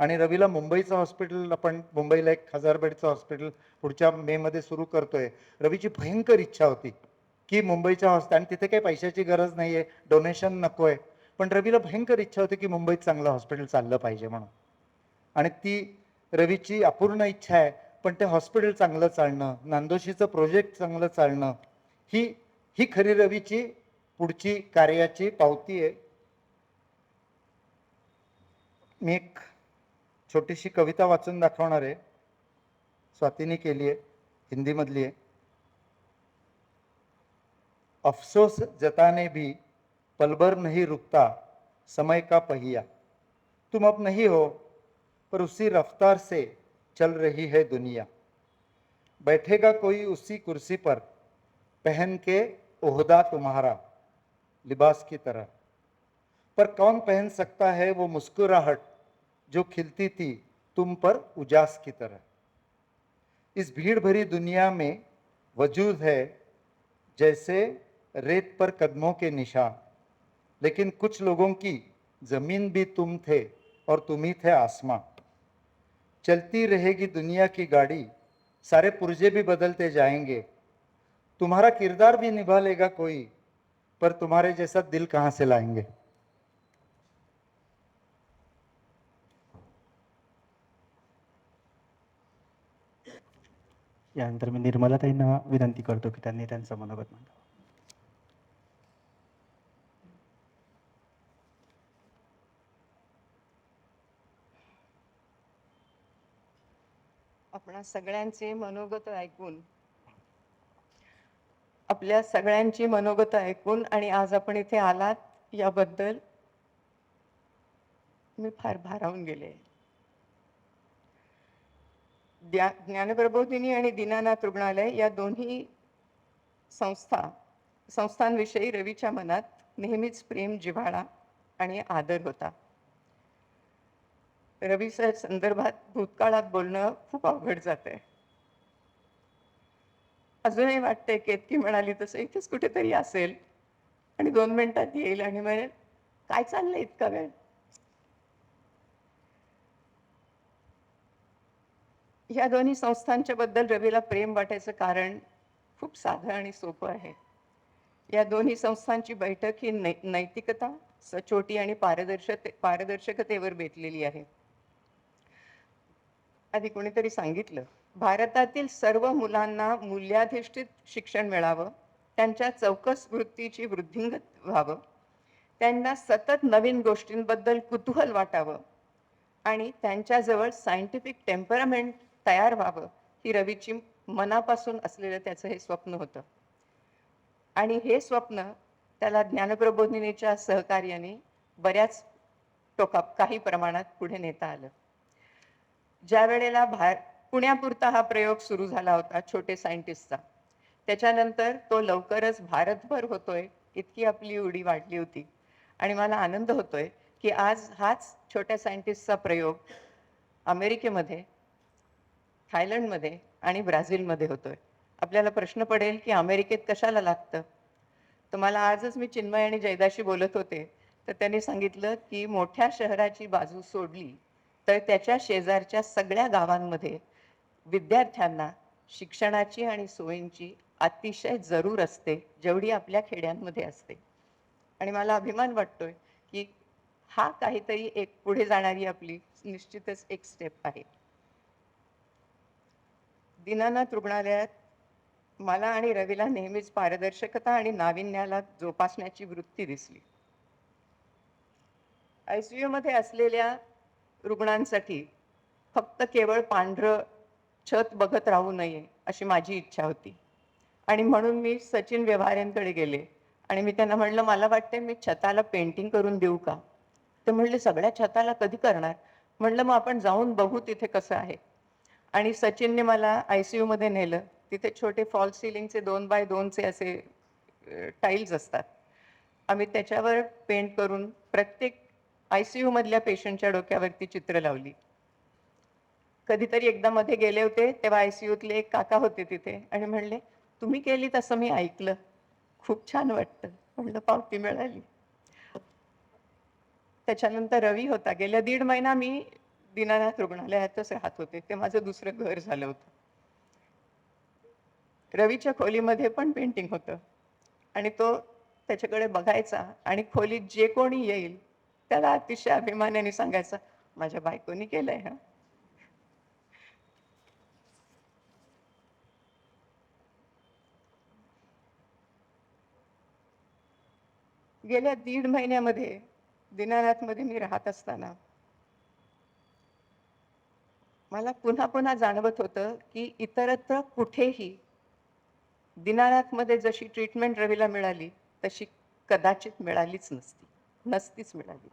आणि रवीला मुंबईचं हॉस्पिटल, आपण मुंबईला 1000 बेडचं हॉस्पिटल पुढच्या मेमध्ये सुरू करतोय. रवीची भयंकर इच्छा होती की मुंबईच्या आणि तिथे काही पैशाची गरज नाहीये, डोनेशन नकोय, पण रवीला भयंकर इच्छा होती की मुंबईत चांगलं हॉस्पिटल चाललं पाहिजे म्हणून. आणि ती रवीची अपूर्ण इच्छा आहे. पण ते हॉस्पिटल चांगलं चालणं, नांदोशीचं प्रोजेक्ट चांगलं चालणं, ही खरी रवीची पुढची कार्याची पावती आहे. मी एक छोटीशी कविता वाचून दाखवणार आहे, स्वातीने केली आहे, हिंदीमधली आहे. अफसोस जताने भी पलभर नहीं रुकता समय का पहिया, तुम अब नहीं हो पर उसी रफ्तार से चल रही है दुनिया. बैठेगा कोई उसी कुर्सी पर पहन के ओहदा तुम्हारा लिबास की तरह, पर कौन पहन सकता है वो मुस्कुराहट जो खिलती थी तुम पर उजास की तरह. इस भीड़ भरी दुनिया में वजूद है जैसे रेत पर कदमों के निशान, लेकिन कुछ लोगों की जमीन भी तुम थे और तुम ही थे आसमां. चलती रहेगी दुनिया की गाड़ी, सारे पुर्जे भी बदलते जाएंगे, तुम्हारा किरदार भी निभा लेगा कोई, पर तुम्हारे जैसा दिल कहां से लाएंगे. यानंतर मी निर्मलाताईंना विनंती करतो की त्यांनी त्यांचं मनोगत मांडावं. आपणा सगळ्यांचे मनोगत ऐकून, आपल्या सगळ्यांची मनोगत ऐकून आणि आज आपण इथे आलात याबद्दल मी फार भारावून गेले. ज्ञानप्रबोधिनी आणि दीनानाथ रुग्णालय या दोन्ही संस्थांविषयी रवीच्या मनात नेहमीच प्रेम, जिव्हाळा आणि आदर होता. रवी सर संदर्भात भूतकाळात बोलणं खूप अवघड जातंय. अजूनही वाटतंय केतकी म्हणाली तसं इथेच कुठेतरी असेल आणि 2 मिनिटात येईल आणि म्हणेल, काय चाललंय इतका वेळ? या दोन्ही संस्थांच्या बद्दल रवीला प्रेम वाटायचं कारण खूप साधं आणि सोपं आहे. या दोन्ही संस्थांची बैठक ही नैतिकता, सचोटी आणि पारदर्शकतेवर बेतलेली आहे. आधी कोणीतरी सांगितलं, भारतातील सर्व मुलांना मूल्याधिष्ठित शिक्षण मिळावं, त्यांच्या चौकस वृत्तीची वृद्धिंगत व्हावं, त्यांना सतत नवीन गोष्टींबद्दल कुतूहल वाटावं आणि त्यांच्याजवळ सायंटिफिक टेम्परामेंट तयार व्हावं, ही रवीची मनापासून असलेलं त्याचं हे स्वप्न होतं. आणि हे स्वप्न त्याला ज्ञानप्रबोधिनीच्या सहकार्याने बऱ्याच काही प्रमाणात पुढे नेता आलं. ज्या वेळेला पुण्यापुरता हा प्रयोग सुरू झाला होता छोटे सायंटिस्टचा, त्याच्यानंतर तो लवकरच भारतभर होतोय इतकी आपली उडी वाढली होती. आणि मला आनंद होतोय की आज हाच छोट्या सायंटिस्टचा प्रयोग अमेरिकेमध्ये, थायलंडमध्ये आणि ब्राझीलमध्ये होतोय. आपल्याला प्रश्न पडेल की अमेरिकेत कशाला लागतं? तर मला आजच मी चिन्मय आणि जयदाशी बोलत होते, तर त्यांनी सांगितलं की मोठ्या शहराची बाजू सोडली तर त्याच्या शेजारच्या सगळ्या गावांमध्ये विद्यार्थ्यांना शिक्षणाची आणि सोयींची अतिशय जरूर असते, जेवढी आपल्या खेड्यांमध्ये असते. आणि मला अभिमान वाटतोय की हा काहीतरी एक पुढे जाणारी आपली निश्चितच एक स्टेप आहे. दीनानाथ रुग्णालयात मला आणि रवीला नेहमीच पारदर्शकता आणि नाविन्याला जोपासण्याची वृत्ती दिसली. ICU मध्ये असलेल्या रुग्णांसाठी फक्त केवळ पांढरं छत बघत राहू नये अशी माझी इच्छा होती. आणि म्हणून मी सचिन व्यवहारेंकडे गेले आणि मी त्यांना म्हणलं, मला वाटते मी छताला पेंटिंग करून देऊ का? ते म्हणले, सगळ्या छताला कधी करणार? म्हणलं, मग आपण जाऊन बघू तिथे कसं आहे. आणि सचिनने मला ICU मध्ये नेलं. तिथे छोटे फॉल सिलिंगचे 2x2चे असे टाईल्स असतात. आम्ही त्याच्यावर पेंट करून प्रत्येक ICU मधल्या पेशंटच्या डोक्यावरती चित्र लावली. कधीतरी एकदा मध्ये गेले होते तेव्हा ICUतले एक काका होते तिथे आणि म्हणले, तुम्ही केली तसं मी ऐकलं, खूप छान वाटतं. म्हणलं, पावती मिळाली. त्याच्यानंतर रवी होता. गेल्या 1.5 महिना मी दीनानाथ रुग्णालयातच राहत होते. ते माझं दुसरं घर झालं होतं. रवीच्या खोलीमध्ये पण पेंटिंग होतं आणि तो त्याच्याकडे बघायचा आणि खोलीत जे कोणी येईल त्याला अतिशय अभिमानाने सांगायचा, माझ्या बायकोनी केलंय. हा, गेल्या 1.5 महिन्यामध्ये दीनानाथमध्ये मी राहत असताना मला पुन्हा पुन्हा जाणवत होतं की इतरत्र कुठेही दीनानाथमध्ये जशी ट्रीटमेंट रवीला मिळाली तशी कदाचित मिळालीच नसतीच मिळाली.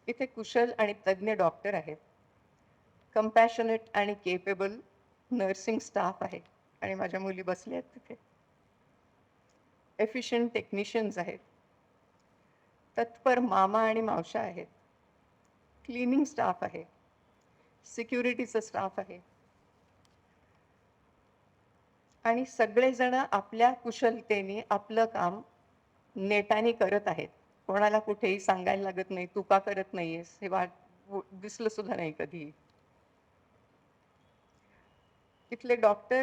इथे कुशल आणि तज्ज्ञ डॉक्टर आहेत, कंपॅशनेट आणि केपेबल नर्सिंग स्टाफ आहे आणि माझ्या मुली बसल्या आहेत तिथे. एफिशियंट टेक्निशियन्स आहेत, तत्पर मामा आणि मावशा आहेत, क्लिनिंग स्टाफ आहे, सिक्युरिटीचा स्टाफ आहे आणि सगळेजण आपल्या कुशलतेने आपलं काम नेटाने करत आहेत. कोणाला कुठेही सांगायला लागत नाही, तू का करत नाहीयेस, हे दिसलं सुद्धा नाही कधी. इथले डॉक्टर,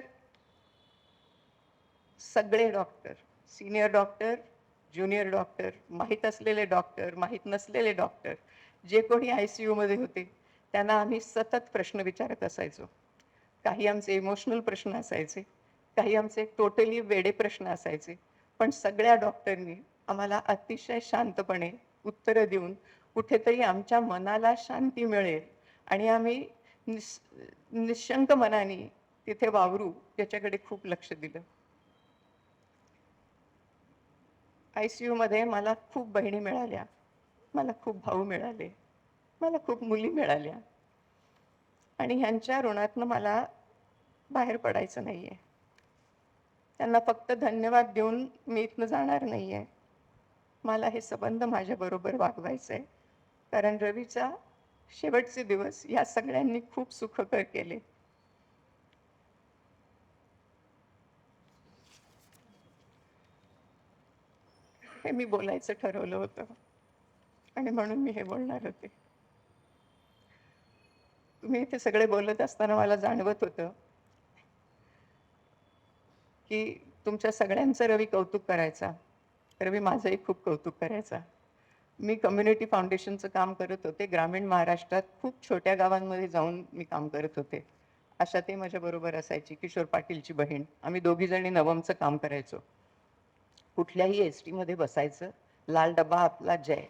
सगळे doctor, senior doctor, junior doctor, माहीत असलेले डॉक्टर, माहीत नसलेले डॉक्टर, जे कोणी ICU मध्ये होते त्यांना आम्ही सतत प्रश्न विचारत असायचो. काही आमचे इमोशनल प्रश्न असायचे, काही आमचे टोटली वेडे प्रश्न असायचे, पण सगळ्या डॉक्टरनी आम्हाला अतिशय शांतपणे उत्तरं देऊन कुठेतरी आमच्या मनाला शांती मिळेल आणि आम्ही निशंक मनाने तिथे वावरू याच्याकडे खूप लक्ष दिलं. ICU मध्ये मला खूप बहिणी मिळाल्या, मला खूप भाऊ मिळाले, मला खूप मुली मिळाल्या. आणि ह्यांच्या ऋणातनं मला बाहेर पडायचं नाही आहे. त्यांना फक्त धन्यवाद देऊन मी इथनं जाणार नाही आहे. मला हे संबंध माझ्याबरोबर वागवायचं आहे, कारण रवीचा शेवटचे दिवस या सगळ्यांनी खूप सुखकर केले. हे मी बोलायचं ठरवलं होतं आणि म्हणून मी हे बोलणार होते. तुम्ही इथे सगळे बोलत असताना मला जाणवत होतं की तुमच्या सगळ्यांचं रवी कौतुक करायचा. रवी माझंही खूप कौतुक करायचा. मी कम्युनिटी फाउंडेशनचं काम करत होते. ग्रामीण महाराष्ट्रात खूप छोट्या गावांमध्ये जाऊन मी काम करत होते. अशा ते माझ्याबरोबर असायची, किशोर पाटीलची बहीण. आम्ही दोघीजणी नवमचं काम करायचो. कुठल्याही एस टीमध्ये बसायचं, लाल डबा आपला जय,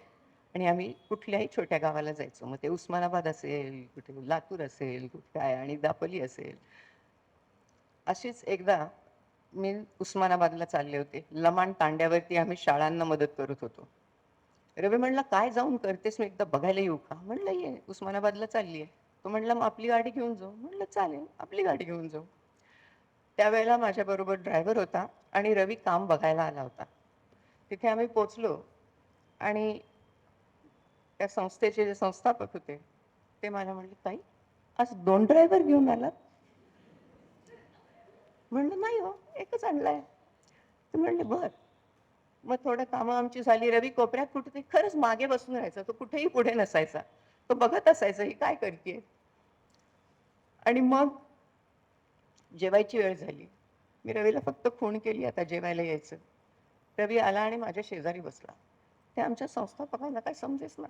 आणि आम्ही कुठल्याही छोट्या गावाला जायचो. मग ते उस्मानाबाद असेल, कुठे लातूर असेल, कुठे काय, आणि दापोली असेल. अशीच एकदा मी उस्मानाबादला चालले होते. लमाण तांड्यावरती आम्ही शाळांना मदत करत होतो. रवी म्हणला, काय जाऊन करतेस, मी एकदा बघायला येऊ का? म्हणलं ये, उस्मानाबादला चालली आहे. तो म्हणला, मग आपली गाडी घेऊन जाऊ. म्हणलं चालेल, आपली गाडी घेऊन जाऊ. त्यावेळेला माझ्याबरोबर ड्रायव्हर होता आणि रवी काम बघायला आला होता. तिथे आम्ही पोचलो आणि त्या संस्थेचे जे संस्थापक होते ते मला म्हणले, ताई आज 2 ड्रायव्हर घेऊन आलात? म्हणलं नाही हो, एकच आणलाय. ते म्हणले बर. मग थोडं कामं आमची झाली. रवी कोपऱ्यात कुठे खरंच मागे बसून राहायचा. तो कुठेही पुढे नसायचा. तो बघत असायचा ही काय करते. आणि मग जेवायची वेळ झाली. मी रवीला फक्त फोन केली, आता जेवायला यायचं. रवी आला आणि माझ्या शेजारी बसला. ते आमच्या संस्थापकांना काय समजेस ना.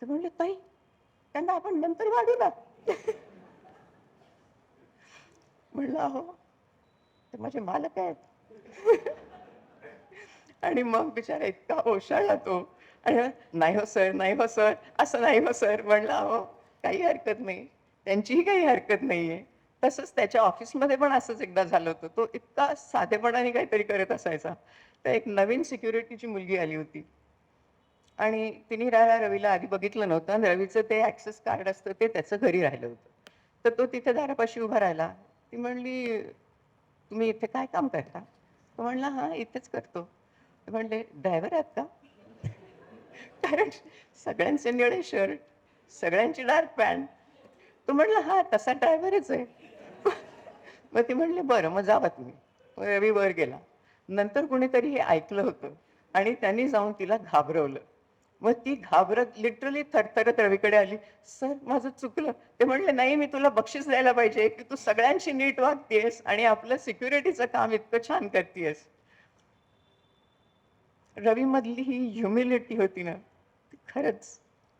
ते म्हणले, ताई त्यांना आपण नंतर वाढू ना. म्हणलं अहो ते माझे मालक आहेत. आणि मग बिचारा इतका ओशाळला तो, आणि नाही हो सर, नाही हो सर, असं नाही हो सर. म्हणलं अहो काही हरकत नाही, त्यांचीही काही हरकत नाहीये. तसंच त्याच्या ऑफिसमध्ये पण असंच एकदा झालं होतं. तो इतका साधेपणाने काहीतरी करत असायचा. तर एक नवीन सिक्युरिटीची मुलगी आली होती आणि तिने रवीला आधी बघितलं नव्हतं, आणि रवीचं ते ॲक्सेस कार्ड असतं ते त्याचं घरी राहिलं होतं. तर तो तिथे दारापाशी उभा राहिला. ती म्हणली, तुम्ही इथे काय काम करता? तो म्हणला, हां इथेच करतो. ते म्हणले, ड्रायव्हर आहात का? कारण सगळ्यांचे निळे शर्ट, सगळ्यांची डार्क पॅन्ट. तो म्हणला, हा तसा ड्रायव्हरच आहे. मग ते म्हणले, बरं मग जावा तुम्ही. मग रवी वर गेला. नंतर कुणीतरी हे ऐकलं होतं आणि त्यांनी जाऊन तिला घाबरवलं. मग ती घाबरत लिटरली थरथरत रवीकडे आली. सर माझं चुकलं. ते म्हणले, नाही मी तुला बक्षीस द्यायला पाहिजे की तू सगळ्यांशी नीट वागतेस आणि आपलं सिक्युरिटीचं काम इतकं छान करतेस. रवी मधली ही ह्युमिलिटी होती ना, ती खरंच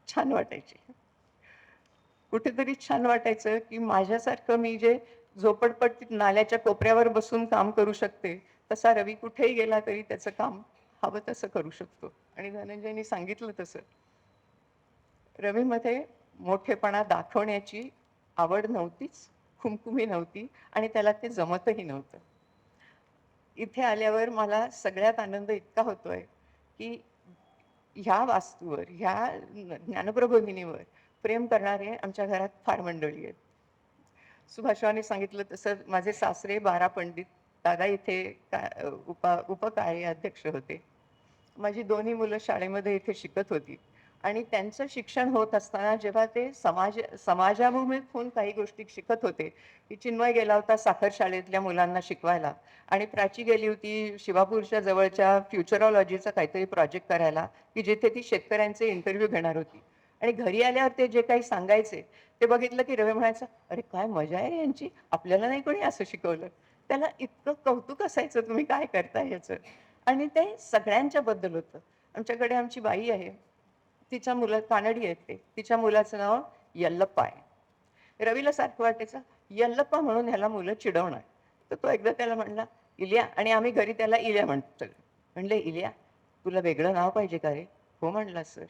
छान वाटायची. कुठेतरी छान वाटायचं की माझ्यासारखं मी जे झोपडपट्टीत नाल्याच्या कोपऱ्यावर बसून काम करू शकते, तसा रवी कुठेही गेला तरी त्याचं काम हवं तसं करू शकतो. आणि धनंजयनी सांगितलं तसं रवीमध्ये मोठेपणा दाखवण्याची आवड नव्हतीच, खुमखुमी नव्हती, आणि त्याला ते जमतही नव्हतं. इथे आल्यावर मला सगळ्यात आनंद इतका होतोय की ह्या वास्तूवर, ह्या ज्ञानप्रबोधिनीवर प्रेम करणारे आमच्या घरात फार मंडळी आहेत. सुभाषवानी सांगितलं तसं माझे सासरे 12 पंडित, दादा इथे उपकार्य अध्यक्ष होते. माझी दोन्ही मुलं शाळेमध्ये इथे शिकत होती आणि त्यांचं शिक्षण होत असताना जेव्हा ते समाजाभिमुख होऊन काही गोष्टी शिकत होते, की चिन्मय गेला होता साखर शाळेतल्या मुलांना शिकवायला, आणि प्राची गेली होती शिवापूरच्या जवळच्या फ्युचरॉलॉजीचा काहीतरी प्रोजेक्ट करायला, की जिथे ती शेतकऱ्यांचे इंटरव्ह्यू घेणार होती. आणि घरी आल्यावर ते जे काही सांगायचे ते बघितलं की रवी म्हणायचा, अरे काय मजा आहे यांची, आपल्याला नाही कोणी असं शिकवलं. त्याला इतकं कौतुक असायचं तुम्ही काय करताय याचं. आणि ते सगळ्यांच्या बद्दल होतं. आमच्याकडे आमची बाई आहे, तिच्या मुलं कानडी आहेत ते, तिच्या मुलाचं नाव यल्लप्पा आहे. रवीला सारखं वाटायचं यल्लप्पा म्हणून ह्याला मुलं चिडवणार. तर तो एकदा त्याला म्हणला, इलिया, आणि आम्ही घरी त्याला इल्या म्हणतो. म्हणले, इलिया तुला वेगळं नाव पाहिजे का रे? हो म्हणला, सर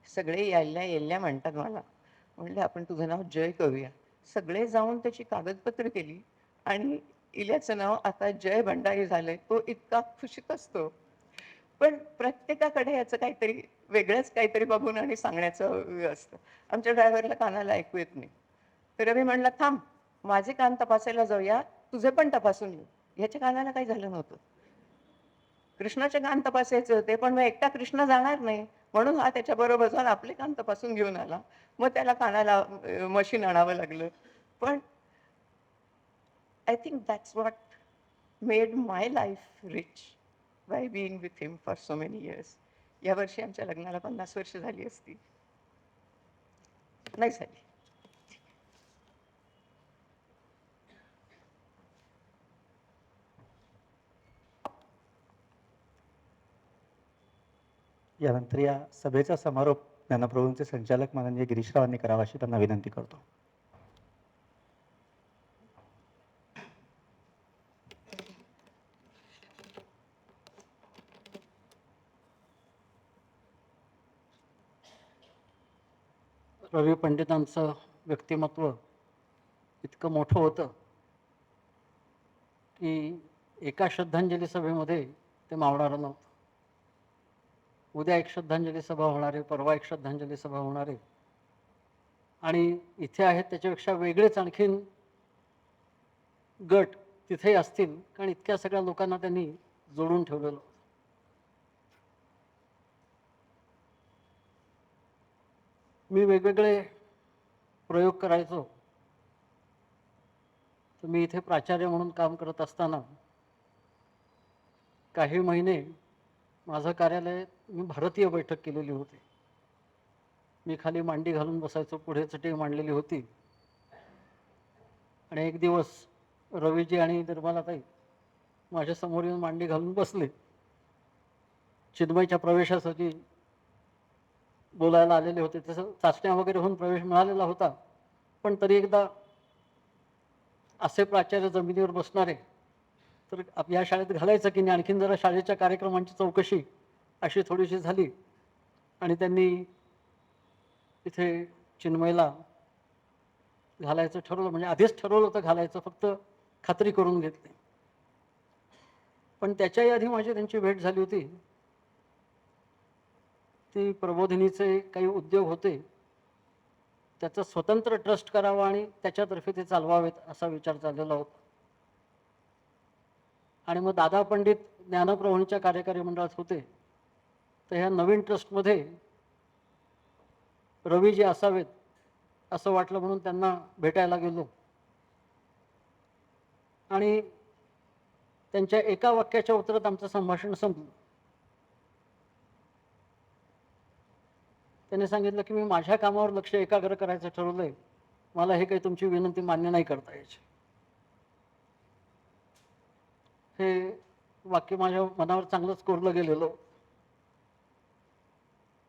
सगळे यायला येल्ल्या म्हणतात मला. म्हणले, आपण तुझं नाव जय करूया. सगळे जाऊन त्याची कागदपत्र केली आणि इल्याचं नाव आता जय भंडारी झालंय. तो इतका खुशीत असतो. पण प्रत्येकाकडे याचं काहीतरी वेगळंच काहीतरी बघून आणि सांगण्याचं असतं. आमच्या ड्रायव्हरला कानाला ऐकू येत नाही. रवी म्हणला, थांब, माझे कान तपासायला जाऊया, तुझे पण तपासून येऊ. ह्याच्या कानाला काही झालं नव्हतं. कृष्णाचे कान तपासायचे होते, पण मग एकटा कृष्ण जाणार नाही, म्हणून हा त्याच्याबरोबर जाऊन आपले कान तपासून घेऊन आला. मग त्याला कानाला मशीन आणावं लागलं. पण I think that's what made my life rich, by being with him for so many years. यावर्षी आमच्या लग्नाला 50 वर्ष झाली असती. नाही झाली. यानंतर या सभेचा समारोप ज्ञानप्रभूंचे संचालक माननीय गिरीशरावांनी करावा अशी त्यांना विनंती करतो. रवी पंडितांचं व्यक्तिमत्व इतकं मोठं होतं की एका श्रद्धांजली सभेमध्ये ते मावणारं नव्हतं. उद्या एक श्रद्धांजली सभा होणार आहे, परवा एक श्रद्धांजली सभा होणार आहे, आणि इथे आहेत त्याच्यापेक्षा वेगळेच आणखीन गट तिथेही असतील, कारण इतक्या सगळ्या लोकांना त्यांनी जोडून ठेवलेलं होतं. मी वेगवेगळे प्रयोग करायचो. तर मी इथे प्राचार्य म्हणून काम करत असताना काही महिने माझं कार्यालय, मी भारतीय बैठक केलेली होती. मी खाली मांडी घालून बसायचो, पुढे चटई मांडलेली होती. आणि एक दिवस रवीजी आणि निर्मलाताई माझ्यासमोर येऊन मांडी घालून बसले. चिन्मयच्या प्रवेशासाठी बोलायला आलेले होते. तसं चाचण्या वगैरे होऊन प्रवेश मिळालेला होता, पण तरी एकदा असे प्राचार्य जमिनीवर बसणारे तर या शाळेत घालायचं की नाही, आणखीन जरा शाळेच्या कार्यक्रमांची चौकशी अशी थोडीशी झाली. आणि त्यांनी इथे चिन्मयला घालायचं ठरवलं. म्हणजे आधीच ठरवलं होतं घालायचं, फक्त खात्री करून घेतली. पण त्याच्याही आधी माझी त्यांची भेट झाली होती. ती प्रबोधिनीचे काही उद्योग होते, त्याचं स्वतंत्र ट्रस्ट करावं आणि त्याच्यातर्फे ते चालवावेत असा विचार चाललेला होता. आणि मग दादा पंडित ज्ञानप्रवाहांच्या कार्यकारी मंडळात होते. तर ह्या नवीन ट्रस्टमध्ये रवी जे असावेत असं वाटलं, म्हणून त्यांना भेटायला गेलो. आणि त्यांच्या एका वाक्याच्या उत्तरात आमचं संभाषण संपलं. त्याने सांगितलं की मी माझ्या कामावर लक्ष एकाग्र करायचं ठरवलंय, मला हे काही तुमची विनंती मान्य नाही करता यायची. हे वाक्य माझ्या मनावर चांगलंच कोरलं गेलेलं.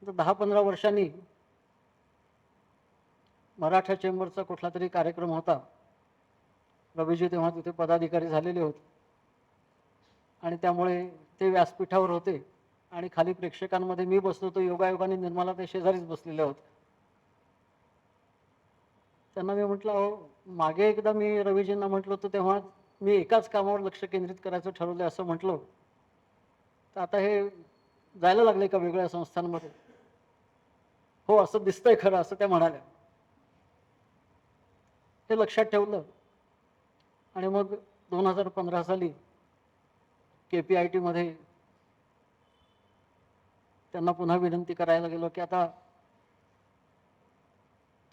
10-15 वर्षांनी मराठा चेंबरचा कुठला तरी कार्यक्रम होता. रवीजी तेव्हा तिथे पदाधिकारी झालेले होते आणि त्यामुळे ते व्यासपीठावर होते आणि खाली प्रेक्षकांमध्ये मी बसलो होतो. योगायोगाने निर्मला ते शेजारीच बसलेल्या होत्या. त्यांना मी म्हटलं, अहो मागे एकदा मी रवीजींना म्हटलं होतं तेव्हा मी एकाच कामावर लक्ष केंद्रित करायचं ठरवलं असं म्हटलं, तर आता हे जायला लागले का वेगळ्या संस्थांमध्ये? हो असं दिसतंय खरं, असं त्या म्हणाल्या. ते लक्षात ठेवलं. आणि मग 2015 साली KPIT मध्ये त्यांना पुन्हा विनंती करायला गेलो की आता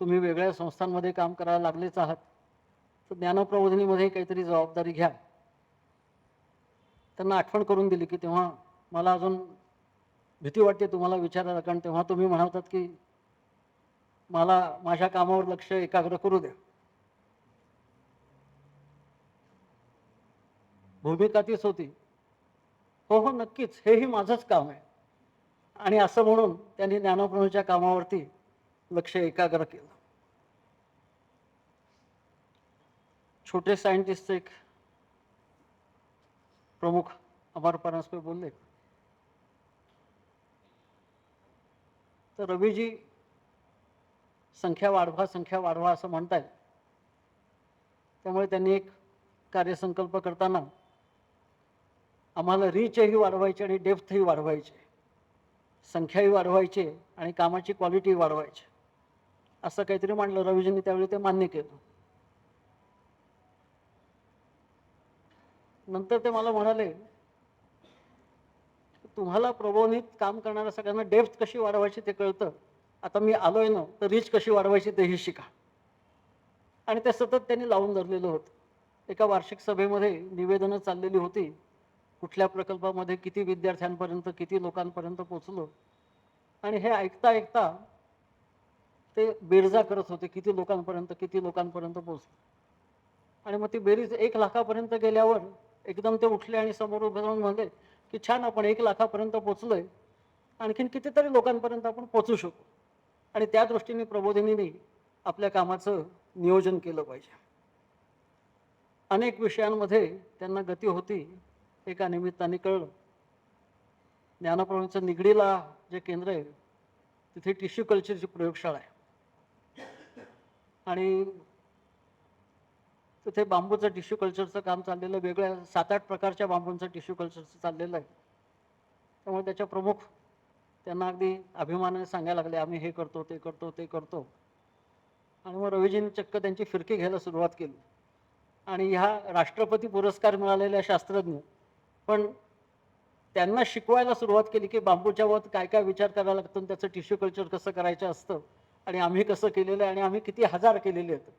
तुम्ही वेगळ्या संस्थांमध्ये काम करायला लागलेच आहात, तर ज्ञानप्रबोधिनीमध्ये काहीतरी जबाबदारी घ्या. त्यांना आठवण करून दिली की तेव्हा मला अजून भीती वाटते तुम्हाला विचारायला, कारण तेव्हा तुम्ही म्हणतात की मला माझ्या कामावर लक्ष एकाग्र करू द्या. भूमिका तीच होती, हो हो नक्कीच, हेही माझंच काम आहे. आणि असं म्हणून त्यांनी ज्ञानप्रभूंच्या कामावरती लक्ष एकाग्र केलं. छोटे सायंटिस्ट एक प्रमुख अमर परांजपे बोलले, तर रवीजी संख्या वाढवा असं म्हणतायत. त्यामुळे त्यांनी एक कार्यसंकल्प करताना आम्हाला रीचही वाढवायची आणि डेप्थही वाढवायची, संख्याही वाढवायची आणि कामाची क्वालिटी वाढवायची, असं काहीतरी मांडलं. रवीजींनी त्यावेळी ते मान्य केलं. नंतर ते मला म्हणाले, तुम्हाला प्रबोधित काम करणाऱ्या सगळ्यांना डेप्थ कशी वाढवायची ते कळतं. आता मी आलोय ना, तर रीच कशी वाढवायची तेही शिका. आणि ते सतत त्यांनी लावून धरलेलं होतं. एका वार्षिक सभेमध्ये निवेदनं चाललेली होती, कुठल्या प्रकल्पामध्ये किती विद्यार्थ्यांपर्यंत, किती लोकांपर्यंत पोचलो. आणि हे ऐकता ऐकता ते बेरजा करत होते, किती लोकांपर्यंत पोचलो. आणि मग ती बेरीज 1 लाखापर्यंत गेल्यावर एकदम ते उठले आणि समोर उभे राहून म्हणाले की छान, आपण 1 लाखापर्यंत पोचलोय, आणखीन कितीतरी लोकांपर्यंत आपण पोचू शकू. आणि त्या दृष्टीने प्रबोधिनीने आपल्या कामाचं नियोजन केलं पाहिजे. अनेक विषयांमध्ये त्यांना गती होती. एका निमित्ताने कळलं, ज्ञानप्रभूंचं निगडीला जे केंद्र आहे तिथे टिश्यू कल्चरची प्रयोगशाळा आहे. आणि तिथे बांबूचं टिश्यू कल्चरचं काम चाललेलं, वेगळ्या 7-8 प्रकारच्या बांबूंचं टिश्यू कल्चरचं चाललेलं आहे. त्यामुळे त्याच्या प्रमुख त्यांना अगदी अभिमानाने सांगायला लागले, आम्ही हे करतो, ते करतो, ते करतो. आणि मग रवीजींनी चक्क त्यांची फिरकी घ्यायला सुरुवात केली. आणि ह्या राष्ट्रपती पुरस्कार मिळालेल्या शास्त्रज्ञ पण त्यांना शिकवायला सुरुवात केली की बांबूच्या वर काय काय विचार करायला लागतो, त्याचं टिश्यू कल्चर कसं करायचं असतं, आणि आम्ही कसं केलेलं आहे, आणि आम्ही किती हजार केलेले आहेत.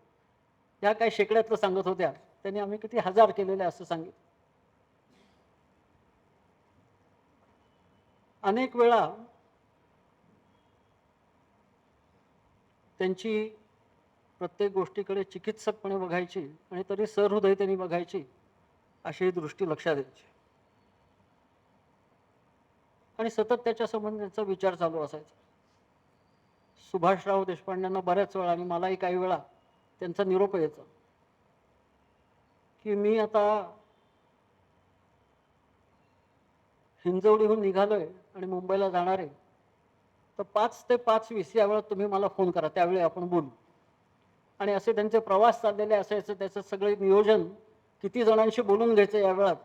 ह्या काही शेकड्यातलं सांगत होत्या, त्यांनी आम्ही किती हजार केलेले असं सांगितलं. अनेक वेळा त्यांची प्रत्येक गोष्टीकडे चिकित्सकपणे बघायची आणि तरी सहृदयतेने बघायची, अशी दृष्टी लक्षात यायची. आणि सतत त्याच्या संबंधाचा विचार चालू असायचा. सुभाषराव देशपांड्यांना बऱ्याच वेळा आणि मलाही काही वेळा त्यांचा निरोप यायचा की मी आता हिंजवडीहून निघालोय आणि मुंबईला जाणार आहे, तर 5 ते 5:20 या वेळात तुम्ही मला फोन करा, त्यावेळी आपण बोलू. आणि असे त्यांचे प्रवास चाललेले असायचे. त्याचं सगळे नियोजन किती जणांशी बोलून घ्यायचं या वेळात,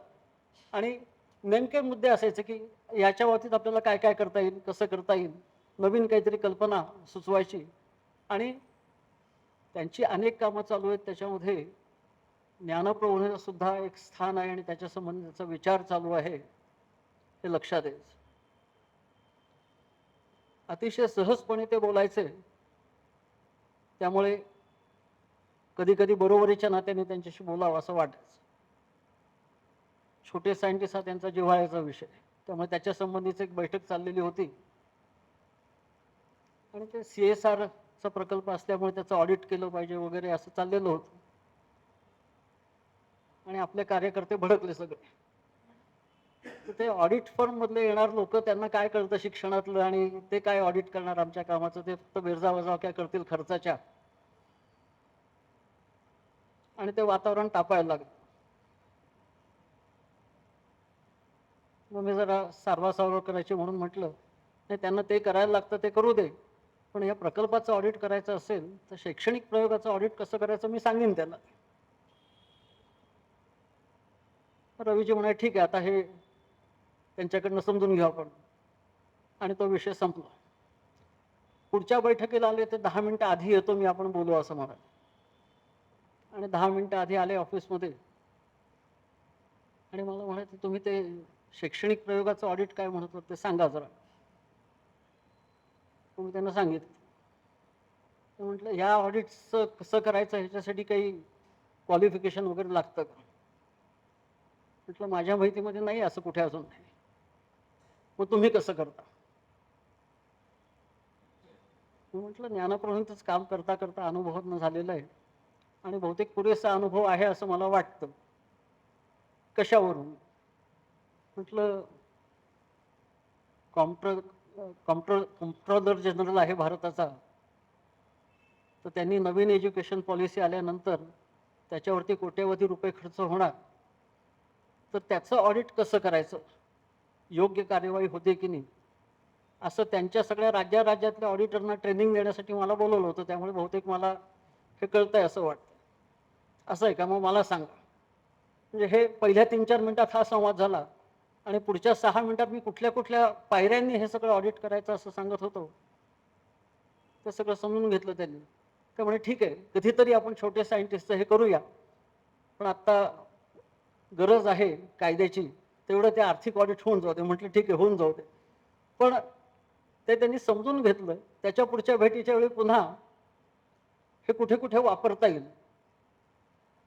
आणि नेमके मुद्दे असायचे की याच्या बाबतीत आपल्याला काय काय करता येईल, कसं करता येईल, नवीन काहीतरी कल्पना सुचवायची. आणि त्यांची अनेक कामं चालू आहेत, त्याच्यामध्ये ज्ञानप्रबोधिनीचं सुद्धा एक स्थान आहे आणि त्याच्या संबंधीचा विचार चालू आहे, हे लक्षात यायचं. अतिशय सहजपणे ते बोलायचे. त्यामुळे कधी कधी बरोबरीच्या नात्याने त्यांच्याशी बोलावं असं वाटायचं. छोटे सायंटिस्ट हा त्यांचा जिव्हाळ्याचा विषय, त्यामुळे त्याच्या संबंधीच एक बैठक चाललेली होती. आणि ते CSRचा प्रकल्प असल्यामुळे त्याचं ऑडिट केलं पाहिजे वगैरे असं चाललेलं होतं. आणि आपले कार्यकर्ते भडकले सगळे. तर ते ऑडिट फर्म मधले येणार लोक, त्यांना काय कळतं शिक्षणातलं, आणि ते काय ऑडिट करणार आमच्या कामाचं, ते फक्त बेरजावजा काय करतील खर्चाच्या. आणि ते वातावरण तापायला लागलं. मग मी जरा सारवासारव करायची म्हणून म्हटलं, नाही, त्यांना ते करायला लागतं ते करू दे, पण या प्रकल्पाचं ऑडिट करायचं असेल तर शैक्षणिक प्रयोगाचं ऑडिट कसं करायचं मी सांगेन त्यांना. रवीजी म्हणाले ठीक आहे, आता हे त्यांच्याकडनं समजून घेऊ आपण. आणि तो विषय संपला. पुढच्या बैठकीला आले ते 10 मिनिटं आधी येतो मी, आपण बोलू असं म्हणाले. आणि 10 मिनिटं आधी आले ऑफिसमध्ये. आणि मला म्हणाले तुम्ही ते शैक्षणिक प्रयोगाचं ऑडिट काय म्हणत होते ते सांगा जरा. मी त्यांना सांगितलं. ते म्हटलं ह्या ऑडिटचं कसं करायचं ह्याच्यासाठी काही क्वालिफिकेशन वगैरे लागतं का? म्हटलं माझ्या माहितीमध्ये नाही असं कुठे अजून नाही. मग तुम्ही कसं करता? म्हटलं ज्ञानप्रबोधिनीचंच काम करता करता अनुभवातनं झालेलं आहे, आणि बहुतेक पुरेसा अनुभव आहे असं मला वाटतं. कशावरून? म्हटलं कॉम्प्ट्रोलर जनरल आहे भारताचा, तर त्यांनी नवीन एज्युकेशन पॉलिसी आल्यानंतर त्याच्यावरती कोट्यवधी रुपये खर्च होणार, तर त्याचं ऑडिट कसं करायचं, योग्य कार्यवाही होते की नाही, असं त्यांच्या सगळ्या राज्यातल्या ऑडिटरना ट्रेनिंग देण्यासाठी मला बोलवलं होतं. त्यामुळे बहुतेक मला हे कळतंय असं वाटतं. असं आहे का? मग मला सांगा. म्हणजे हे पहिल्या 3-4 मिनिटात हा संवाद झाला, आणि पुढच्या 6 मिनिटात मी कुठल्या कुठल्या पायऱ्यांनी हे सगळं ऑडिट करायचं असं सांगत होतो. ते सगळं समजून घेतलं त्यांनी. त्यामुळे ठीक आहे, कधीतरी आपण छोटे सायंटिस्टचं हे करूया, पण आत्ता गरज आहे कायद्याची, तेवढं ते आर्थिक ऑडिट होऊन जाऊ दे. म्हटलं ठीक आहे, होऊन जाऊ दे. पण ते त्यांनी समजून घेतलं. त्याच्या पुढच्या भेटीच्या वेळी पुन्हा हे कुठे कुठे वापरता येईल,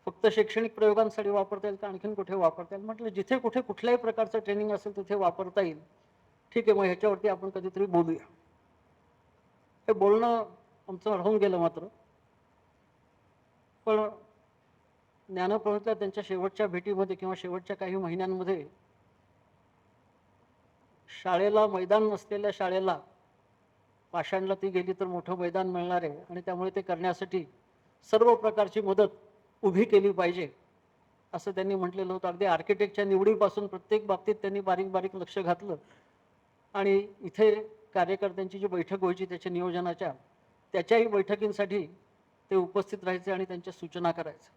फक्त शैक्षणिक प्रयोगांसाठी वापरता येईल का आणखीन कुठे वापरता येईल. म्हटलं जिथे कुठे कुठल्याही प्रकारचं ट्रेनिंग असेल तिथे वापरता येईल. ठीक आहे, मग ह्याच्यावरती आपण कधीतरी बोलूया. हे बोलणं आमचं राहून गेलं मात्र. पण ज्ञानप्रभूतल्या त्यांच्या शेवटच्या भेटीमध्ये किंवा शेवटच्या काही महिन्यांमध्ये शाळेला मैदान नसलेल्या शाळेला पाषाणला ती गेली तर मोठं मैदान मिळणार आहे आणि त्यामुळे ते करण्यासाठी सर्व प्रकारची मदत उभी केली पाहिजे असं त्यांनी म्हटलेलं होतं. अगदी आर्किटेक्टच्या निवडीपासून प्रत्येक बाबतीत त्यांनी बारीक बारीक लक्ष घातलं आणि इथे कार्यकर्त्यांची जी बैठक व्हायची त्याच्या नियोजनाच्या, त्याच्याही बैठकींसाठी ते उपस्थित राहायचे आणि त्यांच्या सूचना करायचे.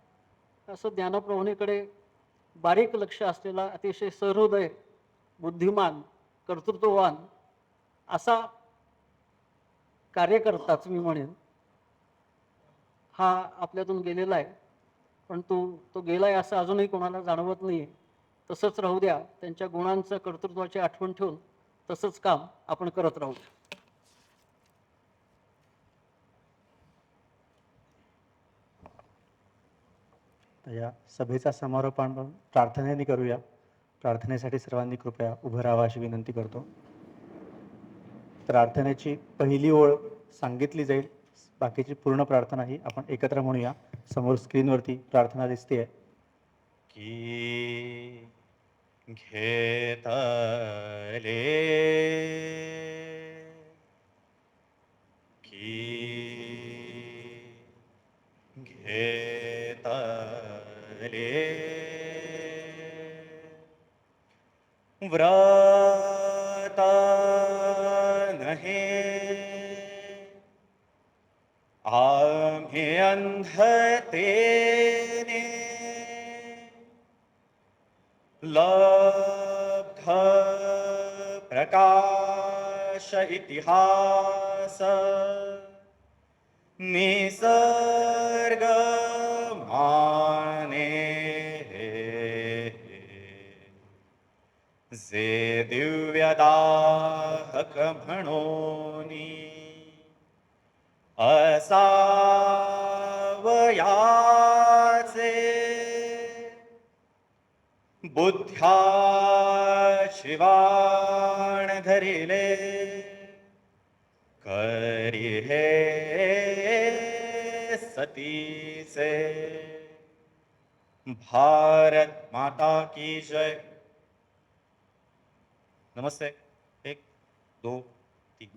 असं ज्ञानप्रभूंकडे बारीक लक्ष असलेला, अतिशय सहृदय, बुद्धिमान, कर्तृत्ववान असा कार्यकर्ताच मी म्हणेन हा आपल्यातून गेलेला आहे. पण तो गेलाय असं अजूनही कोणाला जाणवत नाही आहे. तसंच राहू द्या. त्यांच्या गुणांचं, कर्तृत्वाची आठवण ठेवून तसंच काम आपण करत राहू द्या. तर या सभेचा समारोप आपण प्रार्थनेने करूया. प्रार्थनेसाठी सर्वांनी कृपया उभं राहावं अशी विनंती करतो. प्रार्थनेची पहिली ओळ सांगितली जाईल. बाकीची पूर्ण प्रार्थना ही आपण एकत्र म्हणूया. समोर स्क्रीनवरती प्रार्थना दिसते. की घेतले की घेतले व्रत नहे आम्ही अंधतेने लब्ध प्रकाश इतिहास निसर्ग माने जे दिव्यदाहक म्हणोनी असावयाचे बुद्ध्या शिवाण धरिले करी हे सतीचे भारत माता की जय. नमस्ते. 1 2 3